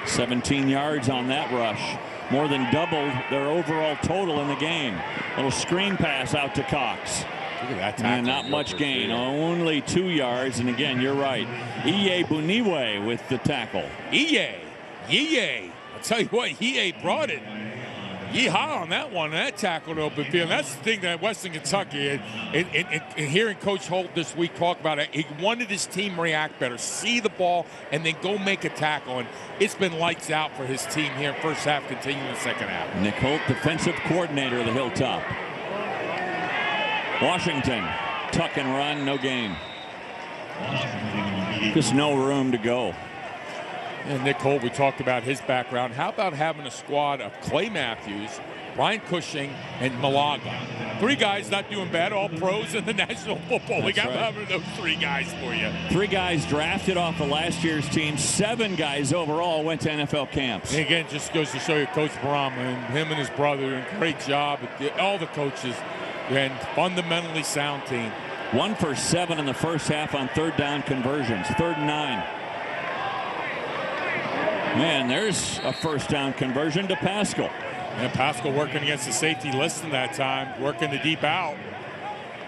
B: 17 yards on that rush. More than doubled their overall total in the game. Little screen pass out to Cox.
A: Look at that tackle.
B: And not much gain. Only 2 yards. And again, you're right. Iye Buniwe with the tackle.
A: Yee. I'll tell you what, Yee brought it. Yeehaw on that one, that tackle to open field. And that's the thing that Western Kentucky, and hearing Coach Holt this week talk about it, he wanted his team to react better, see the ball, and then go make a tackle. And it's been lights out for his team here in first half, continuing the second half.
B: Nick Holt, defensive coordinator of the Hilltop. Washington, tuck and run, no gain. Just no room to go.
A: And Nick Holt, we talked about his background. How about having a squad of Clay Matthews, Brian Cushing, and Malaga? 3 guys not doing bad, all pros in the National Football League. How about having those 3 guys for you?
B: 3 guys drafted off of last year's team. 7 guys overall went to NFL camps.
A: And again, just goes to show you Coach Barama and him and his brother, and great job. All the coaches, and fundamentally sound team.
B: 1 for 7 in the first half on 3rd down conversions. 3rd and 9. Man, there's a first down conversion to Pascal.
A: And Pascal working against the safety Liston that time, working the deep out.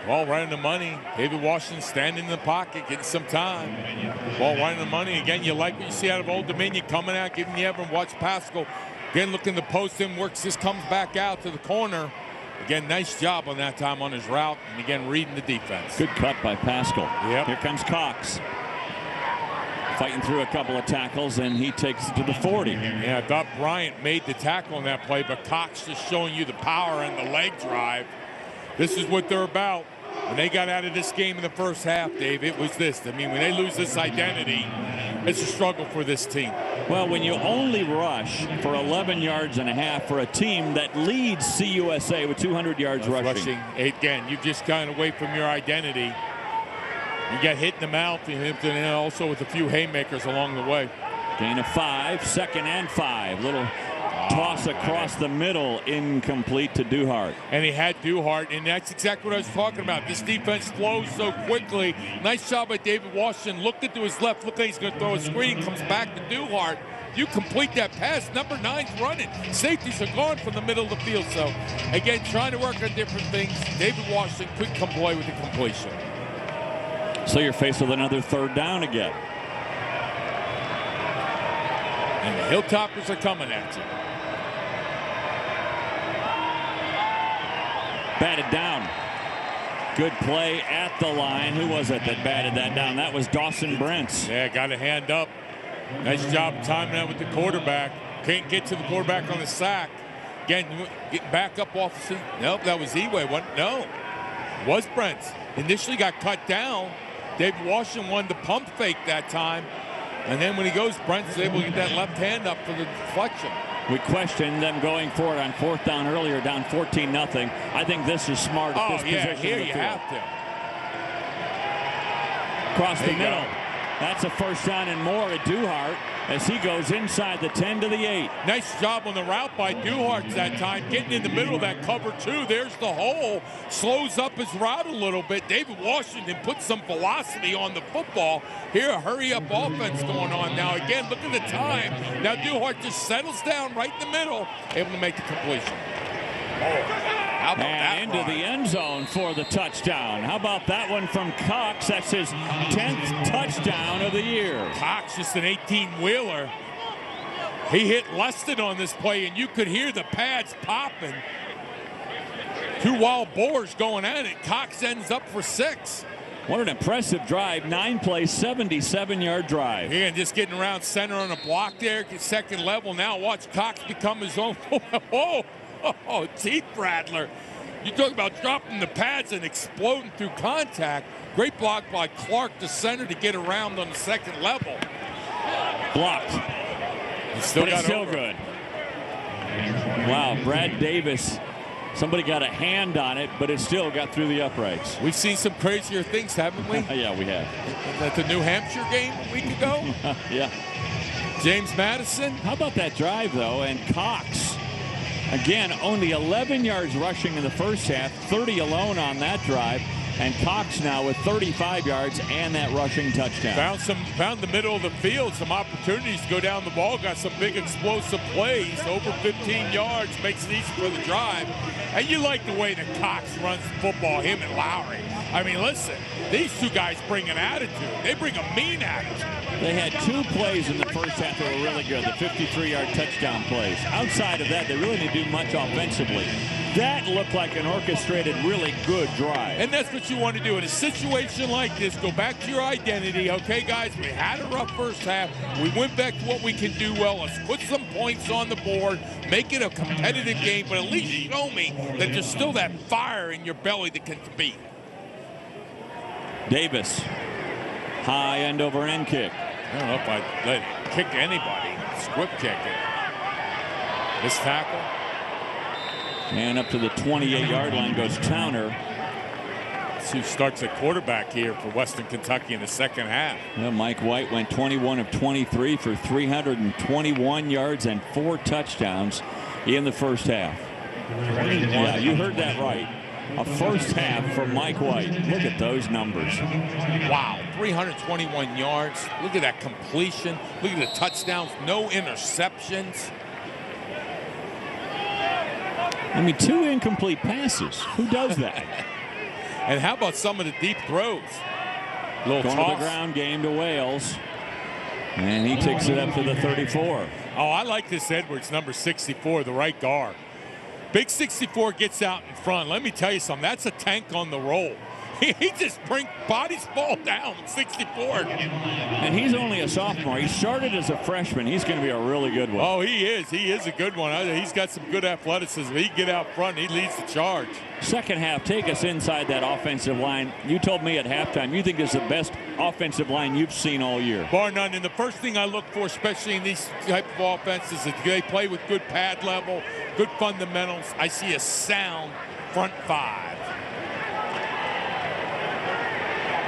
A: Ball right in the money. David Washington standing in the pocket, getting some time. Ball right in the money. Again, you like what you see out of Old Dominion, coming out, giving the effort. Watch Pascal. Again, looking to post him, works, just comes back out to the corner. Again, nice job on that time on his route. And again, reading the defense.
B: Good cut by Pascal.
A: Yep.
B: Here comes Cox. Fighting through a couple of tackles, and he takes it to the 40.
A: Yeah, I thought Bryant made the tackle on that play, but Cox just showing you the power and the leg drive. This is what they're about. When they got out of this game in the first half, Dave, it was this. I mean, when they lose this identity, it's a struggle for this team.
B: Well, when you only rush for 11 yards and a half for a team that leads CUSA with 200 yards rushing.
A: Again, you just kind of away from your identity. You get hit in the mouth and also with a few haymakers along the way.
B: Gain of 5, 2nd and 5. Little toss across the middle, incomplete to Duhart.
A: And he had Duhart, and that's exactly what I was talking about. This defense flows so quickly. Nice job by David Washington. Looked into his left, looked like he's going to throw a screen, comes back to Duhart. You complete that pass, number 9's running. Safeties are gone from the middle of the field. So, again, trying to work on different things. David Washington couldn't come away with the completion.
B: So you're faced with another 3rd down again.
A: And the Hilltoppers are coming at you.
B: Batted down. Good play at the line. Who was it that batted that down? That was Dawson Brents.
A: Yeah, got a hand up. Nice job timing that with the quarterback. Can't get to the quarterback on the sack. Again, get back up off the seat. Nope, that was Eway. No, it was Brents. Initially got cut down. David Washington wanted to pump fake that time. And then when he goes, Brent's able to get that left hand up for the deflection.
B: We questioned them going for it on 4th down earlier, down 14-0. I think this is smart at this position.
A: Here
B: of the
A: you
B: field.
A: have to.
B: Across the middle. That's a 1st down and more at Duhart as he goes inside the 10 to the 8.
A: Nice job on the route by Duhart that time, getting in the middle of that cover 2. There's the hole. Slows up his route a little bit. David Washington puts some velocity on the football. Here, a hurry-up offense going on now. Again, look at the time. Now Duhart just settles down right in the middle, able to make the completion. How about that
B: into
A: run?
B: the end zone for the touchdown. How about that one from Cox? That's his 10th touchdown of the year.
A: Cox, just an 18-wheeler. He hit Leston on this play, and you could hear the pads popping. 2 wild boars going at it. Cox ends up for 6.
B: What an impressive drive. 9-play, 77-yard drive.
A: Again, just getting around center on a block there. 2nd level. Now watch Cox become his own. Whoa. Oh, teeth rattler. You talk about dropping the pads and exploding through contact. Great block by Clark, the center, to get around on the 2nd level.
B: Blocked.
A: But it's still
B: good. Wow, Brad Davis. Somebody got a hand on it, but it still got through the uprights.
A: We've seen some crazier things, haven't we?
B: Yeah, we have.
A: At the New Hampshire game a week ago?
B: Yeah.
A: James Madison.
B: How about that drive, though? And Cox, again, only 11 yards rushing in the first half, 30 alone on that drive. And Cox now with 35 yards and that rushing touchdown.
A: Found the middle of the field, some opportunities to go down the ball, got some big explosive plays, over 15 yards, makes it easy for the drive. And you like the way that Cox runs the football, him and Lowry. I mean, listen, these 2 guys bring an attitude. They bring a mean attitude.
B: They had 2 plays in the first half that were really good, the 53-yard touchdown plays. Outside of that, they really didn't do much offensively. That looked like an orchestrated, really good drive.
A: And that's what you want to do in a situation like this. Go back to your identity. Okay, guys, we had a rough first half. We went back to what we can do well. Let's put some points on the board, make it a competitive game, but at least show me that there's still that fire in your belly that can compete.
B: Davis, high end over end kick.
A: I don't know if I'd let it kick anybody. Squib kick it. This tackle.
B: And up to the 28-yard line goes Towner.
A: That's who starts at quarterback here for Western Kentucky in the second half.
B: Well, Mike White went 21 of 23 for 321 yards and 4 touchdowns in the first half. Yeah, you heard that right. A first half for Mike White. Look at those numbers.
A: Wow, 321 yards. Look at that completion. Look at the touchdowns. No interceptions.
B: I mean, 2 incomplete passes. Who does that?
A: And how about some of the deep throws? Little
B: Going
A: toss.
B: to the ground game to Wales. And he takes it up to the 34.
A: Oh, I like this Edwards, number 64, the right guard. Big 64 gets out in front. Let me tell you something. That's a tank on the roll. He just bodies fall down, 64.
B: And he's only a sophomore. He started as a freshman. He's going to be a really good one.
A: Oh, he is. He is a good one. He's got some good athleticism. He can get out front. He leads the charge.
B: Second half, take us inside that offensive line. You told me at halftime you think it's the best offensive line you've seen all year.
A: Bar none. And the first thing I look for, especially in these type of offenses, is that they play with good pad level, good fundamentals. I see a sound front five.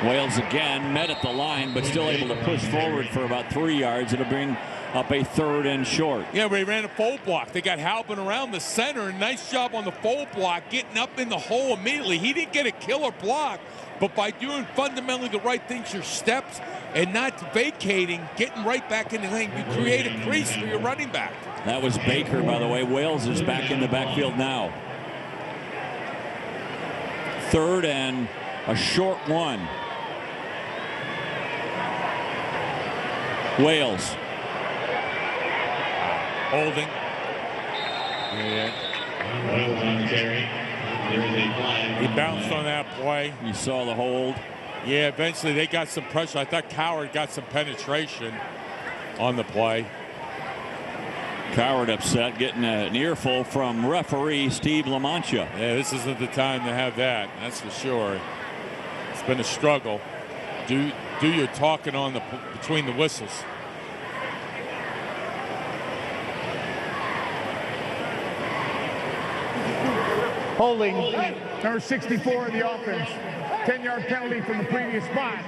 B: Wales again met at the line, but still able to push forward for about 3 yards. It'll bring up a 3rd and short.
A: Yeah, they ran a fold block. They got Halpin around the center. Nice job on the fold block, getting up in the hole immediately. He didn't get a killer block, but by doing fundamentally the right things, your steps, and not vacating, getting right back in the lane, you create a crease for your running back.
B: That was Baker, by the way. Wales is back in the backfield now. 3rd and a short one. Wales.
A: Holding. Yeah. He bounced on that play.
B: You saw the hold.
A: Yeah, eventually they got some pressure. I thought Coward got some penetration on the play.
B: Coward upset, getting an earful from referee Steve LaMantia.
A: Yeah, this isn't the time to have that. That's for sure. It's been a struggle. Do your talking on between the whistles.
C: Holding, number 64 of the offense. 10-yard penalty from the previous spot.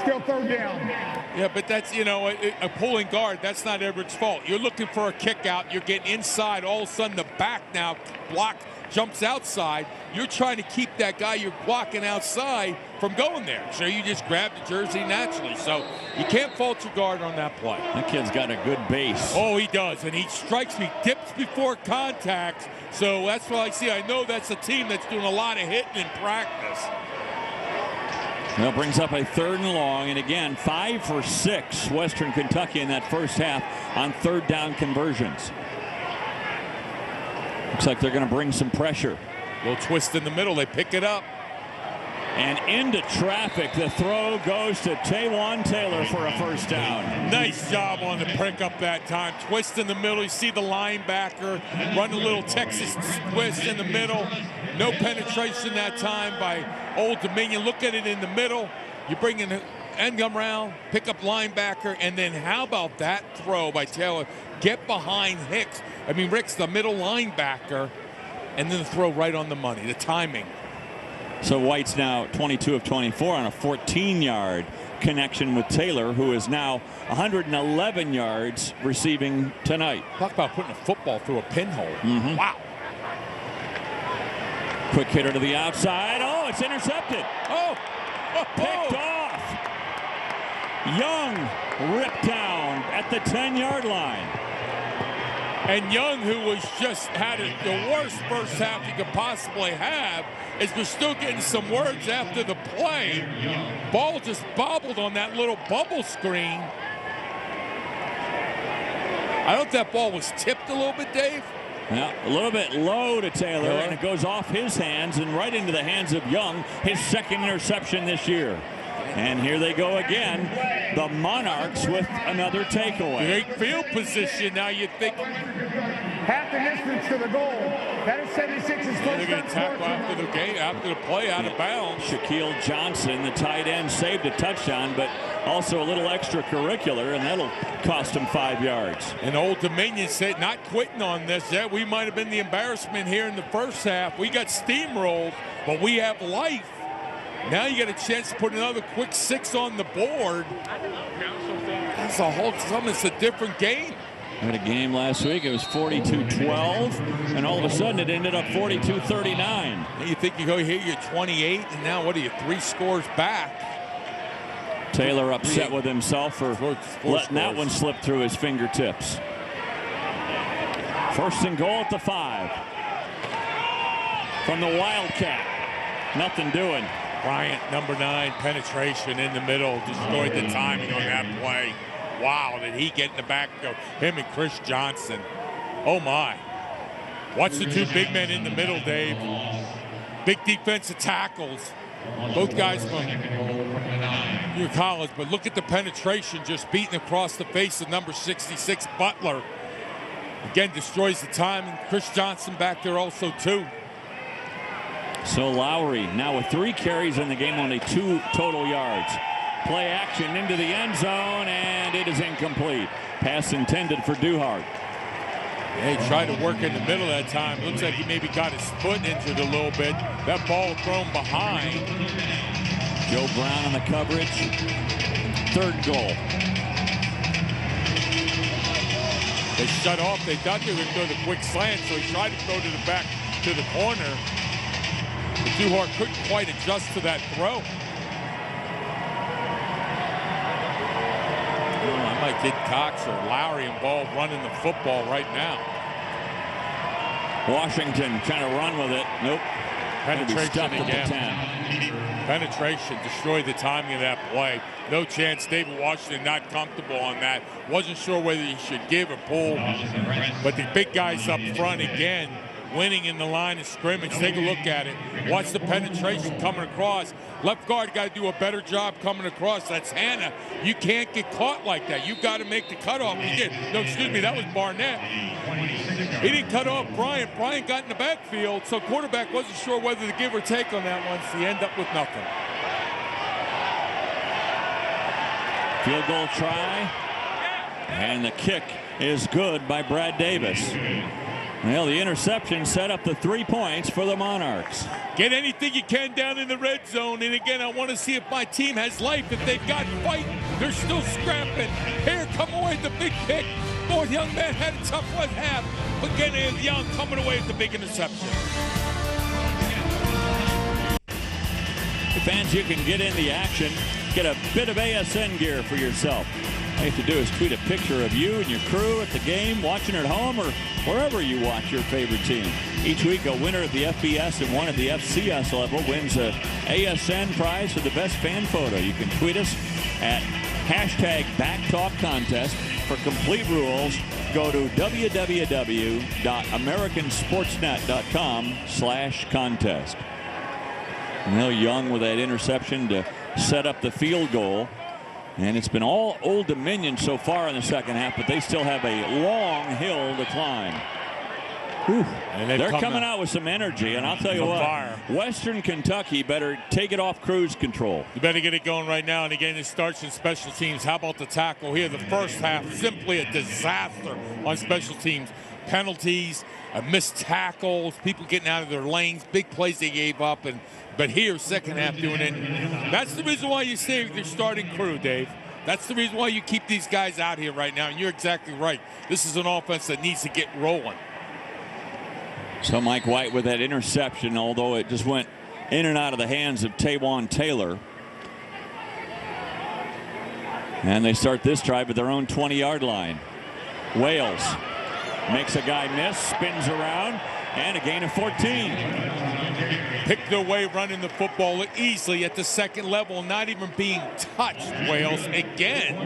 C: Still 3rd down.
A: Yeah, but that's, a pulling guard, that's not Everett's fault. You're looking for a kick out. You're getting inside. All of a sudden, the back now block jumps outside. You're trying to keep that guy you're blocking outside from going there. So you just grab the jersey naturally. So you can't fault your guard on that play.
B: That kid's got a good base.
A: Oh, he does. And he strikes me, dips before contact. So that's what I see. I know that's a team that's doing a lot of hitting in practice.
B: Well, brings up a 3rd and long, and again, 5 for 6, Western Kentucky in that first half on 3rd down conversions. Looks like they're going to bring some pressure.
A: Little twist in the middle, they pick it up.
B: And into traffic, the throw goes to Taywan Taylor for a 1st down.
A: Nice job on the pick up that time. Twist in the middle, you see the linebacker run a little Texas twist in the middle. No penetration that time by Old Dominion. Look at it in the middle. You bring in end come around, pick up linebacker, and then how about that throw by Taylor? Get behind Ricks, the middle linebacker, and then the throw right on the money, the timing.
B: So White's now 22 of 24 on a 14-yard connection with Taylor, who is now 111 yards receiving tonight.
A: Talk about putting a football through a pinhole. Wow.
B: Quick hitter to the outside. Oh, it's intercepted. Picked off. Young ripped down at the 10-yard line.
A: And Young, who was just had the worst first half he could possibly have, is we're still getting some words after the play. Ball just bobbled on that little bubble screen. I don't know if that ball was tipped a little bit, Dave.
B: Yeah, a little bit low to Taylor, and it goes off his hands and right into the hands of Young, his 2nd interception this year. And here they go again, the Monarchs with another takeaway.
A: Great field position. Now you think
C: Half the distance to the goal. That is 76's first.
A: they're going to tackle after the game, after the play, out of bounds.
B: Shaquille Johnson, the tight end, saved a touchdown, but also a little extracurricular, and that'll cost him 5 yards.
A: And Old Dominion said not quitting on this. Yeah, we might have been the embarrassment here in the first half. We got steamrolled, but we have life. Now you get a chance to put another quick 6 on the board. That's a whole something. It's a different game.
B: We had a game last week. It was 42-12, and all of a sudden it ended up 42-39.
A: You think you go here, you're 28, and now what are you, 3 scores back?
B: Taylor upset with himself for letting that one slip through his fingertips. 1st and goal at the 5. From the Wildcat. Nothing doing.
A: Bryant, number 9, penetration in the middle, destroyed the timing on that play. Wow, did he get in the backfield? Him and Chris Johnson. Oh my. Watch the 2 big men in the middle, Dave. Big defensive tackles. both guys from your college, but look at the penetration just beating across the face of number 66, Butler. Again, destroys the time, and Chris Johnson back there also, too.
B: So Lowry now with 3 carries in the game, only 2 total yards. Play action into the end zone, and it is incomplete. Pass intended for Duhart.
A: Yeah, he tried to work in the middle that time. Looks like he maybe got his foot injured a little bit. That ball thrown behind.
B: Joe Brown on the coverage. 3rd goal.
A: They shut off. They thought they were going to throw the quick slant, so he tried to throw to the back to the corner. But Duhart couldn't quite adjust to that throw. I might get Cox or Lowry involved running the football right now.
B: Washington trying to run with it. Nope.
A: Penetration again.
B: At the 10.
A: Penetration destroyed the timing of that play. No chance. David Washington not comfortable on that. Wasn't sure whether he should give or pull. But the big guys up front again, winning in the line of scrimmage. Take a look at it. Watch the penetration coming across. Left guard got to do a better job coming across. That's Hannah. You can't get caught like that. You've got to make the cutoff. He did. No, excuse me, that was Barnett. He didn't cut off Bryant. Bryant got in the backfield, so quarterback wasn't sure whether to give or take on that one, so he ended up with nothing.
B: Field goal try. And the kick is good by Brad Davis. Well, the interception set up the 3 points for the Monarchs.
A: Get anything you can down in the red zone. And again, I want to see if my team has life, if they've got fight. They're still scrapping. Here, come away with the big pick. Both young men had a tough left half, but getting Young coming away with the big interception.
B: Fans, you can get in the action, get a bit of ASN gear for yourself. All you have to do is tweet a picture of you and your crew at the game, watching at home, or wherever you watch your favorite team. Each week, a winner at the FBS and one at the FCS level wins a ASN prize for the best fan photo. You can tweet us at #BackTalkContest. For complete rules, go to www.americansportsnet.com/contest. Well, Young with that interception to set up the field goal. And it's been all Old Dominion so far in the second half, but they still have a long hill to climb. And they're coming out with some energy, and I'll tell you what, Western Kentucky better take it off cruise control.
A: You better get it going right now. And again, it starts in special teams. How about the tackle here? The first half, simply a disaster on special teams. Penalties, missed tackles, people getting out of their lanes, big plays they gave up, but here, second half doing it. That's the reason why you save your starting crew, Dave. That's the reason why you keep these guys out here right now, and you're exactly right. This is an offense that needs to get rolling.
B: So Mike White with that interception, although it just went in and out of the hands of Taywan Taylor. And they start this drive at their own 20-yard line. Wales makes a guy miss, spins around, and a gain of 14.
A: Picked their way running the football easily at the second level, not even being touched. Wales again.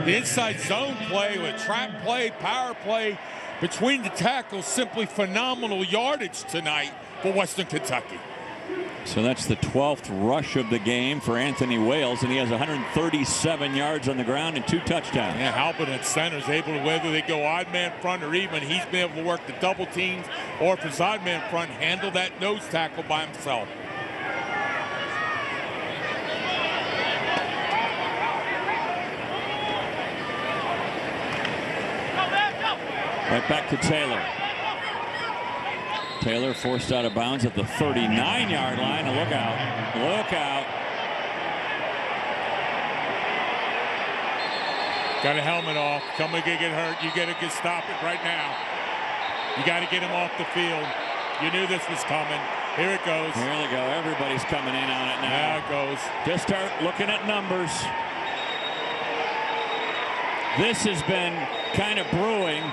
A: The inside zone play with trap play, power play between the tackles, simply phenomenal yardage tonight for Western Kentucky.
B: So that's the 12th rush of the game for Anthony Wales, and he has 137 yards on the ground and 2 touchdowns.
A: Yeah, Halpin at center is able to, whether they go odd man front or even, he's been able to work the double teams, or if it's odd man front, handle that nose tackle by himself.
B: Right back to Taylor. Taylor forced out of bounds at the 39-yard line. Look out. Look out.
A: Got a helmet off. Somebody could get hurt. You got to stop it right now. You got to get him off the field. You knew this was coming. Here it goes.
B: Here they go. Everybody's coming in on it now.
A: There it goes.
B: Just start looking at numbers. This has been kind of brewing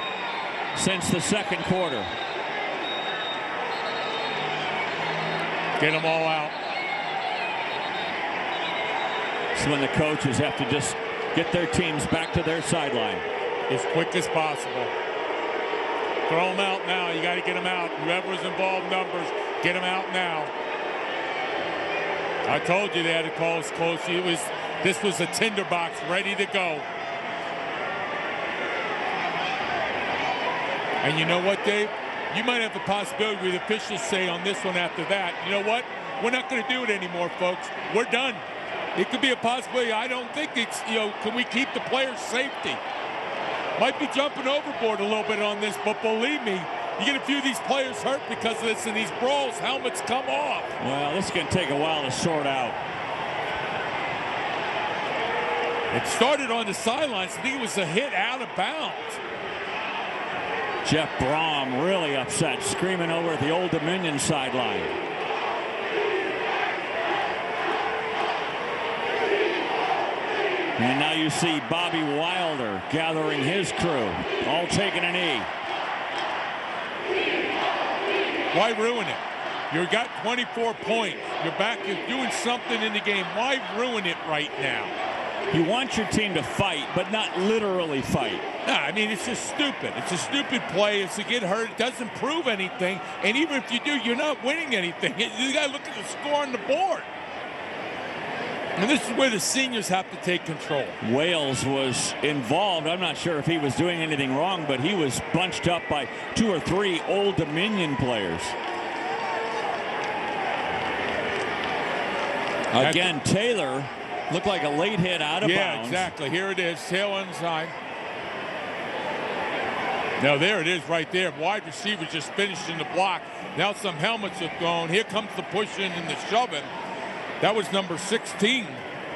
B: since the second quarter.
A: Get them all out.
B: It's when the coaches have to just get their teams back to their sideline
A: as quick as possible. Throw them out now. You got to get them out. Whoever's involved, numbers, get them out now. I told you they had to call us close. This was a tinderbox ready to go. And you know what, Dave? You might have the possibility with officials say on this one after that, you know what? We're not going to do it anymore, folks. We're done. It could be a possibility. I don't think it's, can we keep the players' safety? Might be jumping overboard a little bit on this, but believe me, you get a few of these players hurt because of this, and these brawls, helmets come off.
B: Well, this is going to take a while to sort out.
A: It started on the sidelines. I think it was a hit out of bounds.
B: Jeff Brom really upset, screaming over at the Old Dominion sideline. And now you see Bobby Wilder gathering his crew, all taking a knee.
A: Why ruin it? You got 24 points. You're back, you're doing something in the game. Why ruin it right now?
B: You want your team to fight, but not literally fight.
A: Nah, I mean, it's just stupid. It's a stupid play. It's to get hurt. It doesn't prove anything. And even if you do, you're not winning anything. You got to look at the score on the board. And this is where the seniors have to take control.
B: Wales was involved. I'm not sure if he was doing anything wrong, but he was bunched up by 2 or 3 Old Dominion players. Again, Taylor looked like a late hit out of bounds.
A: Yeah, exactly. Here it is. Tail inside. Now there it is right there. Wide receiver just finishing the block. Now some helmets have gone. Here comes the pushing and the shoving. That was number 16,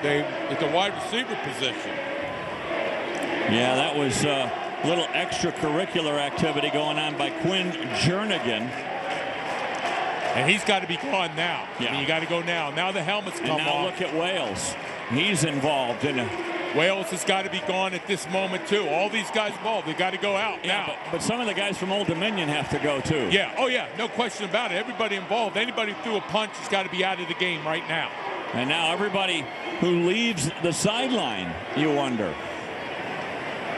A: Dave, at the wide receiver position.
B: Yeah, that was a little extracurricular activity going on by Quinn Jernigan.
A: And he's got to be gone now.
B: Yeah.
A: I mean, you got to go now. Now the helmets come off.
B: And now look at Wales. He's involved in it.
A: Wales has got to be gone at this moment, too. All these guys involved, they got to go out now.
B: But some of the guys from Old Dominion have to go, too.
A: Yeah, oh, yeah, no question about it. Everybody involved, anybody who threw a punch has got to be out of the game right now.
B: And now everybody who leaves the sideline, you wonder.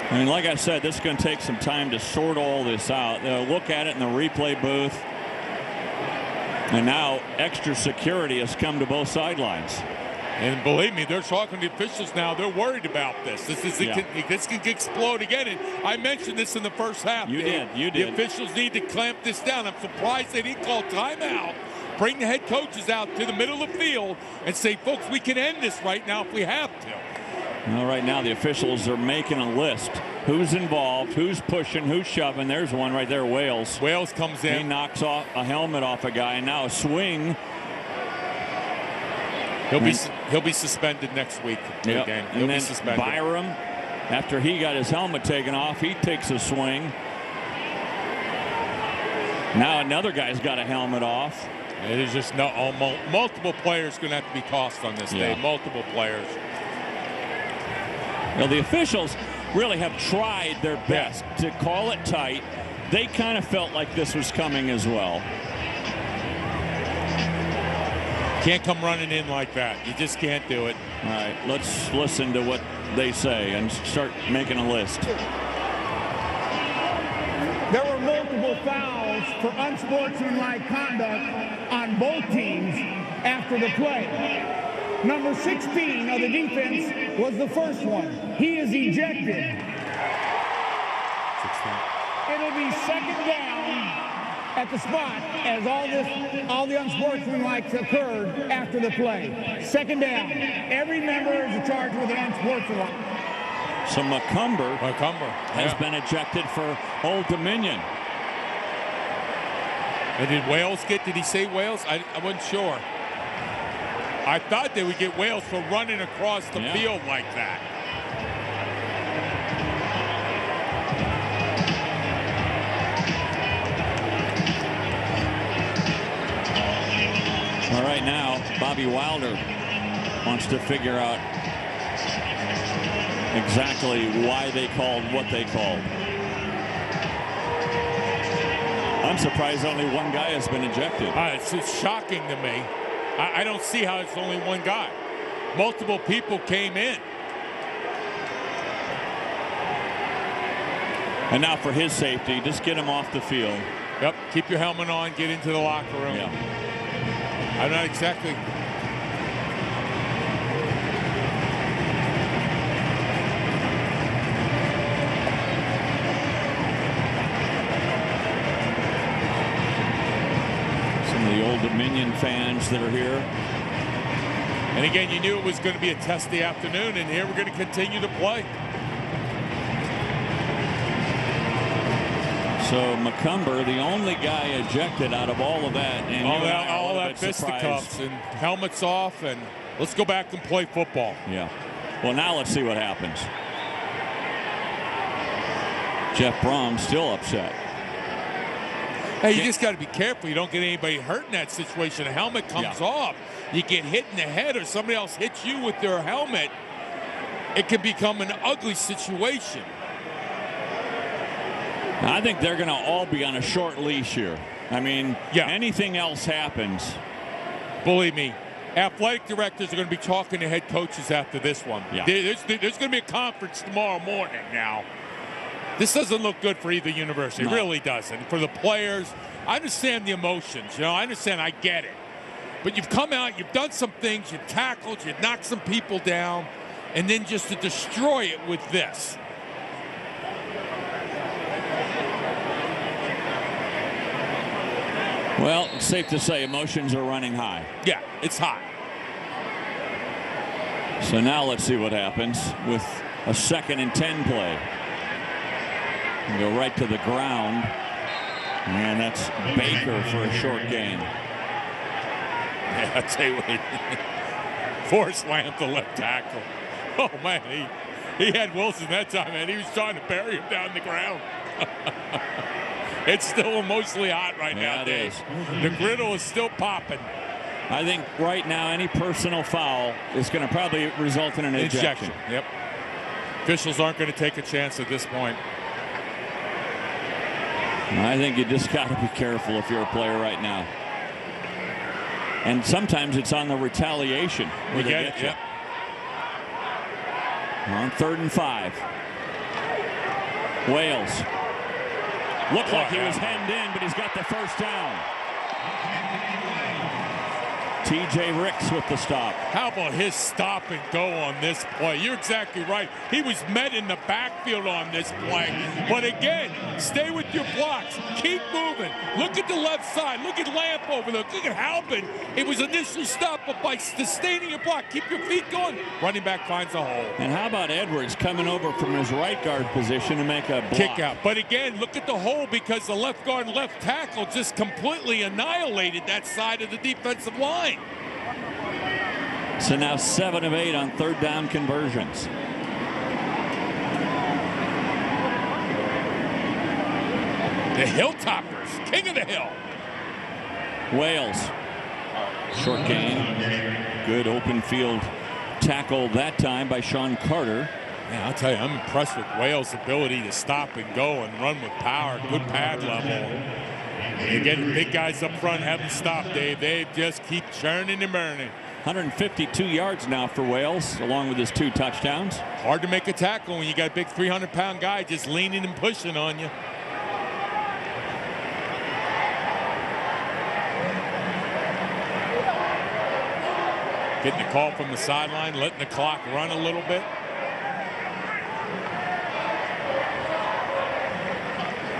B: I mean, like I said, this is going to take some time to sort all this out. Look at it in the replay booth. And now extra security has come to both sidelines.
A: And believe me, they're talking to the officials now. They're worried about this. This can explode again. And I mentioned this in the first half.
B: You did.
A: The officials need to clamp this down. I'm surprised they didn't call timeout. Bring the head coaches out to the middle of the field and say, folks, we can end this right now if we have to.
B: Well, right now the officials are making a list. Who's involved, who's pushing, who's shoving. There's one right there, Wales.
A: Wales comes in.
B: He knocks off a helmet off a guy, and now a swing.
A: He'll be suspended next week.
B: Yep.
A: He'll be suspended.
B: Byram, after he got his helmet taken off, he takes a swing. Now another guy's got a helmet off.
A: It is just multiple players going to have to be tossed on this day. Multiple players.
B: Well, the officials really have tried their best to call it tight. They kind of felt like this was coming as well.
A: Can't come running in like that. You just can't do it.
B: All right, let's listen to what they say and start making a list.
C: There were multiple fouls for unsportsmanlike conduct on both teams after the play. Number 16 of the defense was the first one. He is ejected.
A: 16.
C: It'll be second down at the spot as all the unsportsmanlike occurred after the play. Second down. Every member is charged with an unsportsmanlike.
B: So McCumber has been ejected for Old Dominion.
A: And did he say Wales? I wasn't sure. I thought they would get Wales for running across the field like that.
B: All right, now Bobby Wilder wants to figure out exactly why they called what they called. I'm surprised only one guy has been ejected.
A: It's shocking to me. I don't see how it's only one guy. Multiple people came in.
B: And now for his safety, just get him off the field.
A: Yep, keep your helmet on, get into the locker room.
B: Yeah.
A: I'm not exactly.
B: the Old Dominion fans that are here.
A: And again, you knew it was going to be a testy afternoon, and here we're going to continue to play.
B: So McCumber, the only guy ejected out of all of that. And
A: all that fisticuffs and helmets off, and let's go back and play football.
B: Yeah. Well, now let's see what happens. Jeff Brom still upset.
A: Hey, you just got to be careful. You don't get anybody hurt in that situation. A helmet comes off. You get hit in the head or somebody else hits you with their helmet. It can become an ugly situation.
B: I think they're going to all be on a short leash here. I mean, anything else happens.
A: Believe me, athletic directors are going to be talking to head coaches after this one.
B: Yeah.
A: There's going to be a conference tomorrow morning now. This doesn't look good for either university. It really doesn't. For the players, I understand the emotions. I understand. I get it. But you've come out, you've done some things, you've tackled, you've knocked some people down, and then just to destroy it with this.
B: Well, it's safe to say emotions are running high.
A: Yeah, it's high.
B: So now let's see what happens with a 2nd and 10 play. Go right to the ground. And that's Baker for a short gain.
A: Yeah, I'll tell you what. Forrest Lamp, the left tackle. Oh, man, he had Wilson that time, and he was trying to bury him down the ground. It's still emotionally hot right now, Dave. The griddle is still popping.
B: I think right now any personal foul is going to probably result in an ejection.
A: Yep. Officials aren't going to take a chance at this point.
B: I think you just got to be careful if you're a player right now. And sometimes it's on the retaliation.
A: We get it, yep.
B: On 3rd and 5. Wales. Looked like he was hemmed in, but he's got the first down. T.J. Ricks with the stop.
A: How about his stop and go on this play? You're exactly right. He was met in the backfield on this play. But again, stay with your blocks. Keep moving. Look at the left side. Look at Lamp over there. Look at Halpin. It was initially stopped, but by sustaining your block, keep your feet going. Running back finds a hole.
B: And how about Edwards coming over from his right guard position to make a block?
A: Kick out. But again, look at the hole because the left guard and left tackle just completely annihilated that side of the defensive line.
B: So now 7 of 8 on 3rd down conversions.
A: The Hilltoppers, king of the hill.
B: Wales. Short gain. Good open field tackle that time by Sean Carter.
A: Yeah, I'll tell you, I'm impressed with Wales' ability to stop and go and run with power, good pad level. Again, the big guys up front haven't stopped, Dave. They just keep churning and burning.
B: 152 yards now for Wales, along with his 2 touchdowns.
A: Hard to make a tackle when you got a big 300-pound guy just leaning and pushing on you. Getting the call from the sideline, letting the clock run a little bit.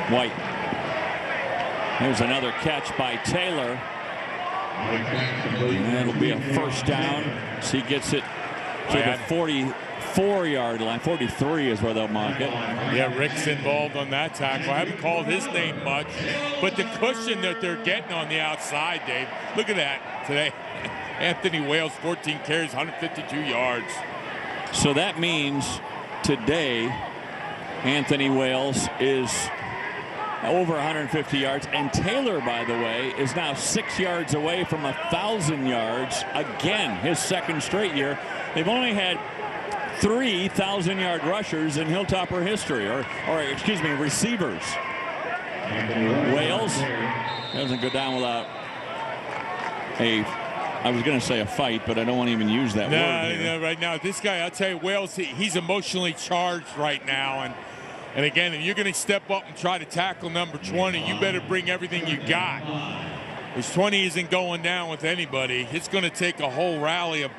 B: White. Here's another catch by Taylor. And it'll be a first down. So he gets it to the 44-yard line. 43 is where they'll mark it.
A: Yeah, Rick's involved on that tackle. I haven't called his name much, but the cushion that they're getting on the outside, Dave, look at that today. Anthony Wales, 14 carries, 152 yards.
B: So that means today Anthony Wales is over 150 yards, and Taylor, by the way, is now 6 yards away from 1,000 yards again, his 2nd straight year. They've only had 3 1,000-yard rushers in Hilltopper history, or excuse me, receivers. Wales doesn't go down without I was going to say a fight, but I don't want to even use that word here.
A: No, right now, this guy, I'll tell you, Wales, he's emotionally charged right now, and again, if you're going to step up and try to tackle number 20, you better bring everything you got. His 20 isn't going down with anybody. It's going to take a whole rally of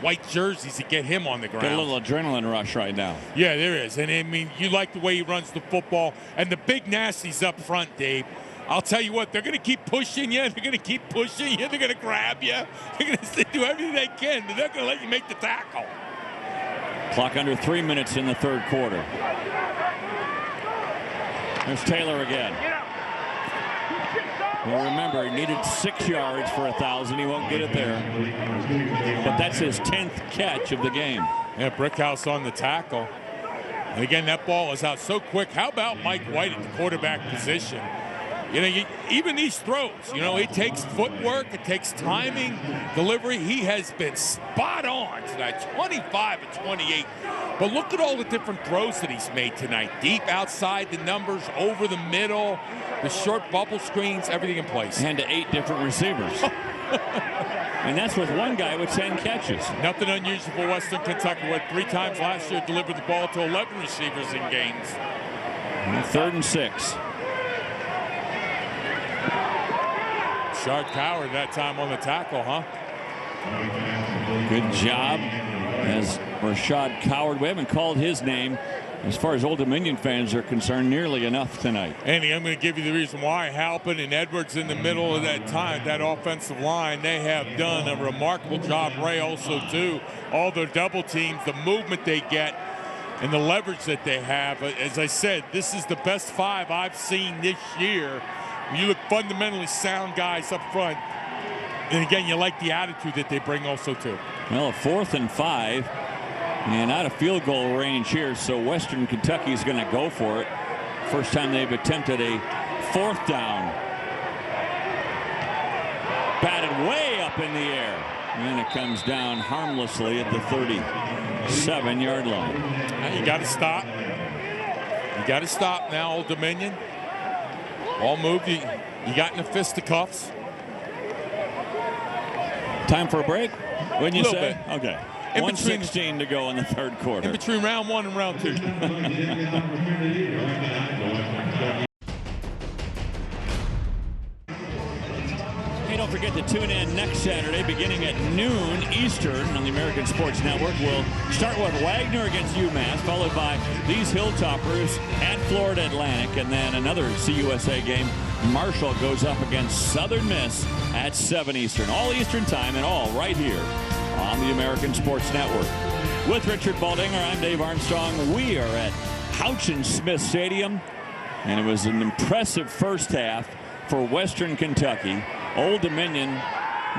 A: white jerseys to get him on the ground.
B: Got a little adrenaline rush right now.
A: Yeah, there is. And, I mean, you like the way he runs the football. And the big nasties up front, Dave. I'll tell you what, they're going to keep pushing you. They're going to keep pushing you. They're going to grab you. They're going to do everything they can. They're not going to let you make the tackle.
B: Clock under 3 minutes in the third quarter. There's Taylor again. Well, remember, he needed 6 yards for 1,000. He won't get it there. But that's his 10th catch of the game.
A: Yeah, Brickhouse on the tackle. And again, that ball is out so quick. How about Mike White at the quarterback position? You know, even these throws, you know, it takes footwork, it takes timing, delivery. He has been spot on tonight, 25 and 28. But look at all the different throws that he's made tonight. Deep outside the numbers, over the middle, the short bubble screens, everything in place.
B: And to 8 different receivers. And that's with one guy with 10 catches.
A: Nothing unusual for Western Kentucky. What, 3 times last year delivered the ball to 11 receivers in games.
B: And 3rd and 6.
A: Rashad Coward that time on the tackle, huh?
B: Good job as Rashad Coward. We haven't called his name, as far as Old Dominion fans are concerned, nearly enough tonight.
A: Andy, I'm going to give you the reason why. Halpin and Edwards in the middle of that time, that offensive line, they have done a remarkable job. Ray also, too. All their double teams, the movement they get, and the leverage that they have. As I said, this is the best 5 I've seen this year. You look fundamentally sound guys up front. And again, you like the attitude that they bring also too.
B: Well, a 4th and 5 and out of field goal range here, so Western Kentucky is going to go for it. First time they've attempted a 4th down. Batted way up in the air, and it comes down harmlessly at the 37-yard line.
A: You got to stop. You got to stop now, Old Dominion. All moved. You got in the fisticuffs.
B: Time for a break, wouldn't you say?
A: Bit.
B: Okay.
A: In
B: 1:16 to go in the third quarter.
A: In between round 1 and round 2.
B: Hey, don't forget to tune in next Saturday beginning at noon Eastern on the American Sports Network. We'll start with Wagner against UMass, followed by these Hilltoppers at Florida Atlantic, and then another CUSA game. Marshall goes up against Southern Miss at 7 Eastern. All Eastern time and all right here on the American Sports Network. With Richard Baldinger, I'm Dave Armstrong. We are at Houchin-Smith Stadium, and it was an impressive first half for Western Kentucky. Old Dominion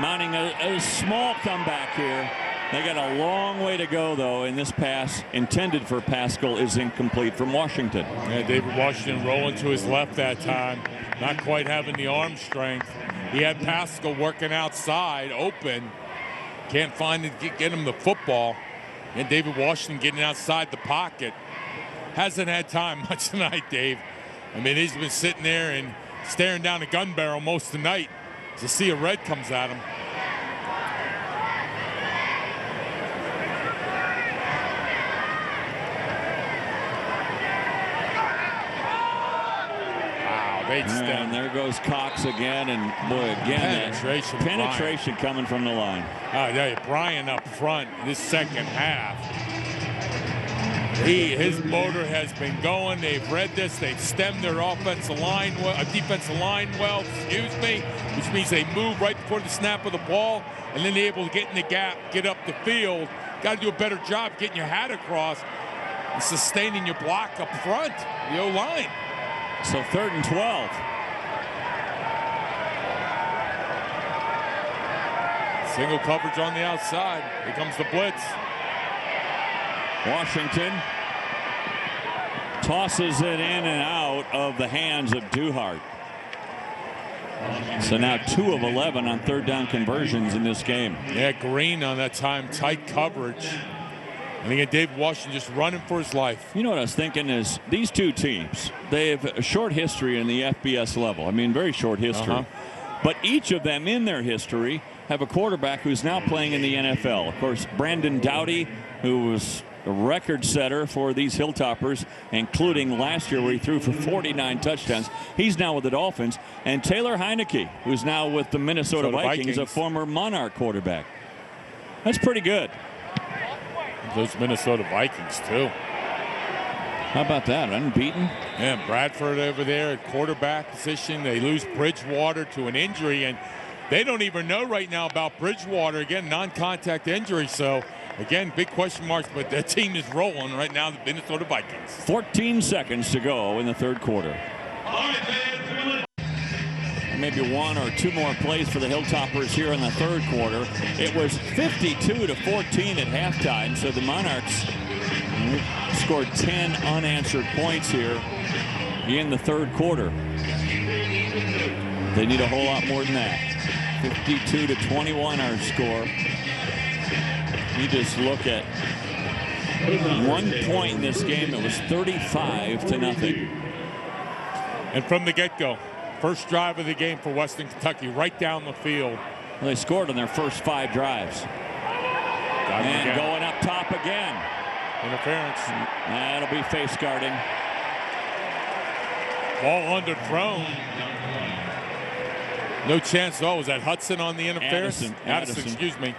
B: mounting a small comeback here. They got a long way to go, though, and this pass intended for Pascal is incomplete from Washington.
A: Yeah, David Washington rolling to his left that time. Not quite having the arm strength. He had Pascal working outside, open. Can't find it, get him the football. And David Washington getting outside the pocket. Hasn't had time much tonight, Dave. I mean, he's been sitting there and staring down a gun barrel most of the night to see a red comes at him.
B: And there goes Cox again, and boy, again, penetration coming from the line.
A: I tell you, Brian up front this second half. His motor has been going. They've read this. They've stemmed their defensive line well, which means they move right before the snap of the ball, and then they're able to get in the gap, get up the field. Got to do a better job getting your hat across and sustaining your block up front, the O-line.
B: So 3rd and 12.
A: Single coverage on the outside. Here comes the blitz.
B: Washington tosses it in and out of the hands of Duhart. So now 2 of 11 on 3rd down conversions in this game.
A: Yeah, Green on that time, tight coverage. And again, David Washington just running for his life.
B: You know what I was thinking is these two teams, they have a short history in the FBS level. I mean, very short history. But each of them in their history have a quarterback who's now playing in the NFL. Of course, Brandon Doughty, who was a record setter for these Hilltoppers, including last year where he threw for 49 touchdowns. He's now with the Dolphins. And Taylor Heineke, who's now with the Minnesota Vikings, a former Monarch quarterback. That's pretty good.
A: Those Minnesota Vikings, too.
B: How about that? Unbeaten?
A: And Bradford over there at quarterback position. They lose Bridgewater to an injury, and they don't even know right now about Bridgewater. Again, non-contact injury. So, again, big question marks, but the team is rolling right now, the Minnesota Vikings.
B: 14 seconds to go in the third quarter. Maybe one or two more plays for the Hilltoppers here in the third quarter. It was 52-14 at halftime, so the Monarchs scored 10 unanswered points here in the third quarter. They need a whole lot more than that. 52-21 our score. You just look at 1 point in this game. It was 35-0.
A: And from the get-go, first drive of the game for Western Kentucky, right down the field.
B: Well, they scored on their first 5 drives. And going up top again.
A: Interference.
B: That'll be face guarding.
A: Ball underthrown. No chance. Oh, was that Hudson on the interference? Addison, excuse me.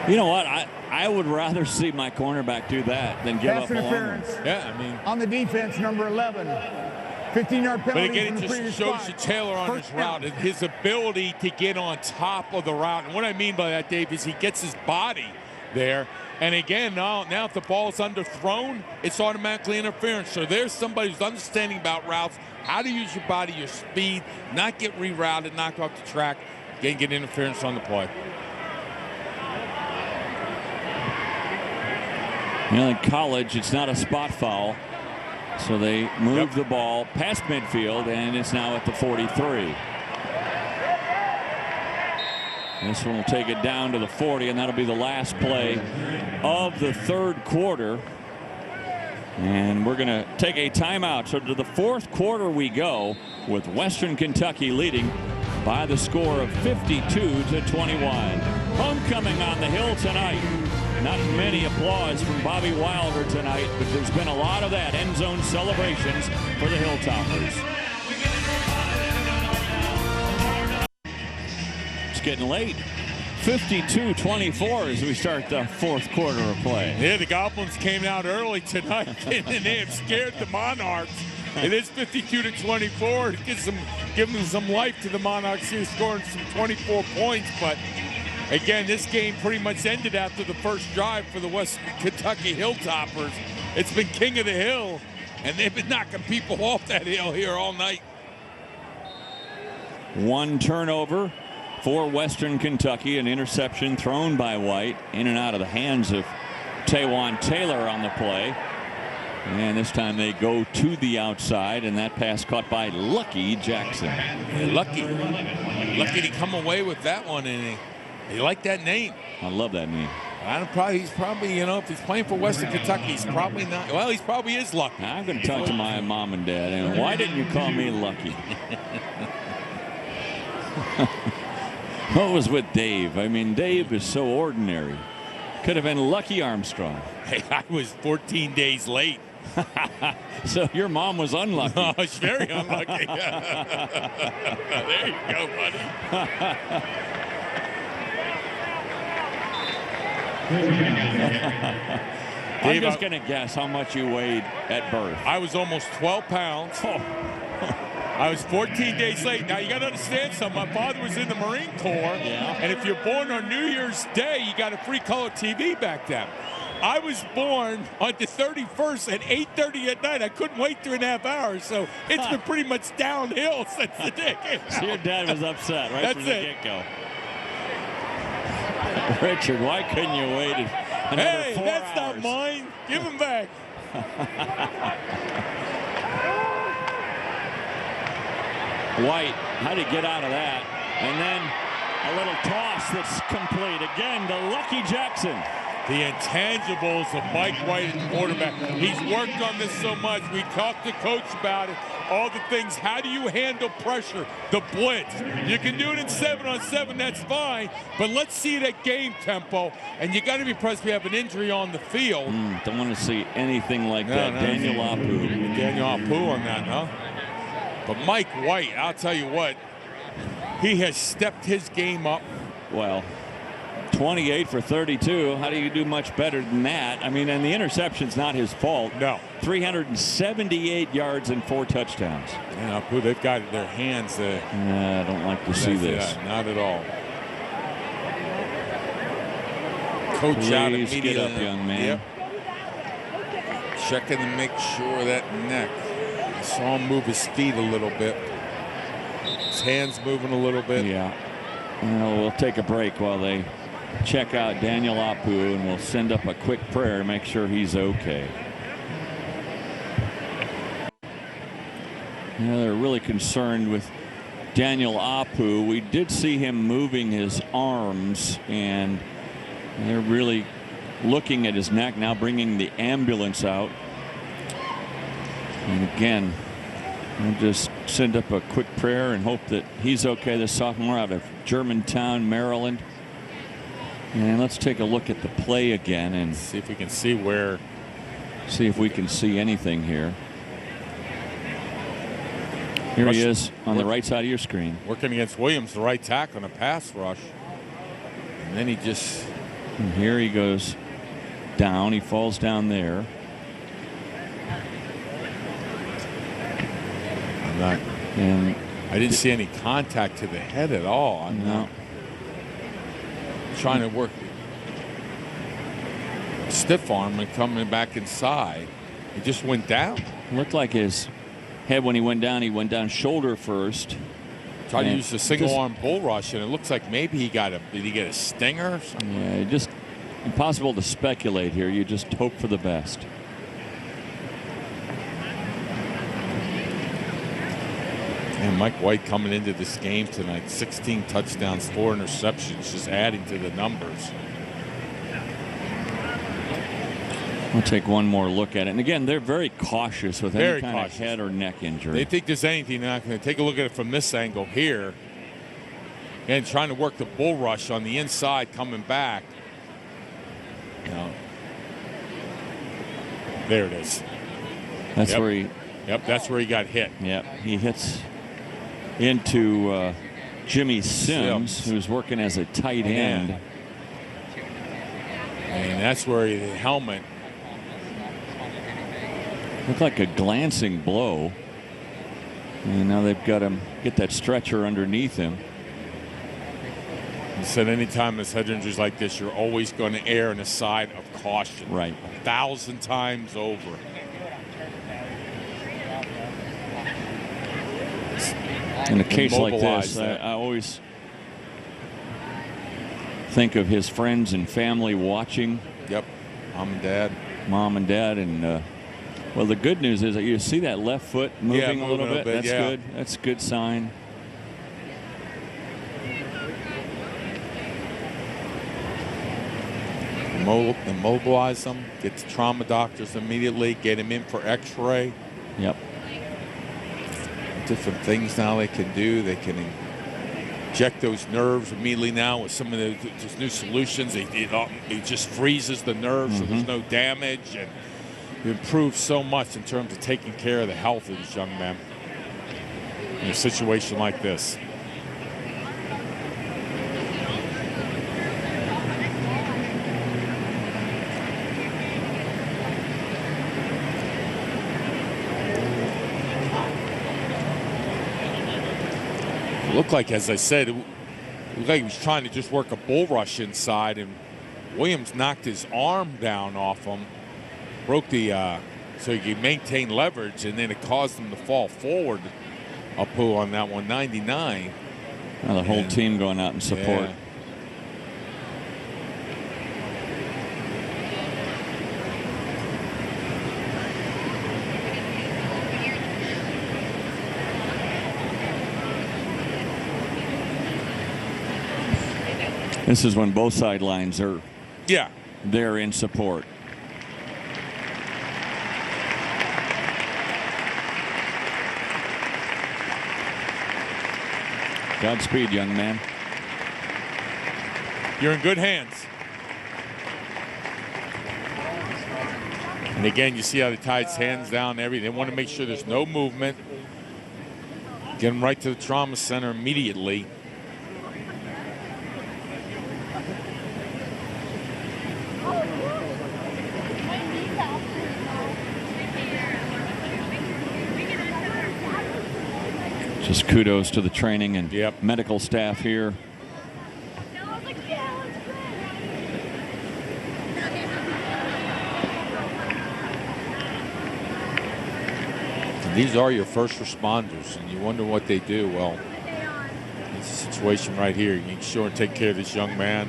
C: You know what? I would rather see my cornerback do that than give up a long.
A: Yeah, I mean.
C: On the defense, number 11. 15-yard penalty.
A: But again, it just shows you Taylor on his route, his ability to get on top of the route. And what I mean by that, Dave, is he gets his body there. And again, now if the ball is underthrown, it's automatically interference. So there's somebody who's understanding about routes, how to use your body, your speed, not get rerouted, knocked off the track, again, get interference on the play.
B: You know, in college, it's not a spot foul. So they move the ball past midfield, and it's now at the 43. This one will take it down to the 40, and that'll be the last play of the third quarter. And we're going to take a timeout. So to the fourth quarter we go, with Western Kentucky leading by the score of 52-21. Homecoming on the Hill tonight. Not many applause from Bobby Wilder tonight, but there's been a lot of that. End zone celebrations for the Hilltoppers. It's getting late. 52-24 as we start the fourth quarter of play.
A: Yeah, the Goblins came out early tonight, and they have scared the Monarchs. It is 52-24. Give them some life to the Monarchs here, scoring some 24 points, but again, this game pretty much ended after the first drive for the West Kentucky Hilltoppers. It's been king of the hill, and they've been knocking people off that hill here all night.
B: One turnover for Western Kentucky, an interception thrown by White in and out of the hands of Taywan Taylor on the play. And this time they go to the outside, and that pass caught by Lucky Jackson.
A: Yeah, Lucky to come away with that one, and he liked that name.
B: I love that name.
A: He's probably, you know, if he's playing for Western Kentucky, he's probably not. Well, he probably is Lucky.
B: I'm going to talk to my mom and dad. And why didn't you call me Lucky? What was with Dave? I mean, Dave is so ordinary. Could have been Lucky Armstrong.
A: Hey, I was 14 days late.
B: So your mom was unlucky.
A: Oh, she's very unlucky. There you go, buddy.
B: I'm just going to guess how much you weighed at birth.
A: I was almost 12 pounds.
B: Oh.
A: I was 14 days late. Now, you got to understand something. My father was in the Marine Corps.
B: Yeah.
A: And if you're born on New Year's Day, you got a free color TV back then. I was born on the 31st at 8:30 at night. I couldn't wait 3.5 hours. So it's been pretty much downhill since the day came out.
B: So your dad was upset right from the get-go. Richard, why couldn't you wait another 4 hours?
A: That's not mine. Give him back.
B: White, how to get out of that. And then a little toss that's complete again to Lucky Jackson.
A: The intangibles of Mike White as quarterback. He's worked on this so much. We talked to Coach about it. All the things. How do you handle pressure? The blitz. You can do it in 7-on-7. That's fine. But let's see it at game tempo. And you got to be impressed we have an injury on the field.
B: Don't want to see anything like that.
A: No.
B: Daniel Apu.
A: Daniel Apu on that, huh? But Mike White, I'll tell you what, he has stepped his game up.
B: Well, 28 for 32. How do you do much better than that? I mean, and the interception's not his fault.
A: No.
B: 378 yards and 4 touchdowns.
A: Yeah, they've got their hands.
B: I don't like to see this.
A: Yeah, not at all. Coach out immediately.
B: Get up, young man.
A: Yep. Checking to make sure that neck. I saw him move his feet a little bit. His hands moving a little bit.
B: Yeah. Well, we'll take a break while they check out Daniel Apu, and we'll send up a quick prayer to make sure he's okay. Yeah, they're really concerned with Daniel Apu. We did see him moving his arms, and they're really looking at his neck now, bringing the ambulance out. And again, we'll just send up a quick prayer and hope that he's okay. The sophomore out of Germantown, Maryland. And let's take a look at the play again and
A: see if we can see where.
B: See if we can see anything here. Here he is on the right side of your screen.
A: Working against Williams, the right tackle on a pass rush. And then he just.
B: And here he goes down. He falls down there. And
A: I didn't see any contact to the head at all. I'm not trying to work stiff arm and coming back inside. He just went down.
B: Looked like his head when he went down shoulder first.
A: Tried to use the single arm bull rush, and it looks like maybe he got did he get a stinger or something?
B: Yeah, just impossible to speculate here. You just hope for the best.
A: And Mike White coming into this game tonight, 16 touchdowns, 4 interceptions, just adding to the numbers.
B: We'll take one more look at it. And again, they're very cautious with any kind of head or neck injury.
A: They think there's anything. They're not going to take a look at it from this angle here. And trying to work the bull rush on the inside, coming back. There it is.
B: That's where he.
A: Yep, that's where he got hit.
B: Yep, he hits into Jimmy Sims, who's working as a tight end.
A: And that's where the helmet.
B: Looked like a glancing blow. And now they've got him get that stretcher underneath him.
A: He said anytime there's head injuries like this, you're always going to err on the side of caution.
B: Right.
A: 1,000 times over.
B: In a case like this, I always think of his friends and family watching.
A: Yep. Mom and dad.
B: And well, the good news is that you see that left foot moving a little bit. That's good. That's a good sign.
A: Immobilize them, get the trauma doctors immediately, get him in for x-ray.
B: Yep.
A: Different things now they can do. They can inject those nerves immediately now with some of those new solutions. It just freezes the nerves so there's no damage, and it improves so much in terms of taking care of the health of this young man in a situation like this. Looked like, as I said, it looked like he was trying to just work a bull rush inside, and Williams knocked his arm down off him, broke the so he could maintain leverage, and then it caused him to fall forward. Apu on that one, 99.
B: Now the whole team going out in support.
A: Yeah.
B: This is when both sidelines are there in support. Godspeed, young man.
A: You're in good hands. And again, you see how they tie his hands down, everything. They want to make sure there's no movement. Get him right to the trauma center immediately.
B: Just kudos to the training and medical staff here.
A: These are your first responders, and you wonder what they do. Well, it's a situation right here. You make sure and take care of this young man.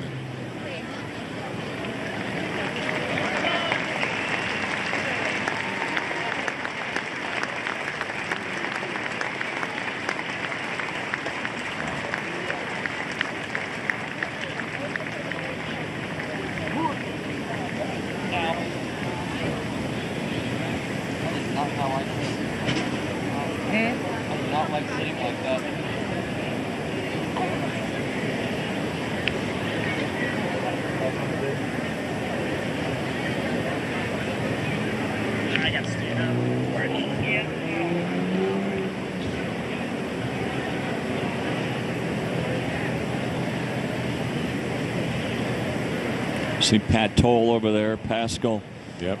B: See Pat Toll over there, Pascal,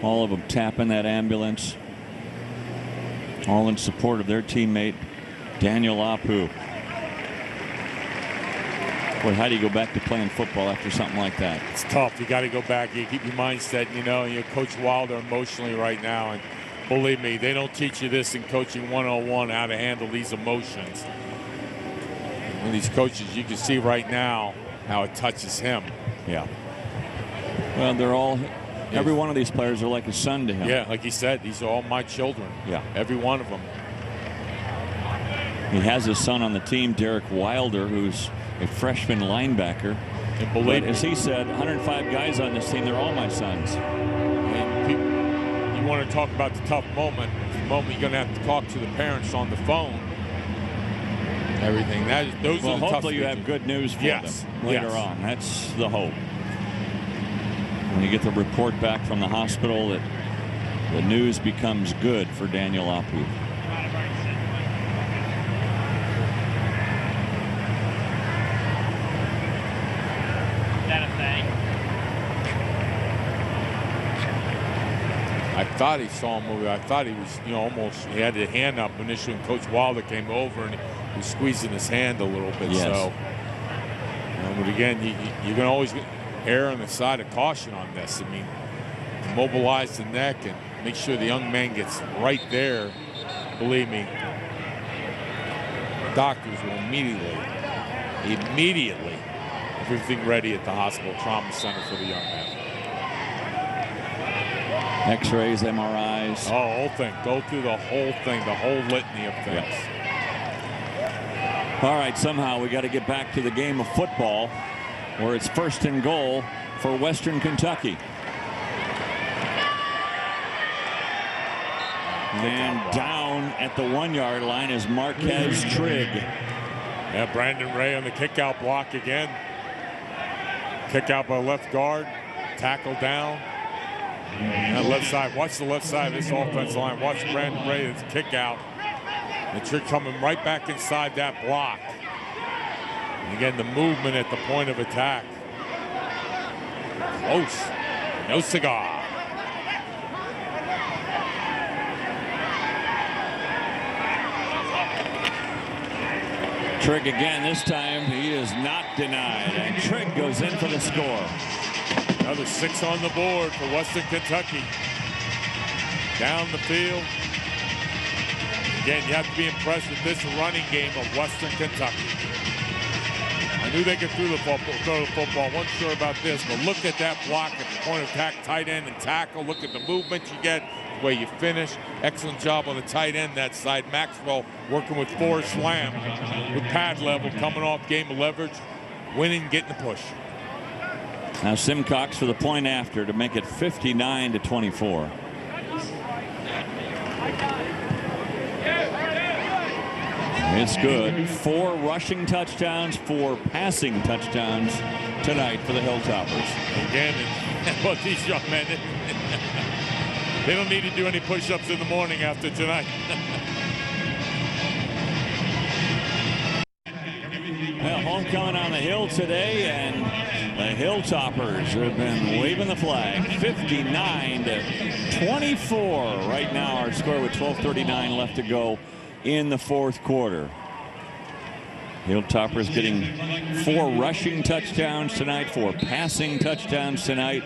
B: all of them tapping that ambulance, all in support of their teammate Daniel Apu. Boy, how do you go back to playing football after something like that?
A: It's tough. You got to go back. You keep your mindset. You know, Coach Wilder emotionally right now, and believe me, they don't teach you this in coaching 101, how to handle these emotions. And these coaches, you can see right now how it touches him.
B: Yeah. Well, they're all, every one of these players are like a son to him.
A: Yeah, like he said, these are all my children.
B: Yeah.
A: Every one of them.
B: He has his son on the team, Derek Wilder, who's a freshman linebacker.
A: And believe
B: me, as he said, 105 guys on this team, they're all my sons.
A: And people, you want to talk about the tough moment. The moment you're going to have to talk to the parents on the phone. Everything. Those are the tough
B: hopefully you have good news for them later on. That's the hope. When you get the report back from the hospital, that the news becomes good for Daniel Apu.
A: I thought he saw him move. I thought he was, almost, he had his hand up initially, and Coach Wilder came over and he was squeezing his hand a little bit.
B: Yes.
A: So, but again, you're going to always err on the side of caution on this. I mean, mobilize the neck and make sure the young man gets right there. Believe me, doctors will immediately, everything ready at the hospital trauma center for the young man.
B: X-rays, MRIs.
A: Oh, whole thing. Go through the whole thing, the whole litany of things.
B: Yes. All right, somehow we got to get back to the game of football, where it's 1st and goal for Western Kentucky. And down at the 1-yard line is Marquez Trigg.
A: Yeah, Brandon Ray on the kick-out block again. Kick out by left guard. Tackle down. And left side. Watch the left side of this offensive line. Watch Brandon Ray. It's a kick out. And Trigg coming right back inside that block. And again, the movement at the point of attack. Close. No cigar.
B: Trigg again. This time he is not denied. And Trigg goes in for the score.
A: Another 6 on the board for Western Kentucky. Down the field. Again, you have to be impressed with this running game of Western Kentucky. I knew they could throw the football. Wasn't sure about this, but look at that block at the point of attack, tight end and tackle. Look at the movement you get, the way you finish. Excellent job on the tight end that side. Maxwell working with Forrest Lamb with pad level, coming off game of leverage, winning, getting the push.
B: Now Simcox for the point after to make it 59-24. It's good. 4 rushing touchdowns, 4 passing touchdowns tonight for the Hilltoppers.
A: Again, but these young men, they don't need to do any push-ups in the morning after tonight.
B: Well, homecoming on the hill today, and the Hilltoppers have been waving the flag. 59-24 right now, our score with 12:39 left to go in the 4th quarter. Hilltoppers getting 4 rushing touchdowns tonight, 4 passing touchdowns tonight,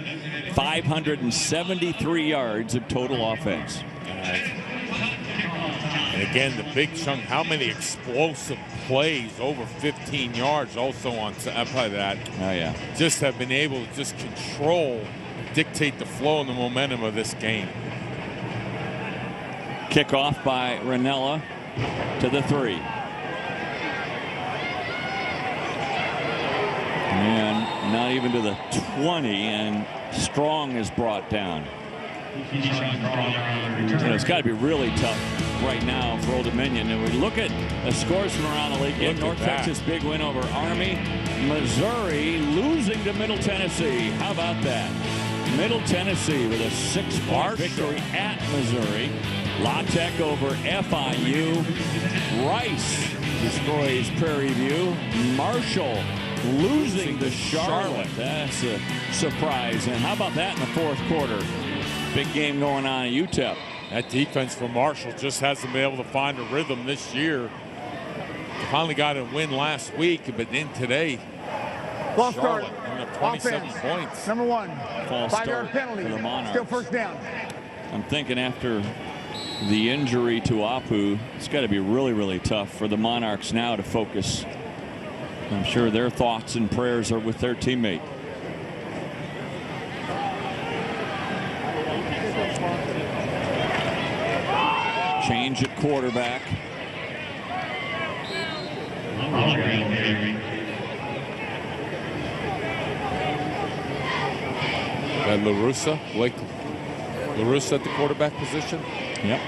B: 573 yards of total offense.
A: And again, the big chunk, how many explosive plays over 15 yards also on top of that.
B: Oh, yeah.
A: Just have been able to just control, dictate the flow and the momentum of this game.
B: Kickoff by Ranella to the 3. And not even to the 20, and Strong is brought down. It's got to be really tough right now for Old Dominion. And we look at the scores from around the league. North Texas, big win over Army. Missouri losing to Middle Tennessee. How about that? Middle Tennessee with a 6-point victory at Missouri. La Tech over FIU. Rice destroys Prairie View. Marshall losing to Charlotte. That's a surprise. And how about that in the 4th quarter? Big game going on at UTEP.
A: That defense for Marshall just hasn't been able to find a rhythm this year. Finally got a win last week, but then today,
C: False start.
A: Charlotte up 27
C: Offense.
A: points.
C: Number 1.
B: False
C: 5-yard
B: start
C: penalty.
B: for the Monarchs.
C: Still first down.
B: I'm thinking after the injury to Apu, it's got to be really, really tough for the Monarchs now to focus. I'm sure their thoughts and prayers are with their teammate. Change at quarterback.
A: And LaRussa, Blake LaRussa at the quarterback position.
B: Yep.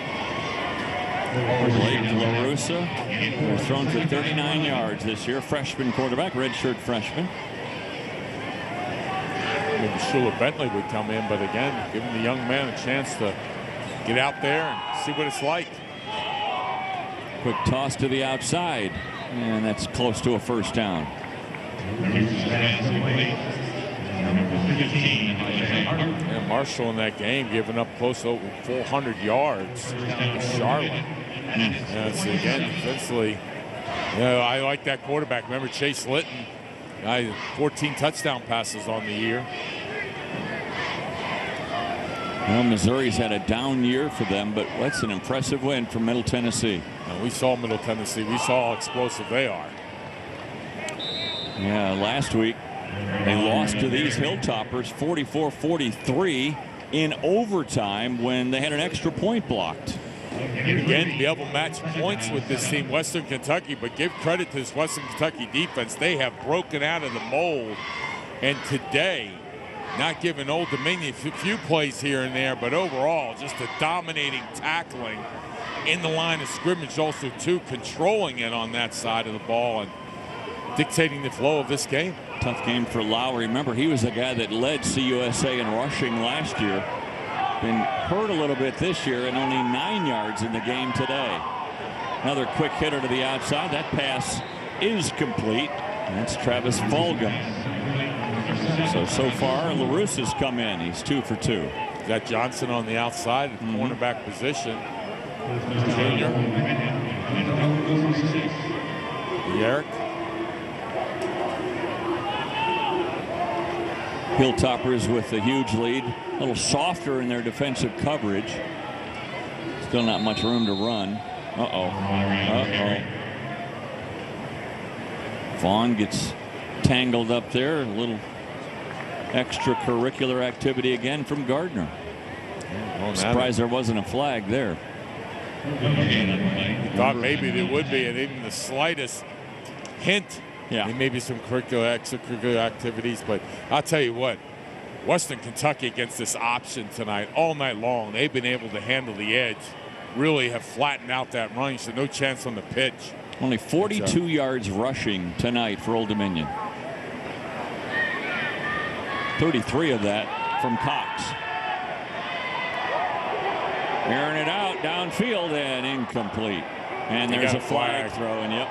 B: Blake LaRussa, who's thrown for 39 yards this year. Freshman quarterback, redshirt freshman.
A: Maybe Schuler Bentley would come in, but again, giving the young man a chance to get out there and see what it's like.
B: Quick toss to the outside, and that's close to a first down.
A: And Marshall in that game giving up close to over 400 yards to Charlotte. Yes, again, defensively, I like that quarterback. Remember Chase Litton, 14 touchdown passes on the year.
B: Well, Missouri's had a down year for them, but that's an impressive win for Middle Tennessee.
A: And we saw Middle Tennessee. We saw how explosive they are.
B: Yeah, last week they lost to these Hilltoppers 44-43 in overtime when they had an extra point blocked.
A: Again, be able to match points with this team, Western Kentucky, but give credit to this Western Kentucky defense. They have broken out of the mold, and today, not giving Old Dominion a few plays here and there, but overall, just a dominating tackling in the line of scrimmage, also too, controlling it on that side of the ball and dictating the flow of this game.
B: Tough game for Lowry. Remember, he was the guy that led CUSA in rushing last year. Been hurt a little bit this year and only 9 yards in the game today. Another quick hitter to the outside. That pass is complete. That's Travis Fulgham. So far, LaRussa's come in. He's 2 for 2.
A: Got Johnson on the outside at the cornerback position. Junior. Yerrick.
B: Hilltoppers with a huge lead. A little softer in their defensive coverage. Still not much room to run. Vaughn gets tangled up there. A little extracurricular activity again from Gardner. Surprised there wasn't a flag there.
A: Thought maybe there would be, and even the slightest hint.
B: Yeah.
A: There may be some extracurricular activities, but I'll tell you what, Western Kentucky against this option tonight, all night long, they've been able to handle the edge, really have flattened out that run, so no chance on the pitch.
B: Only 42 yards rushing tonight for Old Dominion. 33 of that from Cox. Airing it out downfield and incomplete. And there's a flag throw, and yep.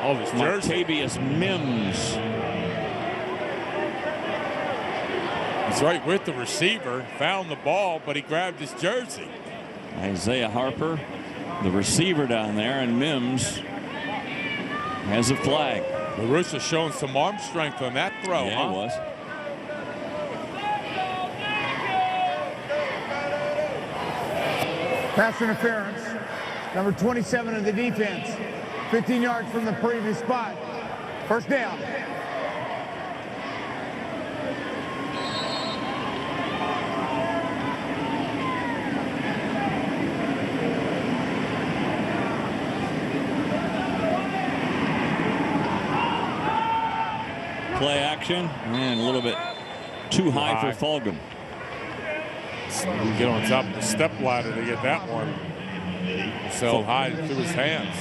A: Oh, this jersey.
B: Martavius Mims.
A: He's right with the receiver, found the ball, but he grabbed his jersey.
B: Isaiah Harper, the receiver down there, and Mims Has a flag.
A: LaRussa showing some arm strength on that throw.
B: Yeah,
A: huh?
B: it was.
C: Pass interference. Number 27 of the defense. 15 yards from the previous spot. First down.
B: Play action and a little bit too high for Fulgham.
A: Get on top of the step ladder to get that one. So high through his hands.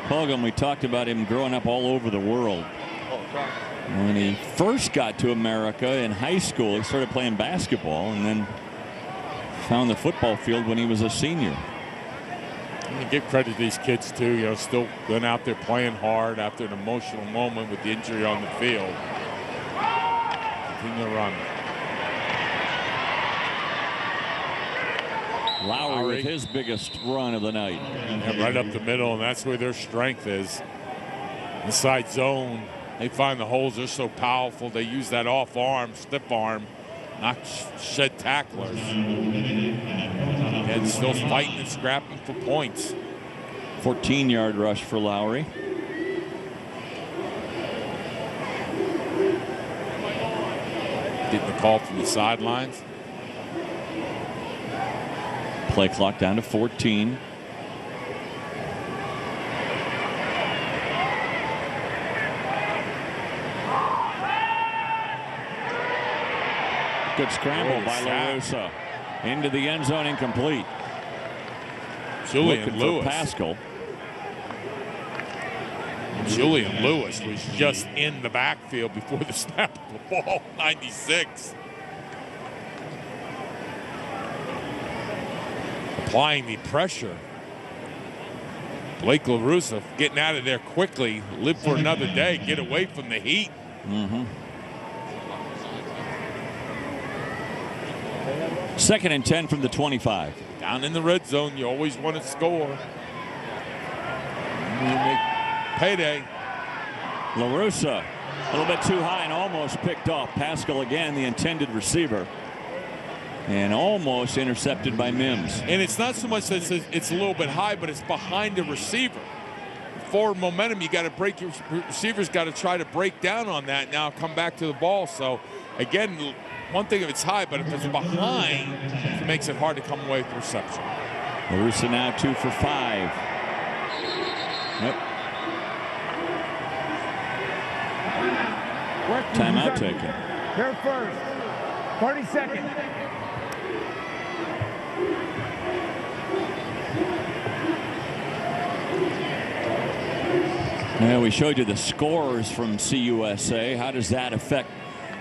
B: Fulgham, we talked about him growing up all over the world. When he first got to America in high school, he started playing basketball and then found the football field when he was a senior.
A: You give credit to these kids too, you know, still going out there playing hard after an emotional moment with the injury on the field. Continue to run.
B: Lowry with his biggest run of the night.
A: Yeah, right up the middle, and that's where their strength is. Inside zone, they find the holes. They're so powerful. They use that off arm, stiff arm, not shed tacklers. And still fighting and scrapping for points.
B: 14-yard rush for Lowry.
A: Getting the call from the sidelines.
B: Play clock down to 14. Good scramble by LaRussa. Into the end zone, incomplete.
A: Julian Lewis.
B: Pascal.
A: Julian Lewis was just in the backfield before the snap of the ball. 96. Applying the pressure. Blake LaRussa getting out of there quickly. Live for another day. Get away from the heat.
B: Mm-hmm. 2nd and 10 from the 25.
A: Down in the red zone, you always want to score. You make payday.
B: LaRussa a little bit too high and almost picked off. Pascal again, the intended receiver. And almost intercepted by Mims.
A: And it's not so much that it's a little bit high, but it's behind the receiver. Forward momentum, you got to break, your receiver's got to try to break down on that now, come back to the ball. So again, one thing if it's high, but if it's behind, it makes it hard to come away with the reception.
B: LaRussa now 2 for 5. Yep. Timeout taken.
C: They're first. 30 seconds.
B: Now we showed you the scores from CUSA. How does that affect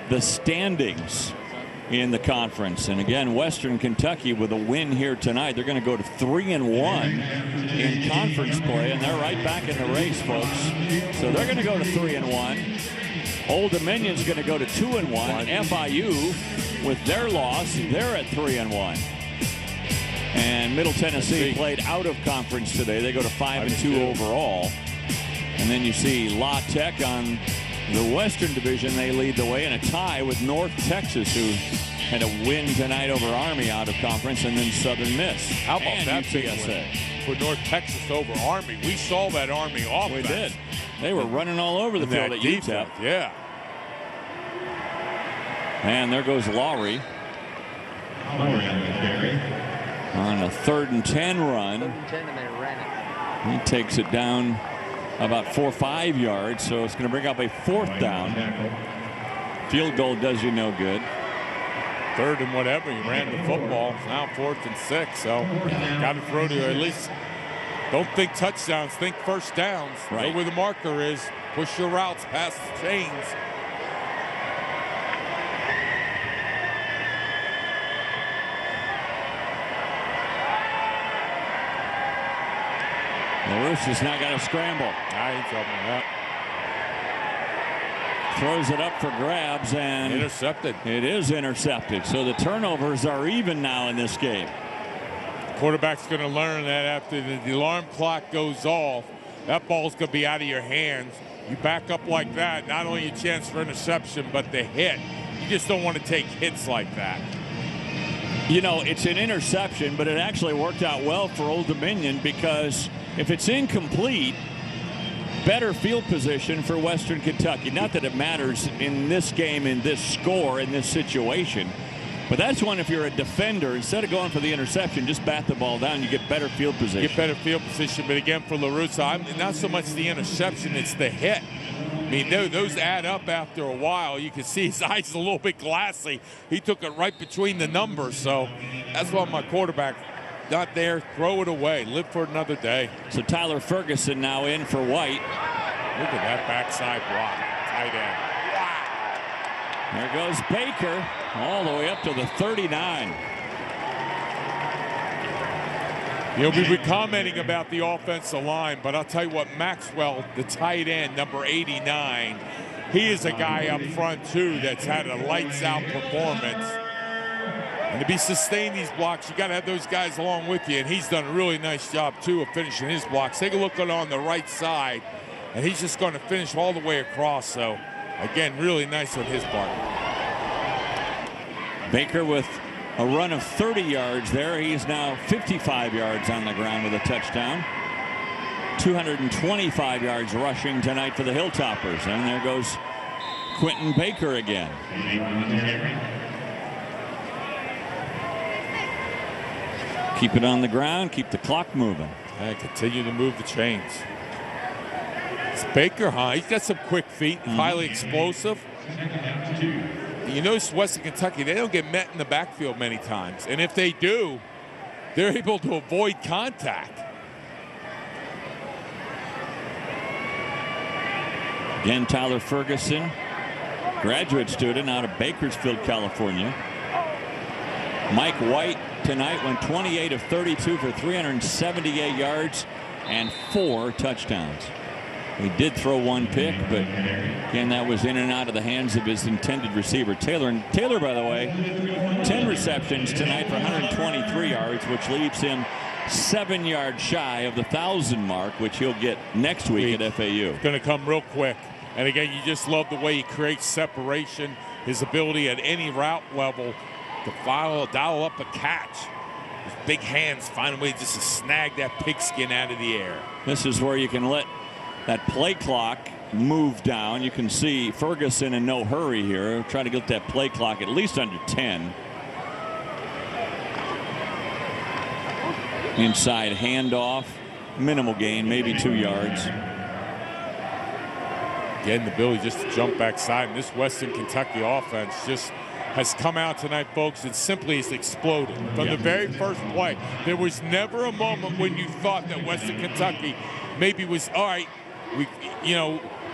B: the standings in the conference? And again, Western Kentucky with a win here tonight. They're going to go to 3-1 in conference play, and they're right back in the race, folks. So they're going to go to 3-1. Old Dominion's going to go to 2-1. FIU, with their loss, they're at 3-1. And Middle Tennessee played out of conference today. They go to 5-2 overall. And then you see La Tech on the Western Division. They lead the way in a tie with North Texas, who had a win tonight over Army out of conference, and then Southern Miss.
A: How about
B: and
A: that
B: UTSA
A: for North Texas over Army? We saw that Army offense.
B: We did. They were running all over the field at UTEP.
A: Yeah.
B: And there goes Lowry on a 3rd and 10 run.
G: 3rd and 10, and they ran it.
B: He takes it down about 4 or 5 yards, so it's going to bring up a 4th down. Field goal does you no good.
A: 3rd and whatever, you ran the football. It's now 4th and 6, so got to throw to at least. Don't think touchdowns, think first downs.
B: Right.
A: Know where the marker is. Push your routes past the chains.
B: LaRussa's now got to scramble.
A: I ain't trouble with that.
B: Throws it up for grabs, and
A: Intercepted.
B: it is intercepted. So the turnovers are even now in this game.
A: Quarterback's going to learn that after the alarm clock goes off, that ball's going to be out of your hands. You back up like that, not only a chance for interception, but the hit. You just don't want to take hits like that.
B: You know, it's an interception, but it actually worked out well for Old Dominion, because if it's incomplete, better field position for Western Kentucky. Not that it matters in this game, in this score, in this situation, but that's one, if you're a defender, instead of going for the interception, just bat the ball down, you get better field position.
A: Get better field position, but again, for LaRussa, not so much the interception, it's the hit. I mean, those add up after a while. You can see his eyes a little bit glassy. He took it right between the numbers, so that's why my quarterback, not there, throw it away, live for another day.
B: So Tyler Ferguson now in for White.
A: Look at that backside block, tight end.
B: There goes Baker all the way up to the 39.
A: We've been commenting about the offensive line, but I'll tell you what, Maxwell, the tight end, number 89, he is a guy up front, too, that's had a lights-out performance. And to be sustained these blocks, you got to have those guys along with you, and he's done a really nice job, too, of finishing his blocks. Take a look on the right side, and he's just going to finish all the way across, so again, really nice on his part.
B: Baker with a run of 30 yards there. He's now 55 yards on the ground with a touchdown. 225 yards rushing tonight for the Hilltoppers. And there goes Quentin Baker again. Keep it on the ground, keep the clock moving.
A: And continue to move the chains. It's Baker, huh? He's got some quick feet, highly explosive. You notice Western Kentucky, they don't get met in the backfield many times. And if they do, they're able to avoid contact.
B: Again, Tyler Ferguson, graduate student out of Bakersfield, California. Mike White tonight went 28 of 32 for 378 yards and 4 touchdowns. He did throw one pick, but again, that was in and out of the hands of his intended receiver, Taylor. And Taylor, by the way, 10 receptions tonight for 123 yards, which leaves him 7 yards shy of the 1,000 mark, which he'll get next week at FAU.
A: It's going to come real quick. And again, you just love the way he creates separation, his ability at any route level to dial up a catch. His big hands find a way just to snag that pigskin out of the air.
B: This is where you can let that play clock move down. You can see Ferguson in no hurry here, trying to get that play clock at least under 10. Inside handoff, minimal gain, maybe 2 yards.
A: Again, the ability just to jump backside, and this Western Kentucky offense just has come out tonight, folks, and simply has exploded. From the very first play, there was never a moment when you thought that Western Kentucky maybe was, all right,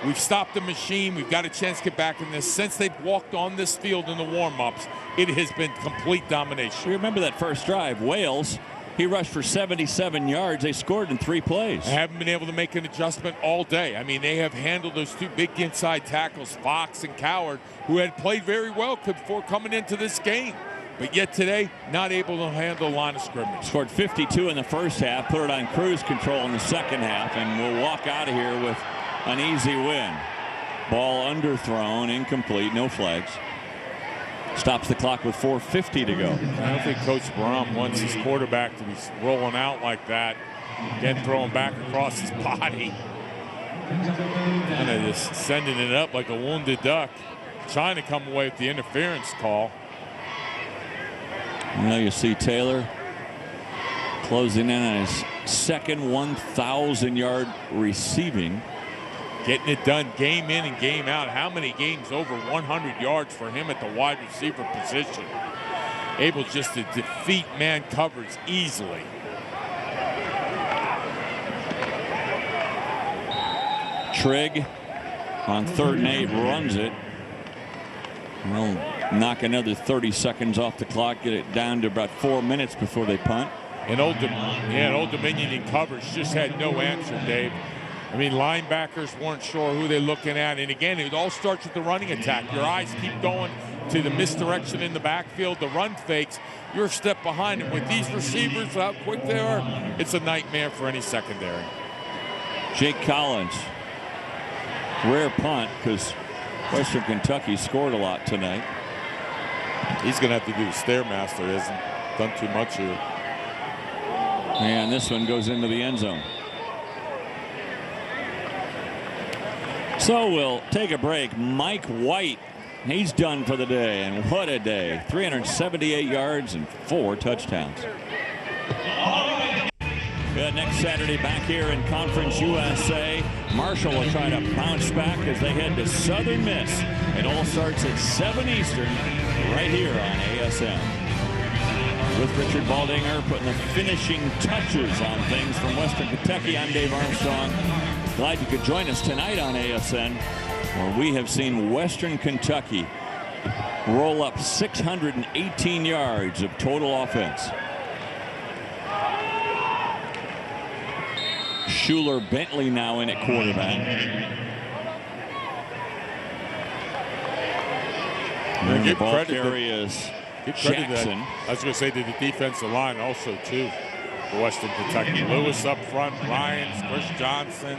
A: we've stopped the machine, we've got a chance to get back in this. Since they've walked on this field in the warm-ups, it has been complete domination.
B: You remember that first drive, Wales, he rushed for 77 yards. They scored in 3 plays.
A: They haven't been able to make an adjustment all day. I mean, they have handled those 2 big inside tackles, Fox and Coward, who had played very well before coming into this game. But yet today, not able to handle line of scrimmage.
B: Scored 52 in the first half, put it on cruise control in the second half, and we'll walk out of here with an easy win. Ball underthrown, incomplete, no flags. Stops the clock with 4:50 to go.
A: I don't think Coach Brom wants his quarterback to be rolling out like that. Again, throwing back across his body. Kind of just sending it up like a wounded duck. Trying to come away with the interference call.
B: Now you see Taylor closing in on his second 1,000-yard receiving.
A: Getting it done game in and game out. How many games over 100 yards for him at the wide receiver position? Able just to defeat man coverage easily.
B: Trigg on 3rd and 8 runs it. We'll knock another 30 seconds off the clock, get it down to about 4 minutes before they punt.
A: And Old Dominion in coverage just had no answer, Dave. I mean, linebackers weren't sure who they're looking at. And again, it all starts with the running attack. Your eyes keep going to the misdirection in the backfield, the run fakes. You're a step behind. And with these receivers, how quick they are, it's a nightmare for any secondary.
B: Jake Collins. Rare punt because Western Kentucky scored a lot tonight.
A: He's going to have to do the Stairmaster. He hasn't done too much here.
B: And this one goes into the end zone. So we'll take a break. Mike White, he's done for the day, and what a day. 378 yards and 4 touchdowns. Next Saturday back here in Conference USA. Marshall will try to bounce back as they head to Southern Miss. It all starts at 7 Eastern right here on ASM. With Richard Baldinger putting the finishing touches on things from Western Kentucky, I'm Dave Armstrong. Glad you could join us tonight on ASN, where we have seen Western Kentucky roll up 618 yards of total offense. Schuler Bentley now in at quarterback. And the ball carry is Jackson.
A: I was going to say to the defensive line also too for Western Kentucky. Lewis up front, Ryans, Chris Johnson,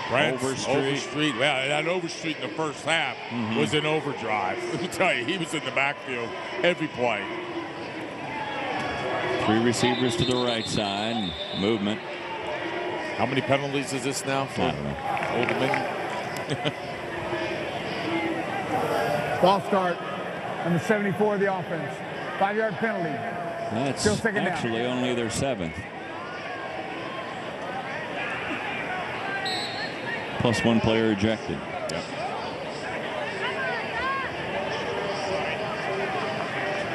A: Brent Overstreet. Well, that Overstreet in the first half was in overdrive. Let me tell you, he was in the backfield every play.
B: 3 receivers to the right side. Movement.
A: How many penalties is this now for Old Dominion?
C: Ball start on the 74 of the offense. 5-yard penalty.
B: That's
C: Still second down.
B: actually only their 7th. Plus 1 player ejected.
A: Yep.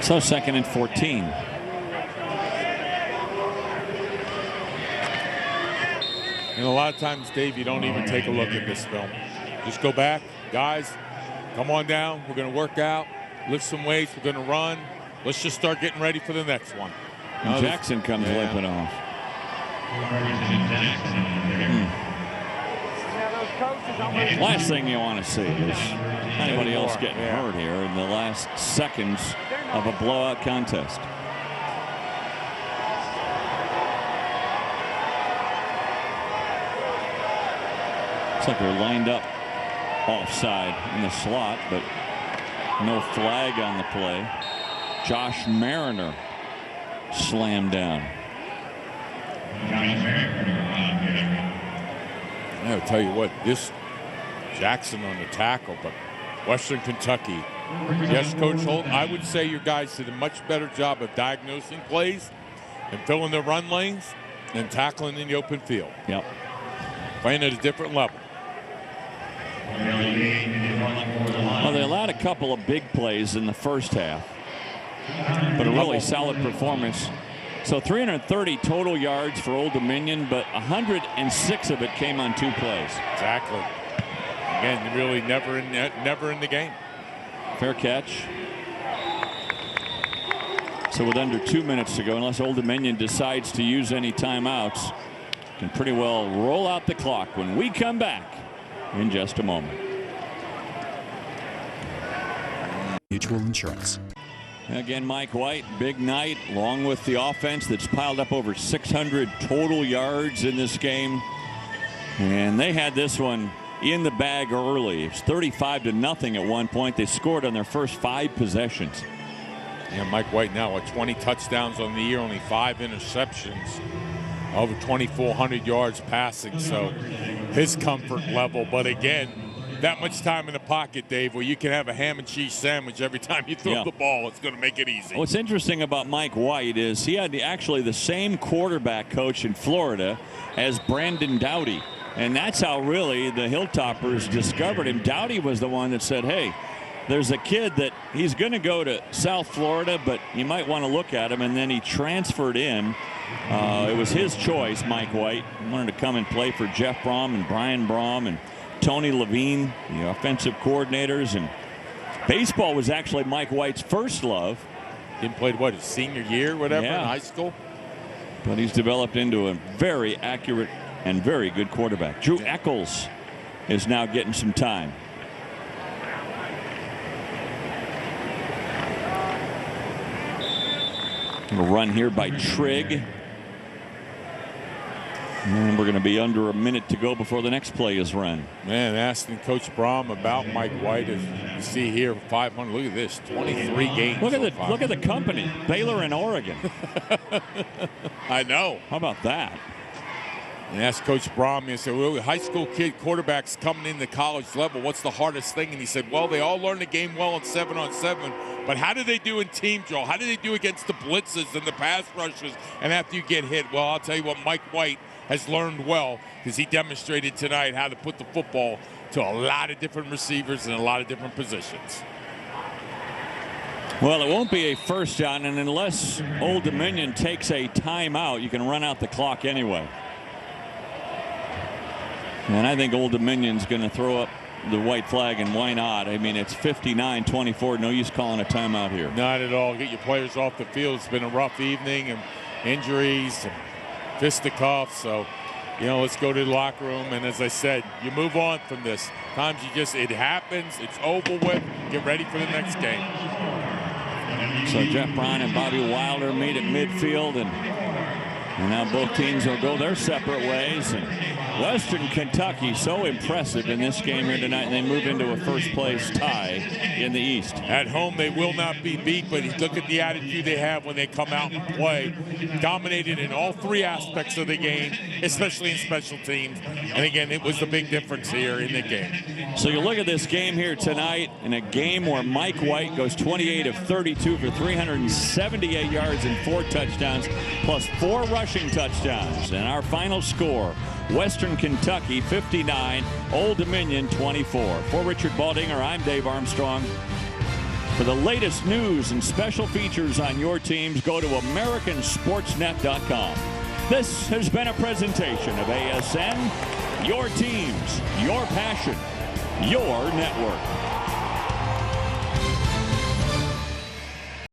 B: So 2nd and 14.
A: And a lot of times, Dave, you don't even take a look at this film. Just go back. Guys, come on down. We're going to work out, lift some weights. We're going to run. Let's just start getting ready for the next one.
B: Jackson comes limping off. Last thing you want to see is anybody else getting hurt here in the last seconds of a blowout contest. Looks like they're lined up offside in the slot, but no flag on the play. Josh Mariner slammed down.
A: I'll tell you what, this Jackson on the tackle, but Western Kentucky. Yes, Coach Holt, I would say your guys did a much better job of diagnosing plays and filling their run lanes and tackling in the open field.
B: Yep.
A: Playing at a different level.
B: Well, they allowed a couple of big plays in the first half, but a really solid performance. So 330 total yards for Old Dominion, but 106 of it came on 2 plays.
A: Exactly. Again, really never in the game.
B: Fair catch. So with under 2 minutes to go, unless Old Dominion decides to use any timeouts, can pretty well roll out the clock when we come back in just a moment.
D: Mutual Insurance.
B: Again, Mike White, big night, along with the offense that's piled up over 600 total yards in this game. And they had this one in the bag early. It's 35-0 at one point. They scored on their first 5 possessions.
A: Yeah, Mike White now with 20 touchdowns on the year, only 5 interceptions, over 2,400 yards passing. So his comfort level, but again, that much time in the pocket, Dave, where you can have a ham and cheese sandwich every time you throw the ball. It's going to make it easy.
B: What's interesting about Mike White is he had actually the same quarterback coach in Florida as Brandon Doughty. And that's how really the Hilltoppers discovered him. Doughty was the one that said, hey, there's a kid that he's going to go to South Florida, but you might want to look at him. And then he transferred in. It was his choice, Mike White. He wanted to come and play for Jeff Brom and Brian Brom and Tony Levine, the offensive coordinators. And baseball was actually Mike White's first love.
A: He played, what, his senior year, whatever, in high school?
B: But he's developed into a very accurate and very good quarterback. Drew Eccles is now getting some time. A run here by Trigg. And we're going to be under a minute to go before the next play is run.
A: Man, asking Coach Brahm about Mike White, as you see here, 500. Look at this, 23 games.
B: Look at the company, Baylor and Oregon.
A: I know.
B: How about that?
A: And asked Coach Brahm, he said, well, high school kid quarterbacks coming into college level, what's the hardest thing? And he said, well, they all learn the game well in 7-on-7, but how do they do in team drill? How do they do against the blitzes and the pass rushes and after you get hit? Well, I'll tell you what, Mike White has learned well, because he demonstrated tonight how to put the football to a lot of different receivers in a lot of different positions.
B: Well, it won't be a first down, and unless Old Dominion takes a timeout, you can run out the clock anyway. And I think Old Dominion's going to throw up the white flag, and why not? I mean, it's 59-24. No use calling a timeout here.
A: Not at all. Get your players off the field. It's been a rough evening, and injuries and fisticuffs. So, you know, let's go to the locker room. And as I said, you move on from this. Times it happens. It's over with. Get ready for the next game.
B: So Jeff Brown and Bobby Wilder meet at midfield, and now both teams will go their separate ways. And Western Kentucky so impressive in this game here tonight, and they move into a first-place tie in the East.
A: At home, they will not be beat, but look at the attitude they have when they come out and play. Dominated in all three aspects of the game, especially in special teams. And again, it was the big difference here in the game.
B: So you look at this game here tonight, in a game where Mike White goes 28 of 32 for 378 yards and 4 touchdowns, plus 4 rushing touchdowns. And our final score, Western Kentucky 59, Old Dominion 24. For Richard Baldinger, I'm Dave Armstrong. For the latest news and special features on your teams, go to AmericanSportsNet.com. This has been a presentation of ASN, your teams, your passion, your network.